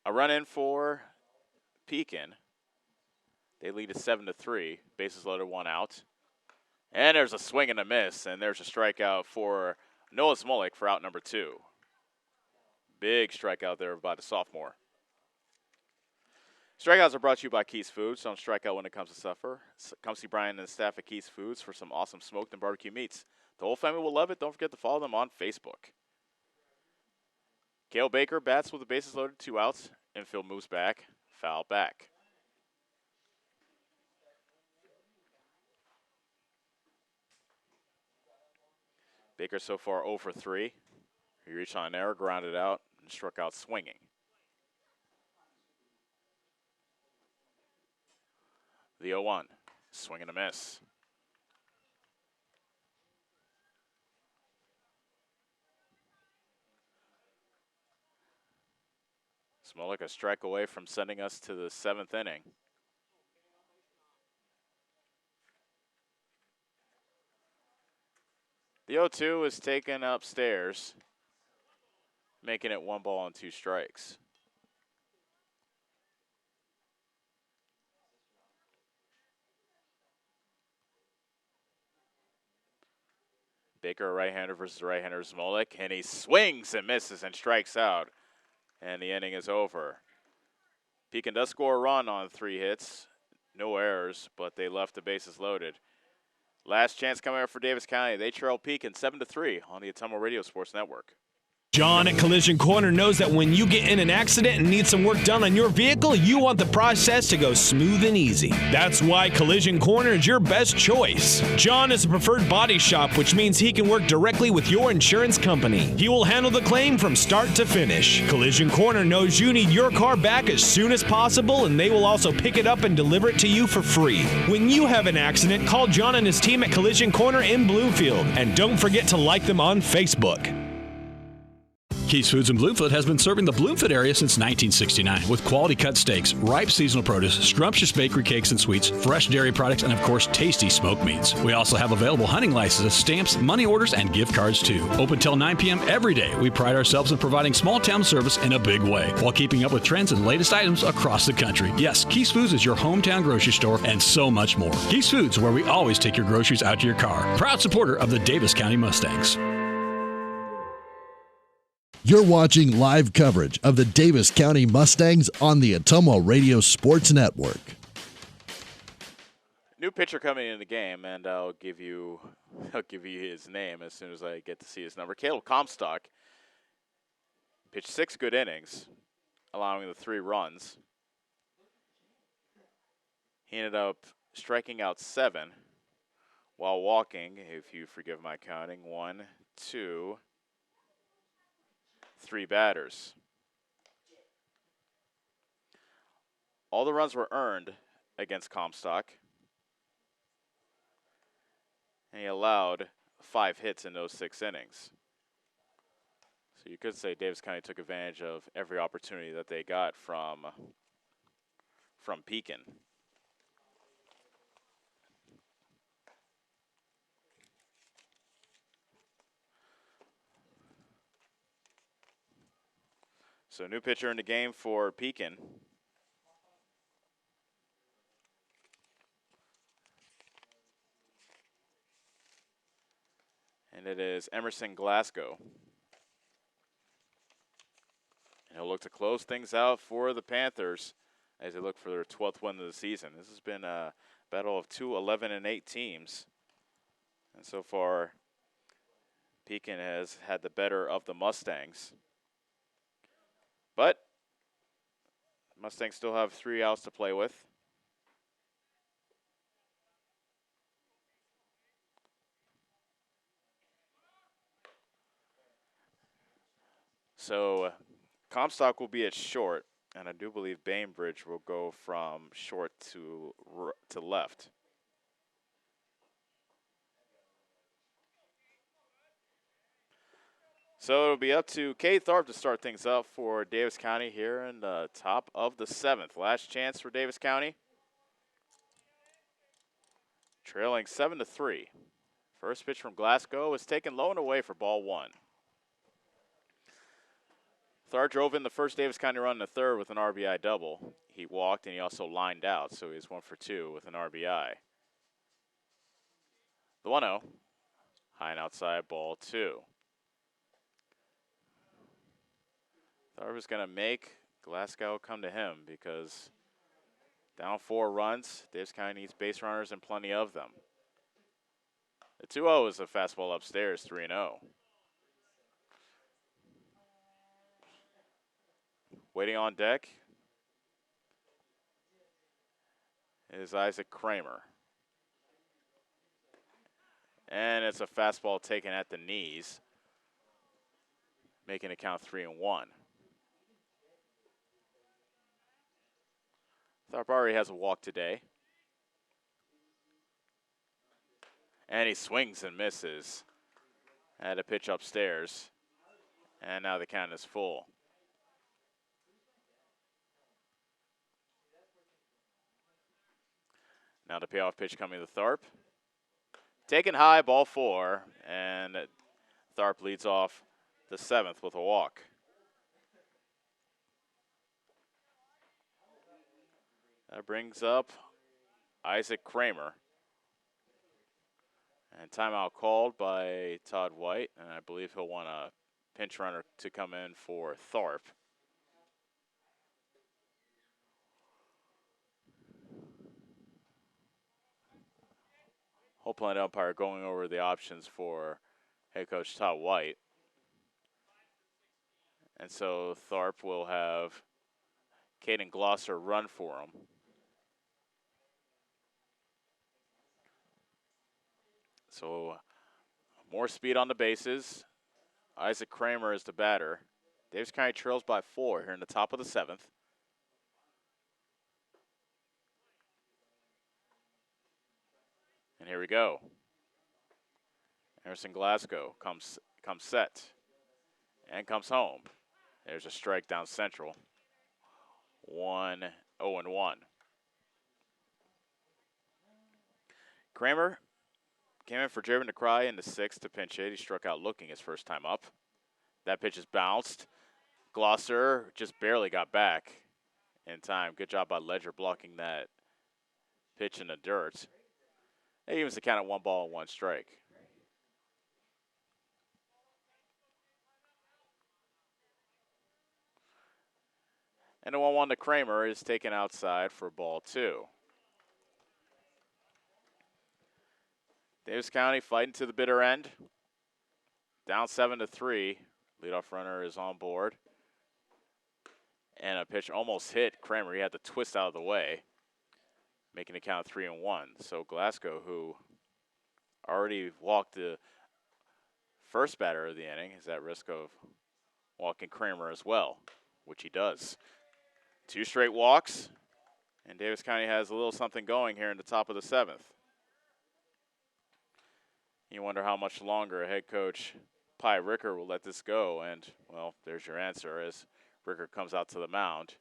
A run in for Pekin. They lead it 7-3. Bases loaded, 1 out. And there's a swing and a miss, and there's a strikeout for Noah Smolik for out number 2. Big strikeout there by the sophomore. Strikeouts are brought to you by Keys Foods. Don't strike out when it comes to supper. Come see Brian and the staff at Keys Foods for some awesome smoked and barbecue meats. The whole family will love it. Don't forget to follow them on Facebook. Cale Baker bats with the bases loaded, 2 outs. Infield moves back, foul back. Baker so far 0 for 3. He reached on an error, grounded out, and struck out swinging. The 0-1, swing and a miss. Smolik a strike away from sending us to the 7th inning. The 0-2 is taken upstairs, making it 1 ball and 2 strikes. Baker, a right-hander versus right-hander Smolik, and he swings and misses and strikes out, and the inning is over. Pekin does score a run on 3 hits, no errors, but they left the bases loaded. Last chance coming up for Davis County. They trail Pekin 7-3 on the Atomo Radio Sports Network. John at Collision Corner knows that when you get in an accident and need some work done on your vehicle, you want the process to go smooth and easy. That's why Collision Corner is your best choice. John is a preferred body shop, which means he can work directly with your insurance company. He will handle the claim from start to finish. Collision Corner knows you need your car back as soon as possible, and they will also pick it up and deliver it to you for free. When you have an accident, call John and his team at Collision Corner in Bloomfield, and don't forget to like them on Facebook. Keys Foods in Bloomfield has been serving the Bloomfield area since 1969 with quality cut steaks, ripe seasonal produce, scrumptious bakery cakes and sweets, fresh dairy products, and of course, tasty smoked meats. We also have available hunting licenses, stamps, money orders, and gift cards too. Open till 9 p.m. every day. We pride ourselves in providing small town service in a big way while keeping up with trends and latest items across the country. Yes, Keys Foods is your hometown grocery store and so much more. Keys Foods, where we always take your groceries out to your car. Proud supporter of the Davis County Mustangs. You're watching live coverage of the Davis County Mustangs on the Atomo Radio Sports Network. New pitcher coming in the game, and I'll give you his name as soon as I get to see his number. Caleb Comstock pitched 6 good innings, allowing the 3 runs. He ended up striking out 7 while walking, if you forgive my counting, 1, 2, 3 batters. All the runs were earned against Comstock, and he allowed 5 hits in those 6 innings. So you could say Davis County took advantage of every opportunity that they got from Pekin. So new pitcher in the game for Pekin. And it is Emerson Glasgow. And he'll look to close things out for the Panthers as they look for their 12th win of the season. This has been a battle of 2 11-8 teams. And so far, Pekin has had the better of the Mustangs. But Mustangs still have 3 outs to play with. So Comstock will be at short, and I do believe Bainbridge will go from short to left. So it'll be up to Cade Tharp to start things up for Davis County here in the top of the 7th. Last chance for Davis County. Trailing 7-3. First pitch from Glasgow is taken low and away for ball 1. Tharp drove in the first Davis County run in the 3rd with an RBI double. He He walked and he also lined out, so he's 1 for 2 with an RBI. The 1-0, high and outside, ball 2. Tharp is going to make Glasgow come to him because down 4 runs, Davis County needs base runners and plenty of them. The 2-0 is a fastball upstairs, 3-0. Waiting on deck is Isaac Kramer. And it's a fastball taken at the knees, making it count 3-1. Tharp already has a walk today. And he swings and misses. Had a pitch upstairs. And now the count is full. Now the payoff pitch coming to Tharp. Taken high, ball 4. And Tharp leads off the 7th with a walk. That brings up Isaac Kramer. And timeout called by Todd White, and I believe he'll want a pinch runner to come in for Tharp. Whole plate umpire going over the options for head coach Todd White. And so Tharp will have Caden Glosser run for him. So more speed on the bases. Isaac Kramer is the batter. Davis County trails by 4 here in the top of the 7th. And here we go. Emerson Glasgow comes set and comes home. There's a strike down central. 1-0-1. Kramer came in for Javen DeCry in the 6th to pinch hit. He struck out looking his first time up. That pitch is bounced. Glosser just barely got back in time. Good job by Ledger blocking that pitch in the dirt. It evens the count at 1 ball and 1 strike. And the 1-1 to Kramer is taken outside for ball 2. Davis County fighting to the bitter end. Down 7-3. Leadoff runner is on board. And a pitch almost hit Kramer. He had to twist out of the way, making the count 3-1. So Glasgow, who already walked the first batter of the inning, is at risk of walking Kramer as well, which he does. 2 straight walks, and Davis County has a little something going here in the top of the 7th. You wonder how much longer head coach Pi Ricker will let this go, and, well, there's your answer as Ricker comes out to the mound.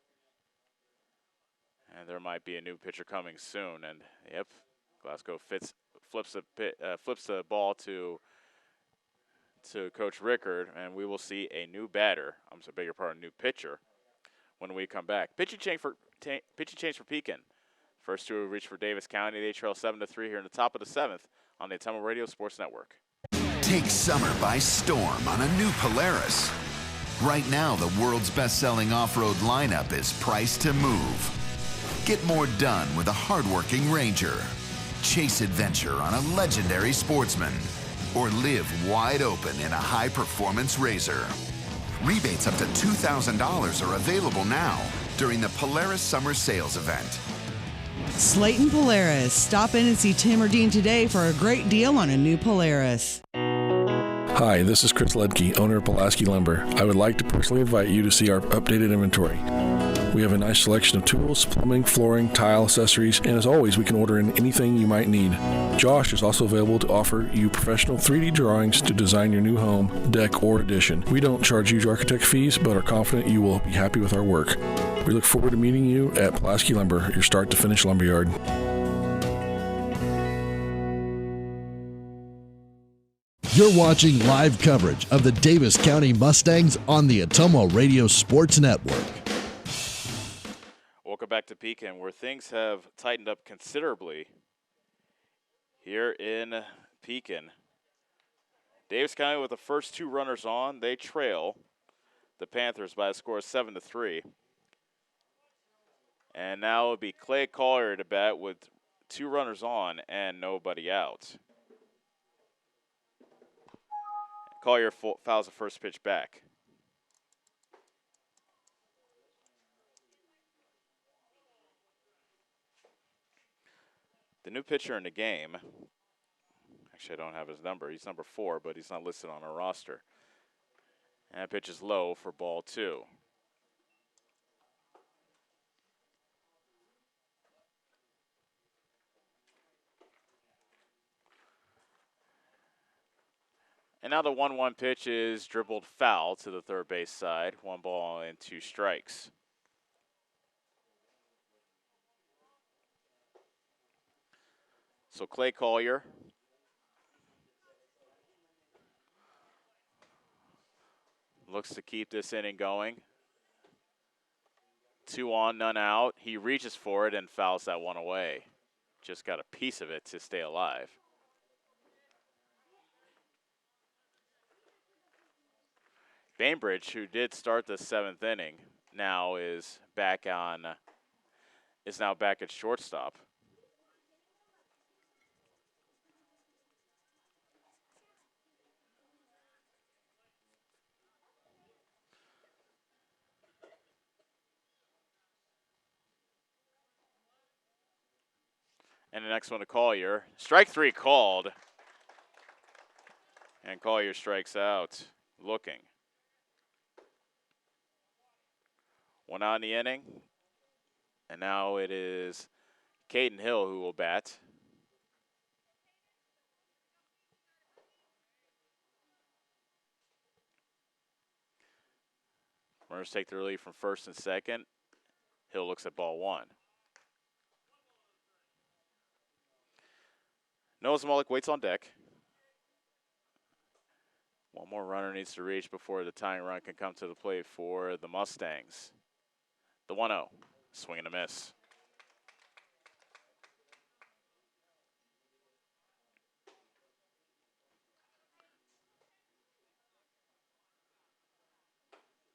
And there might be a new pitcher coming soon, and, yep, Glasgow flips the ball to Coach Rickard, and we will see a new batter. I'm sorry, beg your pardon, new pitcher when we come back. Pitching change for Pekin. First 2 reach for Davis County. They trail 7-3 here in the top of the 7th. On the Ottumwa Radio Sports Network. Take summer by storm on a new Polaris. Right now, the world's best-selling off-road lineup is priced to move. Get more done with a hardworking Ranger. Chase adventure on a legendary Sportsman. Or live wide open in a high-performance Razor. Rebates up to $2,000 are available now during the Polaris Summer Sales Event. Slayton Polaris. Stop in and see Tim or Dean today for a great deal on a new Polaris. Hi, this is Chris Ledke, owner of Pulaski Lumber. I would like to personally invite you to see our updated inventory. We have a nice selection of tools, plumbing, flooring, tile, accessories, and as always, we can order in anything you might need. Josh is also available to offer you professional 3D drawings to design your new home, deck, or addition. We don't charge huge architect fees, but are confident you will be happy with our work. We look forward to meeting you at Pulaski Lumber, your start-to-finish lumberyard. You're watching live coverage of the Davis County Mustangs on the Ottumwa Radio Sports Network. Welcome back to Pekin, where things have tightened up considerably here in Pekin. Davis County with the first 2 runners on. They trail the Panthers by a score of 7-3. And now it'll be Clay Collier to bat with 2 runners on and nobody out. Collier fouls the first pitch back. The new pitcher in the game, actually I don't have his number. He's number 4, but he's not listed on our roster. And that pitch is low for ball 2. And now the 1-1 pitch is dribbled foul to the third base side. 1 ball and 2 strikes. So Clay Collier looks to keep this inning going. 2 on, none out. He reaches for it and fouls that one away. Just got a piece of it to stay alive. Bainbridge, who did start the 7th inning, now is back at shortstop. And the next one to Collier. Strike 3 called. And Collier strikes out looking. 1 out in the inning. And now it is Caden Hill who will bat. Runners take the relief from first and second. Hill looks at ball 1. Noah Zmolik waits on deck. One more runner needs to reach before the tying run can come to the plate for the Mustangs. The 1-0, swing and a miss.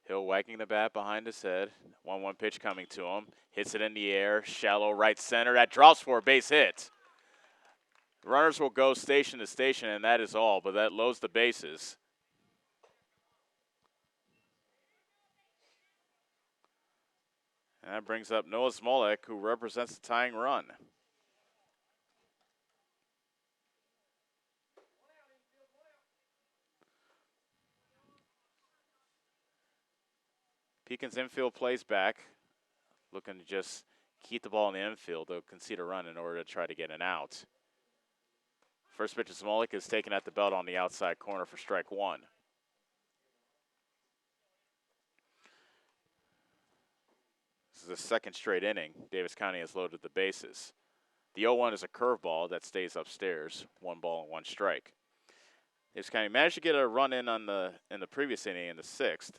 Hill wagging the bat behind his head. 1-1 pitch coming to him. Hits it in the air, shallow right center. That drops for a base hit. Runners will go station to station, and that is all, but that loads the bases. And that brings up Noah Smolik, who represents the tying run. Pekin's infield plays back, looking to just keep the ball in the infield. They'll concede a run in order to try to get an out. First pitch of Smolik is taken at the belt on the outside corner for strike 1. This is the second straight inning. Davis County has loaded the bases. The 0-1 is a curveball that stays upstairs. 1 ball and 1 strike. Davis County managed to get a run in in the previous inning in the 6th.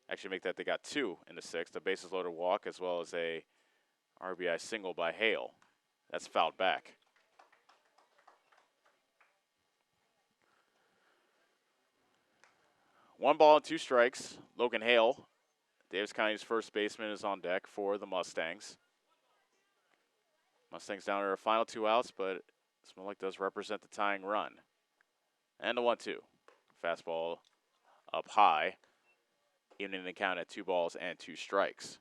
Actually, make that they got 2 in the 6th. A bases loaded walk as well as a RBI single by Hale. That's fouled back. One ball and 2 strikes. Logan Hale, Davis County's first baseman, is on deck for the Mustangs. Mustangs down to their final 2 outs, but Smolik does represent the tying run. And the 1-2. Fastball up high, evening the count at 2 balls and 2 strikes.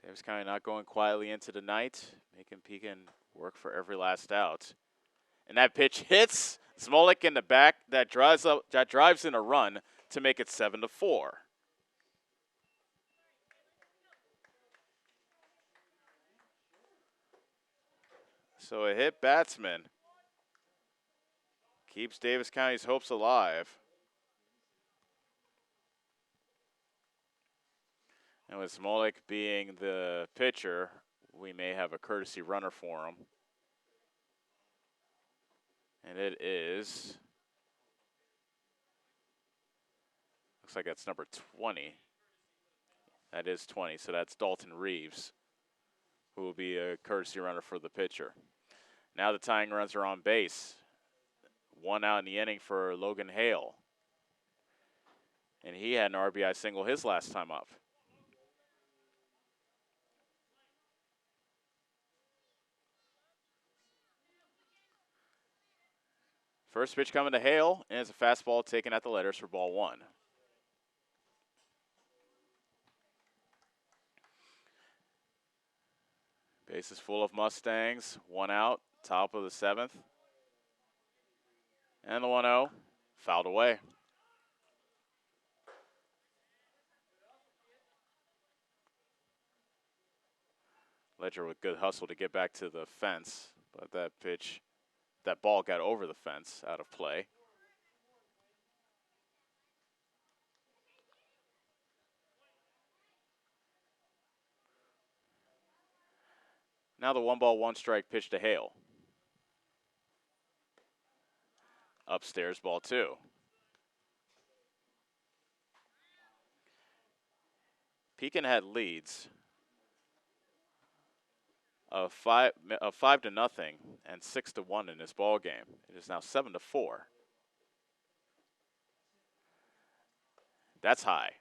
Davis County not going quietly into the night, making Pekin work for every last out. And that pitch hits Smolik in the back. That drives in a run to make it 7-4. So a hit batsman keeps Davis County's hopes alive. And with Smolik being the pitcher, we may have a courtesy runner for him. And it is like that's number 20. That is 20, so that's Dalton Reeves, who will be a courtesy runner for the pitcher. Now the tying runs are on base. 1 out in the inning for Logan Hale. And he had an RBI single his last time up. First pitch coming to Hale, and it's a fastball taken at the letters for ball 1. Bases full of Mustangs. 1 out, top of the 7th. And the 1-0, fouled away. Ledger with good hustle to get back to the fence, but that ball got over the fence, out of play. Now the 1-1 pitch to Hale. Upstairs, ball 2. Pekin had leads of 5-0 and 6-1 in this ball game. It is now 7-4. That's high.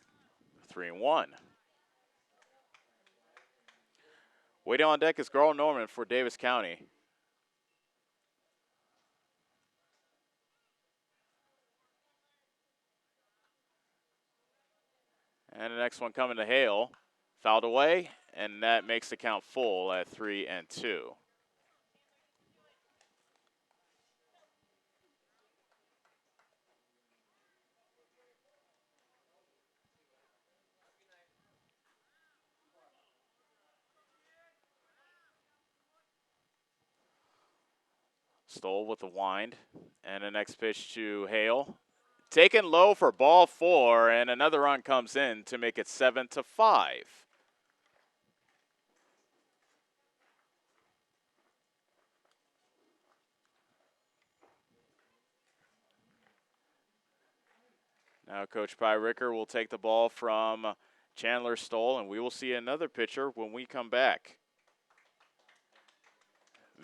3-1. Waiting on deck is Garl Norman for Davis County. And the next one coming to Hale. Fouled away, and that makes the count full at 3-2. Stoll with the wind, and the next pitch to Hale. Taken low for ball 4, and another run comes in to make it 7-5. Now Coach Pyricker will take the ball from Chandler Stoll, and we will see another pitcher when we come back.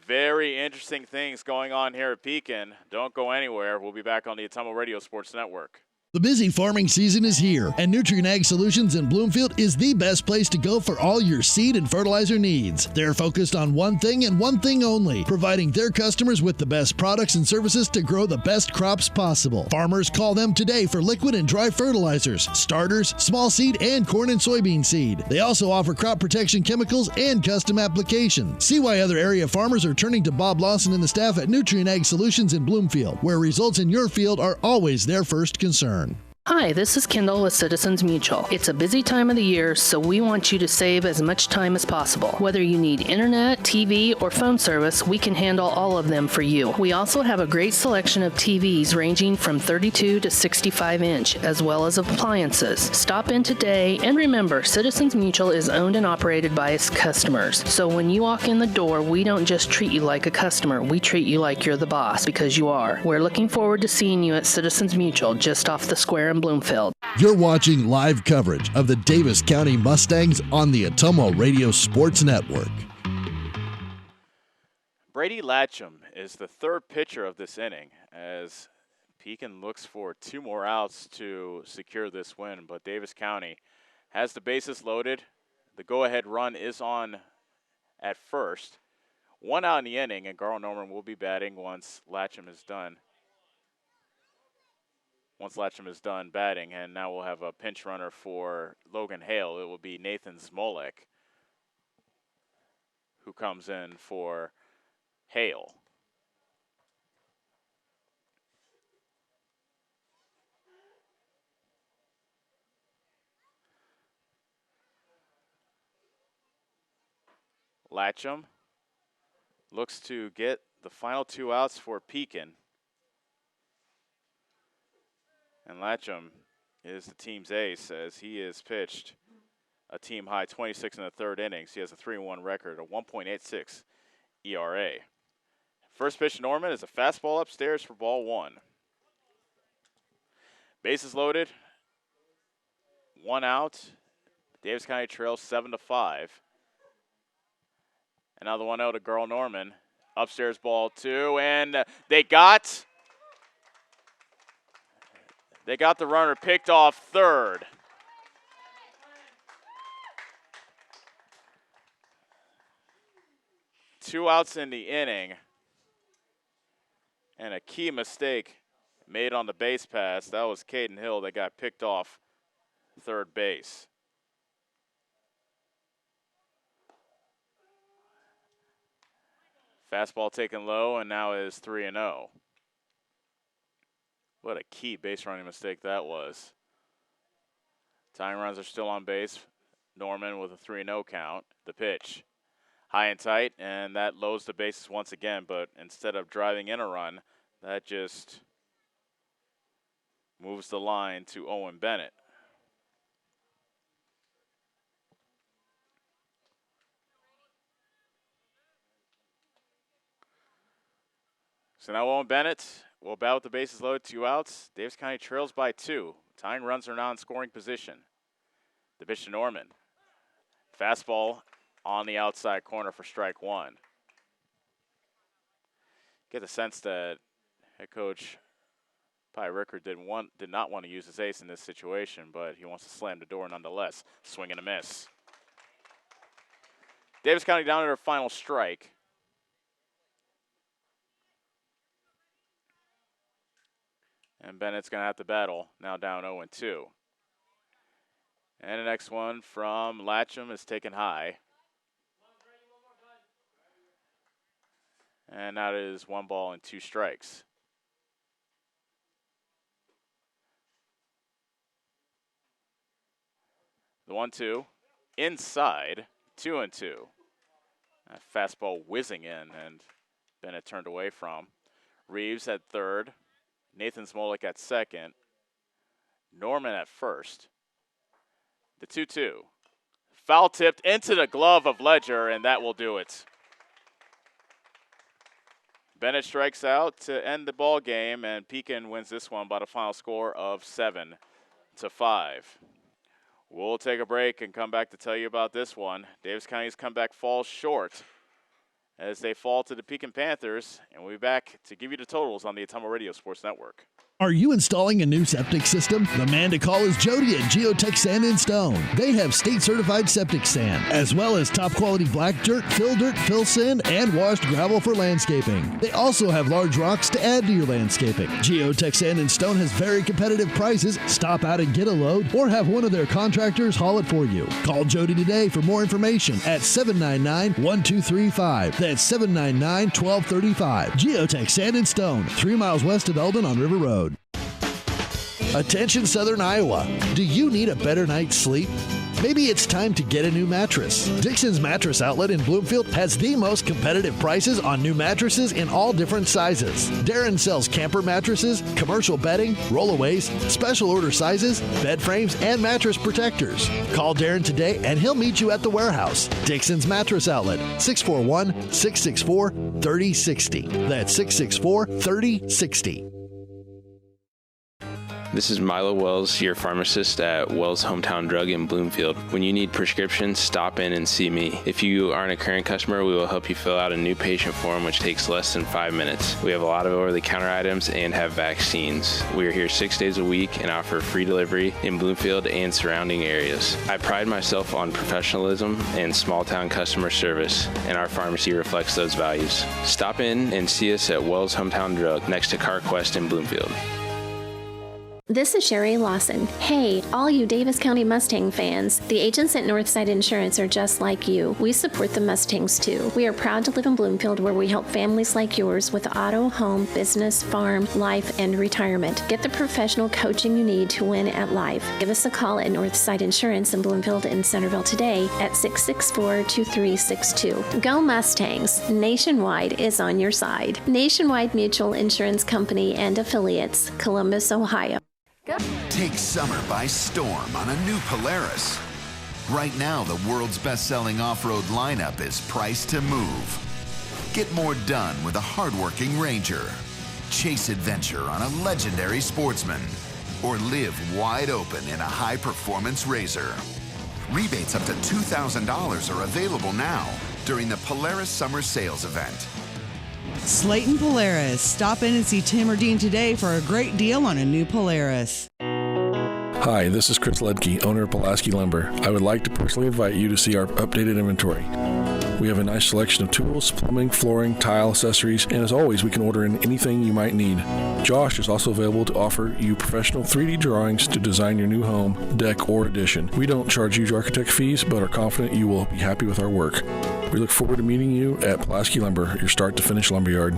Very interesting things going on here at Pekin. Don't go anywhere. We'll be back on the Atomo Radio Sports Network. The busy farming season is here, and Nutrien Ag Solutions in Bloomfield is the best place to go for all your seed and fertilizer needs. They're focused on one thing and one thing only, providing their customers with the best products and services to grow the best crops possible. Farmers call them today for liquid and dry fertilizers, starters, small seed, and corn and soybean seed. They also offer crop protection chemicals and custom applications. See why other area farmers are turning to Bob Lawson and the staff at Nutrien Ag Solutions in Bloomfield, where results in your field are always their first concern. Hi, this is Kendall with Citizens Mutual. It's a busy time of the year, so we want you to save as much time as possible. Whether you need internet, TV, or phone service, we can handle all of them for you. We also have a great selection of TVs ranging from 32 to 65 inch, as well as appliances. Stop in today, and remember, Citizens Mutual is owned and operated by its customers. So when you walk in the door, we don't just treat you like a customer, we treat you like you're the boss, because you are. We're looking forward to seeing you at Citizens Mutual, just off the square in Bloomfield. You're watching live coverage of the Davis County Mustangs on the Atomo Radio Sports Network. Brady Latcham is the third pitcher of this inning as Pekin looks for 2 more outs to secure this win, but Davis County has the bases loaded. The go-ahead run is on at first. 1 out in the inning, and Garl Norman will be batting once Latcham is done. Once Latcham is done batting, and now we'll have a pinch runner for Logan Hale. It will be Nathan Smolek who comes in for Hale. Latcham looks to get the final 2 outs for Pekin. And Latcham is the team's ace as he has pitched a team high 26 in the 3rd innings. He has a 3-1 record, a 1.86 ERA. First pitch to Norman is a fastball upstairs for ball 1. Bases loaded. 1 out. Davis County trails 7-5. Another 1-0 to Girl Norman. Upstairs ball 2, and they got the runner picked off third. Two outs in the inning, and a key mistake made on the base pass. That was Caden Hill that got picked off third base. Fastball taken low, and now is 3-0. What a key base running mistake that was. Tying runs are still on base. Norman with a 3-0 count. The pitch. High and tight, and that loads the bases once again, but instead of driving in a run, that just moves the line to Owen Bennett. So now Owen Bennett will bat with the bases loaded, 2 outs. Davis County trails by 2. Tying runs are now in scoring position. The pitch to Norman. Fastball on the outside corner for strike 1. Get the sense that head coach Pi Ricker did not want to use his ace in this situation, but he wants to slam the door nonetheless. Swing and a miss. Davis County down to their final strike. And Bennett's going to have to battle, now down 0-2. And the next one from Latcham is taken high. And that is 1 ball and 2 strikes. The 1-2 inside, 2-2. A fastball whizzing in, and Bennett turned away from. Reeves at third. Nathan Smolik at second. Norman at first. The 2-2. Foul tipped into the glove of Ledger, and that will do it. Bennett strikes out to end the ball game, and Pekin wins this one by the final score of 7-5. We'll take a break and come back to tell you about this one. Davis County's comeback falls short as they fall to the Pekin Panthers, and we'll be back to give you the totals on the Atomo Radio Sports Network. Are you installing a new septic system? The man to call is Jody at Geotech Sand and Stone. They have state-certified septic sand, as well as top-quality black dirt, fill sand, and washed gravel for landscaping. They also have large rocks to add to your landscaping. Geotech Sand and Stone has very competitive prices. Stop out and get a load, or have one of their contractors haul it for you. Call Jody today for more information at 799-1235. That's 799-1235. Geotech Sand and Stone, 3 miles west of Eldon on River Road. Attention Southern Iowa. Do you need a better night's sleep? Maybe it's time to get a new mattress. Dixon's Mattress Outlet in Bloomfield has the most competitive prices on new mattresses in all different sizes. Darren sells camper mattresses, commercial bedding, rollaways, special order sizes, bed frames, and mattress protectors. Call Darren today and he'll meet you at the warehouse. Dixon's Mattress Outlet, 641-664-3060. That's 664-3060. This is Milo Wells, your pharmacist at Wells Hometown Drug in Bloomfield. When you need prescriptions, stop in and see me. If you aren't a current customer, we will help you fill out a new patient form, which takes less than 5 minutes. We have a lot of over-the-counter items and have vaccines. We are here 6 days a week and offer free delivery in Bloomfield and surrounding areas. I pride myself on professionalism and small-town customer service, and our pharmacy reflects those values. Stop in and see us at Wells Hometown Drug next to CarQuest in Bloomfield. This is Sherry Lawson. Hey, all you Davis County Mustang fans, the agents at Northside Insurance are just like you. We support the Mustangs too. We are proud to live in Bloomfield where we help families like yours with auto, home, business, farm, life, and retirement. Get the professional coaching you need to win at life. Give us a call at Northside Insurance in Bloomfield and Centerville today at 664-2362. Go Mustangs! Nationwide is on your side. Nationwide Mutual Insurance Company and Affiliates, Columbus, Ohio. Take summer by storm on a new Polaris. Right now, the world's best-selling off-road lineup is priced to move. Get more done with a hardworking Ranger. Chase adventure on a legendary Sportsman. or live wide open in a high-performance razor. Rebates up to $2,000 are available now during the Polaris Summer Sales Event. Slayton Polaris. Stop in and see Tim or Dean today for a great deal on a new Polaris. Hi, this is Chris Ledke, owner of Pulaski Lumber. I would like to personally invite you to see our updated inventory. We have a nice selection of tools, plumbing, flooring, tile, accessories, and as always, we can order in anything you might need. Josh is also available to offer you professional 3D drawings to design your new home, deck, or addition. We don't charge huge architect fees, but are confident you will be happy with our work. We look forward to meeting you at Pulaski Lumber, your start-to-finish lumberyard.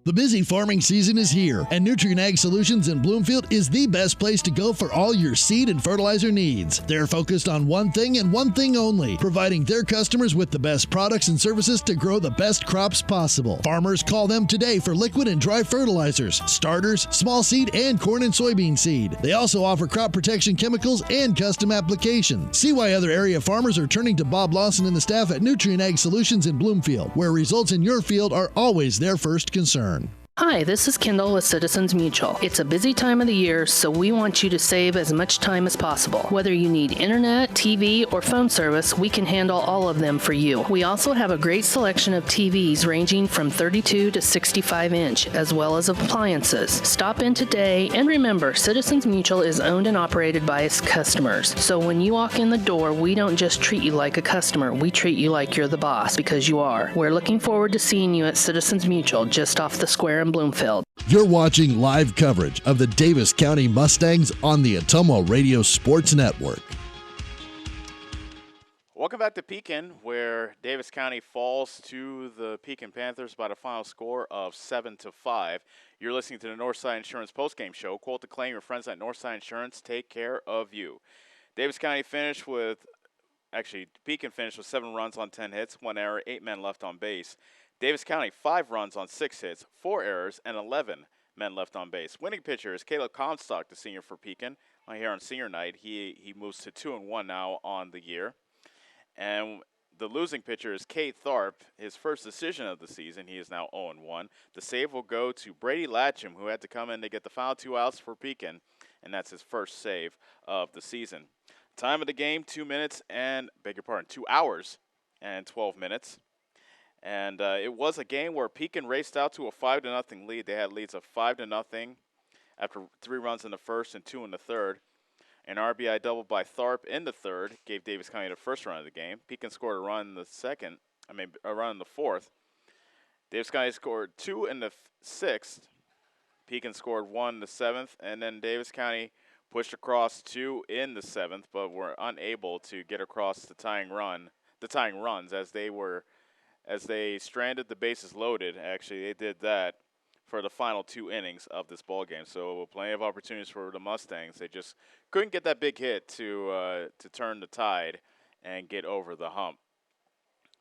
The busy farming season is here, and Nutrien Ag Solutions in Bloomfield is the best place to go for all your seed and fertilizer needs. They're focused on one thing and one thing only, providing their customers with the best products and services to grow the best crops possible. Farmers call them today for liquid and dry fertilizers, starters, small seed, and corn and soybean seed. They also offer crop protection chemicals and custom application. See why other area farmers are turning to Bob Lawson and the staff at Nutrien Ag Solutions in Bloomfield, where results in your field are always their first concern. Hi, this is Kendall with Citizens Mutual. It's a busy time of the year, so we want you to save as much time as possible. Whether you need internet, TV, or phone service, we can handle all of them for you. We also have a great selection of TVs ranging from 32 to 65 inch, as well as appliances. Stop in today, and remember, Citizens Mutual is owned and operated by its customers. So when you walk in the door, we don't just treat you like a customer, we treat you like you're the boss, because you are. We're looking forward to seeing you at Citizens Mutual, just off the square in Bloomfield. You're watching live coverage of the Davis County Mustangs on the Atomo Radio Sports Network. Welcome back to Pekin, where Davis County falls to the Pekin Panthers by the final score of 7-5. You're listening to the Northside Insurance postgame show. Quote to claim your friends at Northside Insurance take care of you. Davis County finished with, Pekin finished with 7 runs on 10 hits, 1 error, 8 men left on base. Davis County, 5 runs on 6 hits, 4 errors, and 11 men left on base. Winning pitcher is Caleb Comstock, the senior for Pekin. Here on senior night, he moves to 2-1 now on the year. And the losing pitcher is Kate Tharp, his first decision of the season. He is now 0-1. The save will go to Brady Latcham, who had to come in to get the final 2 outs for Pekin, and that's his first save of the season. Time of the game, 2 hours and 12 minutes. And it was a game where Pekin raced out to a 5-0 lead. They had leads of 5-0 after 3 runs in the first and 2 in the third. An RBI double by Tharp in the third gave Davis County the first run of the game. Pekin scored a run in the a run in the fourth. Davis County scored 2 in the sixth. Pekin scored 1 in the seventh, and then Davis County pushed across 2 in the seventh, but were unable to get across the tying runs as they stranded the bases loaded. Actually, they did that for the final 2 innings of this ball game. So plenty of opportunities for the Mustangs. They just couldn't get that big hit to turn the tide and get over the hump.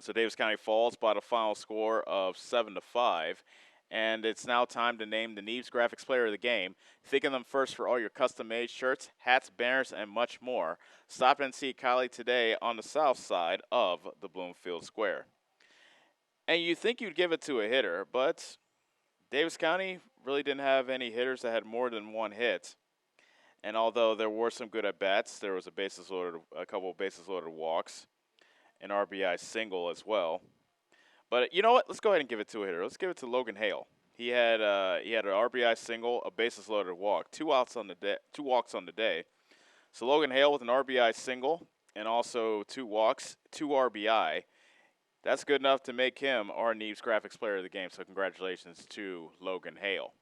So Davis County falls by the final score of 7-5. And it's now time to name the Neves Graphics Player of the Game. Think of them first for all your custom-made shirts, hats, banners, and much more. Stop and see Kylie today on the south side of the Bloomfield Square. And you think you'd give it to a hitter, but Davis County really didn't have any hitters that had more than 1 hit. And although there were some good at-bats, there was a couple of bases-loaded walks, an RBI single as well. But you know what? Let's go ahead and give it to a hitter. Let's give it to Logan Hale. He had an RBI single, a bases-loaded walk, 2 walks on the day. So Logan Hale with an RBI single and also 2 walks, 2 RBI. That's good enough to make him our Neves Graphics Player of the Game, so congratulations to Logan Hale.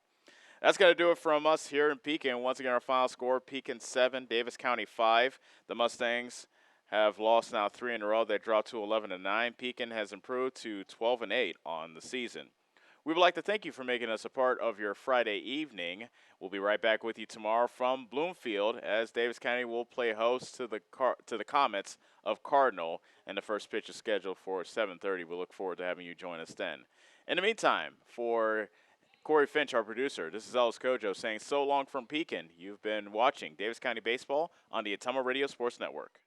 That's going to do it from us here in Pekin. Once again, our final score, Pekin 7, Davis County 5. The Mustangs have lost now 3 in a row. They dropped to 11-9. Pekin has improved to 12-8 on the season. We would like to thank you for making us a part of your Friday evening. We'll be right back with you tomorrow from Bloomfield as Davis County will play host to the Comets of Cardinal, and the first pitch is scheduled for 7:30. We look forward to having you join us then. In the meantime, for Corey Finch, our producer, this is Ellis Kojo saying so long from Pekin. You've been watching Davis County Baseball on the Atomo Radio Sports Network.